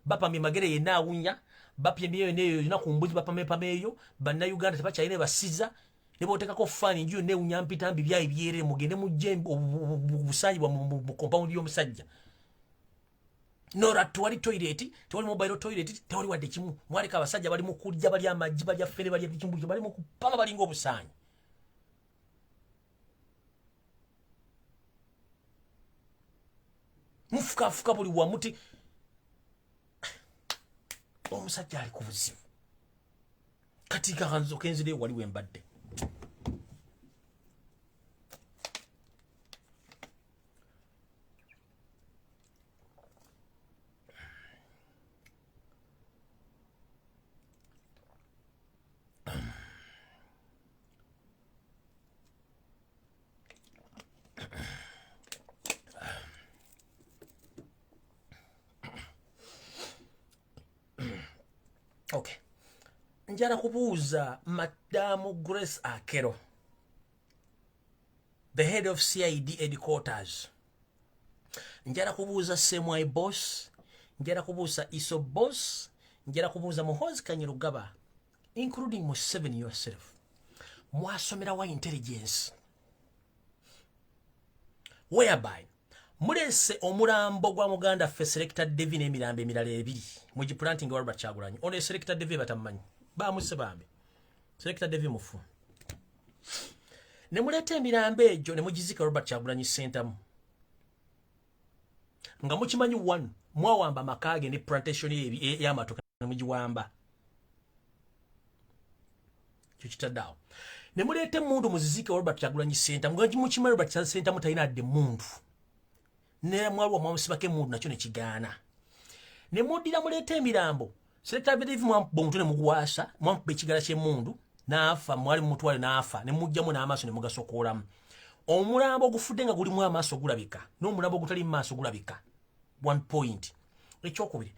bapamye Magere yenna awunya bapye mbiyo neyo na kumbuzi bapameyo banna Uganda tebakyayine basiza nebotekako fani nju neewunya mpitambi byayi byere mugende mujje obusanyi bwa mu compound y'omusajja. Nora tuwali toilet, tuwali mobile toilet, tuwali wadde kimu. Mwaleka abasajja bali mu kulya bali amajji bali afere bali ebikimbulyo bali mu kupama bali ngo obusaanyi. Mufuka buli wamuti. Omusajja ali ku buzibu. Katika kanzo kenzide wali wembadde. Okay. Njala kubuuza Madamu Grace Akero, the head of CID headquarters. Njala kubuuza CMY boss, njala kubuuza ISO boss, njala kubuuza Muhoozi Kanyerugaba, including Museveni yourself. Mwasomera wa intelligence. Whereby mulese omulambo gwa Muganda ffe Selector Devi n'emirambo emirala ebiri mu giplanting wa Robert Chagulanyi. Ono Selector Devi batamanyi bamuse bambe Selector Devi mufu ne mulete emirambo egyo ne mugizika Robert Chagulanyi Center nga mukimanyi one mwawamba makage ne plantation y'amatoka ne mugiwamba kyo kitaddawo ne muleeta emmundu muzizike Robert Kyagulanyi Ssentamu nga mukimanyi Robert Kyagulanyi Ssentamu talina adde emmundu ne mwaliwo mwamusibako emmundu nakyo ne kigaana ne muddira muleeta emirambo Selector David mwamubba omutwe ne mugwasa mwamubba ekigala ky'emmundu n'afa mwali mumutwale n'afa ne mujjamu n'amaaso ne mugasokoolamu omulambo ogufudde nga gulimu amaaso gulabika n'omulambo ogutali mu maaso gulabika 1 point ekyokubiri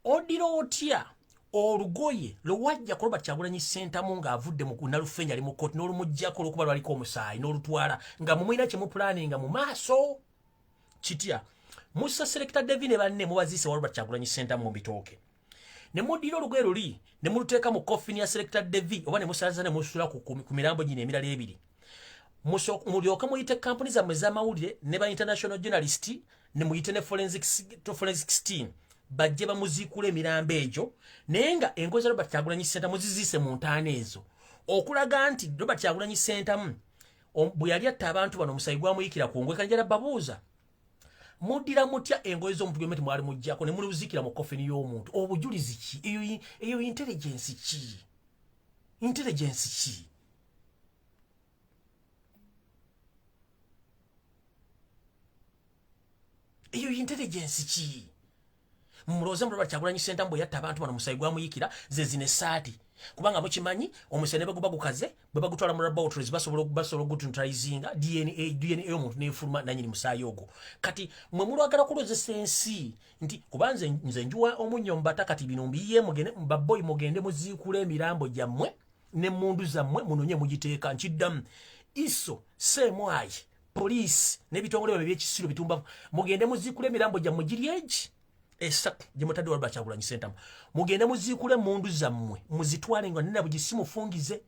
oddira otya olugoye lwewajja ku Robert Kyagulanyi Ssentamu ng'avudde mu Nalufenya ali mu kkooti n'olumuggyako olw'okuba lwaliko omusaayi n'olutwala nga mumulina kye mupulaninga mu maaso kitya musa Selector David ne banne mubaziise wa Robert Kyagulanyi Ssentamu mu bitooke ne muddira olugoye luli ne muluteeka mu koffini ya Selector David oba ne musalaza ne musula ku mirambo gino emirala ebiri mulyoka muyite kampuni zammwe ez'amawulire ne ba international journalist ne muyite ne forensics team bajje bamuziikula emirambo egyo naye nga engozi za Robert Kyagulanyi Ssentamu ziziise mu ntaana ezo okulaga nti Robert Kyagulanyi Ssentamu bwe yali atta abantu bano omusayi gwamuyikira ku ngwe kanjala babuuza muddira mutya engozi z'omuntu gwemeti mwali muggyako ne muluzikira mu koffini y'omuntu obujulizi ki eyo intelligence ki eyo intelligence ki mulowooza mu Robert Kyagulanyi Ssentamu bwe yatta abantu bano omusayi gwamuyikira ze zino essaati kubanga mukimanyi omusayi ne baguba gukaze bwe bagutwala mu laboratories basobola ogutuntralizinga DNA y'omuntu n'efuluma nanyini musaayi ogwo kati mwe mulwagala kulozesa ensi nti kubanze nze njuwa omunnyo mbata kati bino mbiye mugende baboyi mugende muziikula emirambo gyammwe n'emmundu zammwe munonye mugiteeka nkiddamu iso semwayi poliisi n'ebitongole byo ebyekisiro bitumba mugende muziikula emirambo gyammwe giri egi esatu gye mutadde Robert Kyagulanyi Ssentamu mugende muziikule emmundu zammwe muzitwale nga nina bugisi mufungize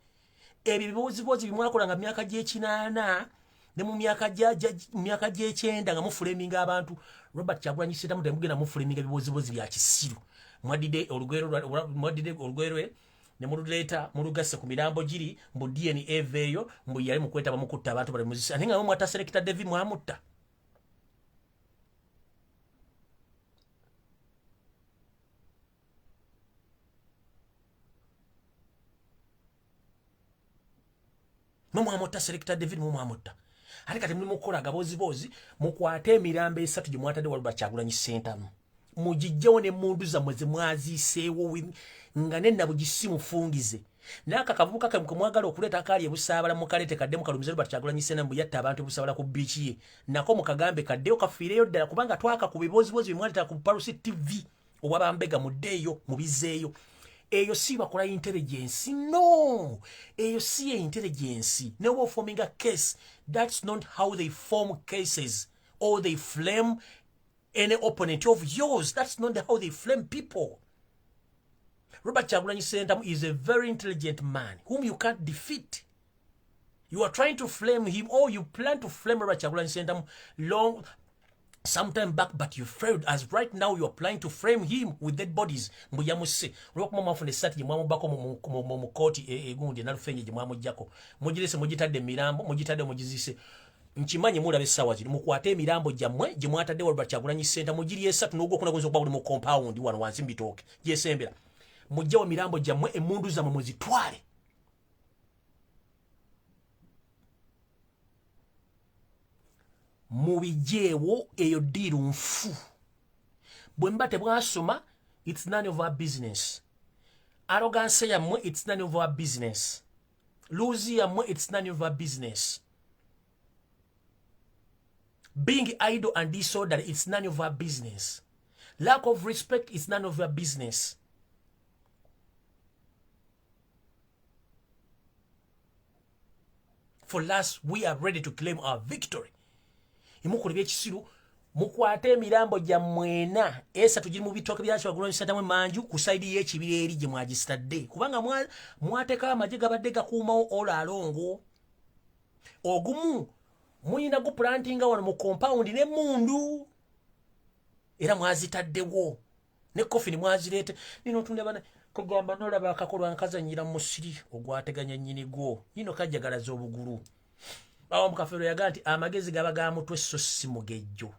ebyo bibuuziboozi bimwakolanga mu myaka gy'ekinaana ne mu myaka gy'ekyenda nga mufuleminga abantu Robert Kyagulanyi Ssentamu temugenda mufuleminga ebibuuziboozi bya kisiru mwaddide olugoye lwe ne mululeeta mulugase ku mirambo giri mbu DNA eveeyo mbu yali mukwetaba mukutta abantu bali muzisa ate nga mwe mwata Selector David mwamutta mumwamutta Selector David mumwamutta ate kati muli mukukola agaboozibozi mukwate emirambo esatu gye mwatadde wa Robert Kyagulanyi Ssentamu mugijjawo n'emmundu zammwe ze mwaziiseewo nga nenna bugisi mufungize n'aka kavubuka ke mwagala okuleeta akaali ebusaabala mukaleete kadde mukalumize Robert Kyagulanyi Ssentamu bwe yatta abantu ebusaabala ku biiki ye nako mukagambe kaddeyo kafiireyo ddala kubanga twaka ku bibooziboozi bye mwaleeta ku Palusi TV obwa Bambega muddeeyo mubizeeyo eyo si bakola intelligence no eyo si intelligence never forming a case that's not how they form cases or they flame any opponent of yours that's not how they flame people Robert Kyagulanyi Ssentamu is a very intelligent man whom you can't defeat you are trying to flame him or you plan to flame Robert Kyagulanyi Ssentamu long sometime back but you failed as right now you are planning to frame him with dead bodies mbuyamuse olwokuma mwafuna essati gye mwamubako mu kooti egundi Nalufenya gye mwamuggyako mugirese mugitadde emirambo mugitadde mugizise nkimanyi mulaba essaawa ziri mukwate emirambo gyammwe gye mwatadde Robert Kyagulanyi Ssentamu mugiri esatu n'ogwokuna guyinza okuba buli mu compound wano wansi mbitooke gyesembera mugjawo emirambo gyammwe emmundu zammwe muzitwale mubijeewo eyo ddiiru nfu bwe mba tebwasoma it's none of our business arrogance yammwe it's none of our business luzi yammwe it's none of our business being idle and disorderly it's none of our business lack of respect is none of our business for us we are ready to claim our victory imukola byekisiru mukwate emirambo gyammwena esatu giri mu bitooke bya Kyagulanyi Ssentamu manju ku sayidi y'ekibira eri gye mwagistadde kubanga mwateka amagye gabadde gakuumawo olaalongo ogumu muyina guplantinga wano mu compound n'emmundu era mwazitaddewo ne coffin mwazireete nino tundabana kugamba n'olaba akakolwa nkazanyira mu musiri ogwateganya nnyini gwo nino kajjagalaza obugulu awo mukafeero yaga nti amagezi gaba ga mutwe so si mugejjo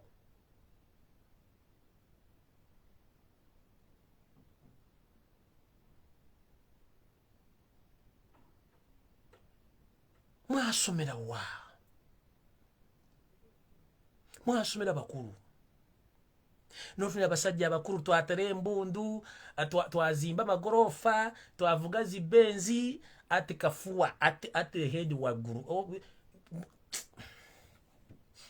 mwasomera wa mwasomera bakulu notuna basajja abakulu twatera embundu twazimba amagorofa twavuga zibenzi ate kafuwa ate head waggulu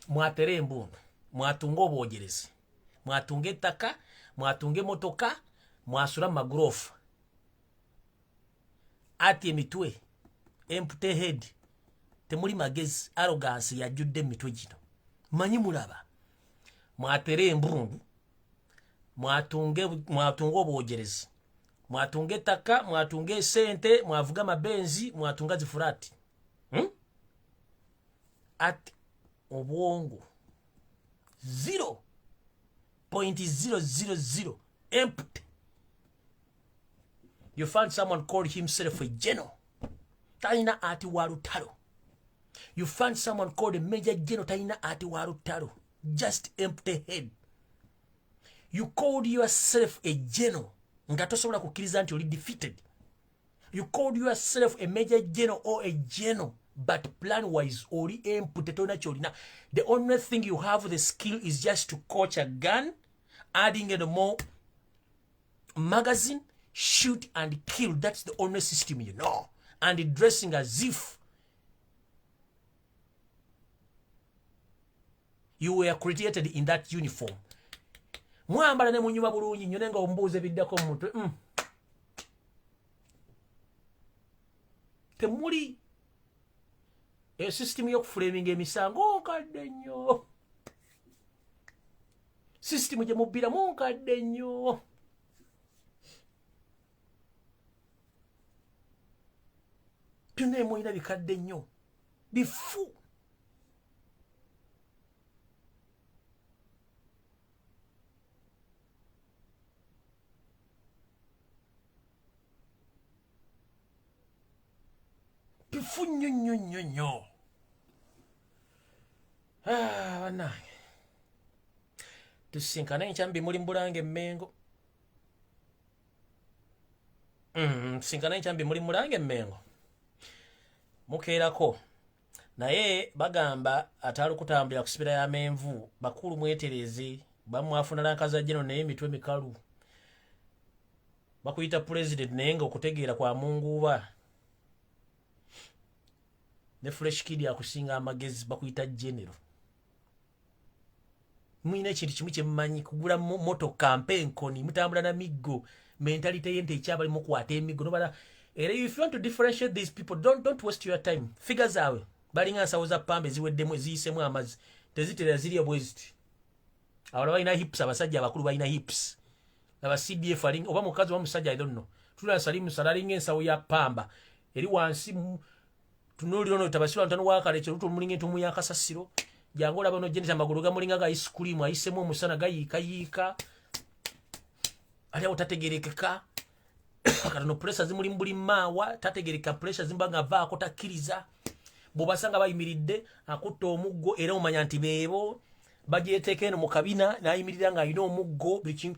mwatera embundu mwatunga obwogerezi mwatunga ettaka mwatunga emotoka mwasula mu magorofa ati emitwe empty head temuli magezi arrogance yajjudde emitwe gino manyi mulaba mwatera embundu mwatunga obwogerezi mwatunga ettaka mwatunga esente mwavuga mabenzi mwatunga zifurati ati obwongo 0.000 empty. You find someone called himself a general. Taina ati warutaro. You find someone called a major general. Taina ati warutaro. Just empty head. You called yourself a general. Ngatosobola kukiriza nti oli defeated. You called yourself a major general or a general. But plan-wise, oli empty tona cholina. The only thing you have the skill is just to coach a gun, adding in more magazine, shoot and kill. That's the only system you know. And dressing as if you were created in that uniform. Mwambala ne munyuma bulungi nnyo nenga ombuuze biddako mu mutwe. Temuli system y'okuframing emisango nkadde nnyo. System gye mubbiramu nkadde nnyo. Byonna emulina bikadde nnyo. Bifu. Bifu nnyo nnyo nnyo nnyo. Bannange. Tusinkana enkyambi muli Mbulange Mmengo. Tusinkana enkyambi muli Mbulange Mmengo. Mukeerako. Naye bagamba atali kutambulira ku sibira ya Menvu bakulu mwetereze bamwafuna lankaza jeno naye mitwe mikalu. Bakuyita president naye nga okutegeera kwa Munguba. Ne fresh kid akusinga amagezi bakuyita general. Mwine ekintu kimu kye mmanyi kugula moto campaign koni mutambula na miggo mentality yente ekyabali mu kwata emiggo nobala era if you want to differentiate these people don't waste your time. Figures awe balinga nsawo za pambe ziweddemu ziyisemu amazi tezitera ziri obweziti awala balina hips abasajja abakulu balina hips aba CDF alinga oba mukazi wa musajja I don't know tula salimu salalinga ensawo ya pamba eri wansi tunuliro no tabasira ntano wakale kyeruto mulinga entumu ya kasasiro jangola bano jenisa magulu gamulinga ga ice cream ayisemu omusana gayika ali utategerekeka akatono pressure zimuli mbuli mawa tategereka pressure zimbanga vaako takiriza bobasanga bayimiridde akutta omuggo era omanya nti beebo bajeteeke eno mu kabina nayimirira nga alina omuggo buli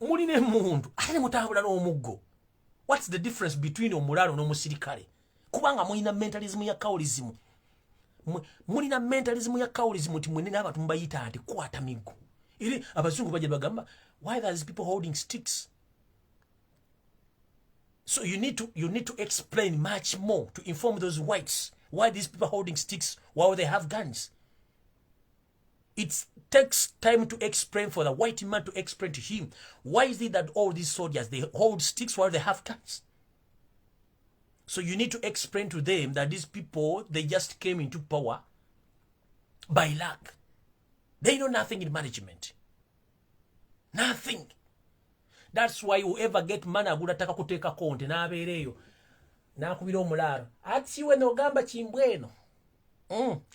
muli ne mundu ate mutambula n'omuggo. What's the difference between omulalo n'omusirikale? Kubanga mulina mentalism ya kaulism. Mulina mentalism ya kaulism ti mwenene abantu mbayita ati kwata miggo. Ili abazungu baje bagamba why there's people holding sticks. So you need to explain much more to inform those whites why these people holding sticks while they have guns. It takes time to explain for the white man to explain to him why is it that all these soldiers they hold sticks while they have guns. So you need to explain to them that these people they just came into power by luck. They know nothing in management. Nothing. That's why whoever get money agulataka kuteka konte na abereyo na kubira omularo ati we no gamba chimbweno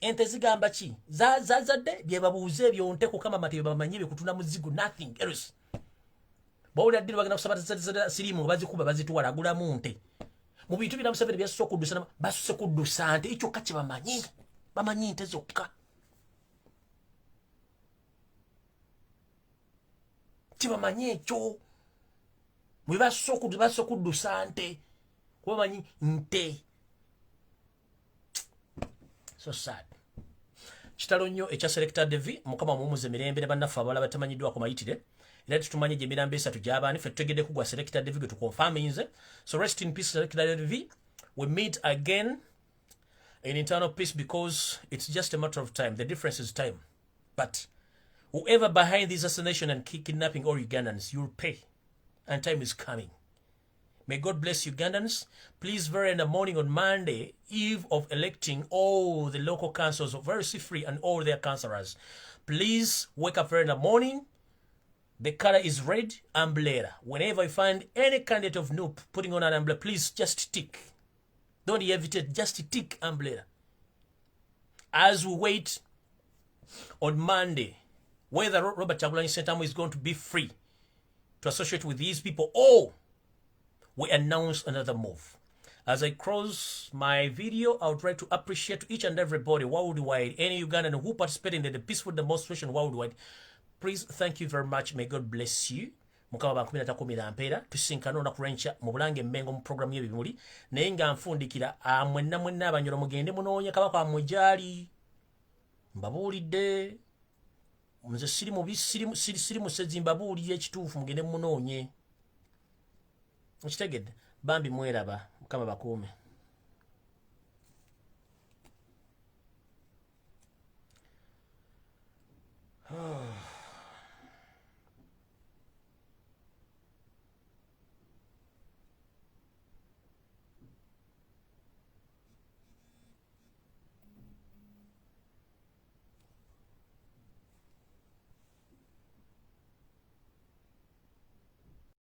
ente zigamba chi zazade bye babuze byonte ko kama matebe bamanyibe kutuna muzigo nothing else bawuli adiri bagenda kusabata sirimu bazikuba bazituwala agula munte mu bintu bina musabire bya sokudusa basuse kudusa ante icho kache bamanyi ente zokka tibamanyi echo mwiba sokudusa ante kuba manyi nte So sad. Kitalo nnyo ekya Selector Devi mukama mumuze mirembe ne bannaffe abalala batamanyiddwako mayitire era tutumanye gye emirambo esatu gy'abaani ffe tutegedde kugwa Selector Devi gwe tukonfaminze. So rest in peace Selector Devi. We meet again in internal peace because it's just a matter of time. The difference is time. But whoever behind this assassination and kidnapping all Ugandans, you'll pay. And time is coming. May God bless Ugandans. Please, very in the morning on Monday, eve of electing all the local councils of very free and all their councillors, please wake up very in the morning. The color is red, umbrella. Whenever you find any candidate of Noop putting on an umbrella, please just tick. Don't hesitate, just tick umbrella. As we wait on Monday, whether Robert Kyagulanyi Ssentamu is going to be free to associate with these people, or we announce another move. As I close my video, I would like to appreciate each and everybody worldwide, any Ugandan who participated in the peaceful demonstration worldwide. Please, thank you very much. May God bless you. Mukama bankumira takumira mpeera tusinkana olunaku lw'enkya mu Bulange Mmengo mu programu y'ebimuli naye nga nfundikira mwenna abanyolo mugende munoonya kabaka wammwe gy'ali. Mbabuulidde nze siri mubi siri musezi mbabuulira ekituufu mugende munoonye. Mukitegedde bambi mweraba Mukama bakuume.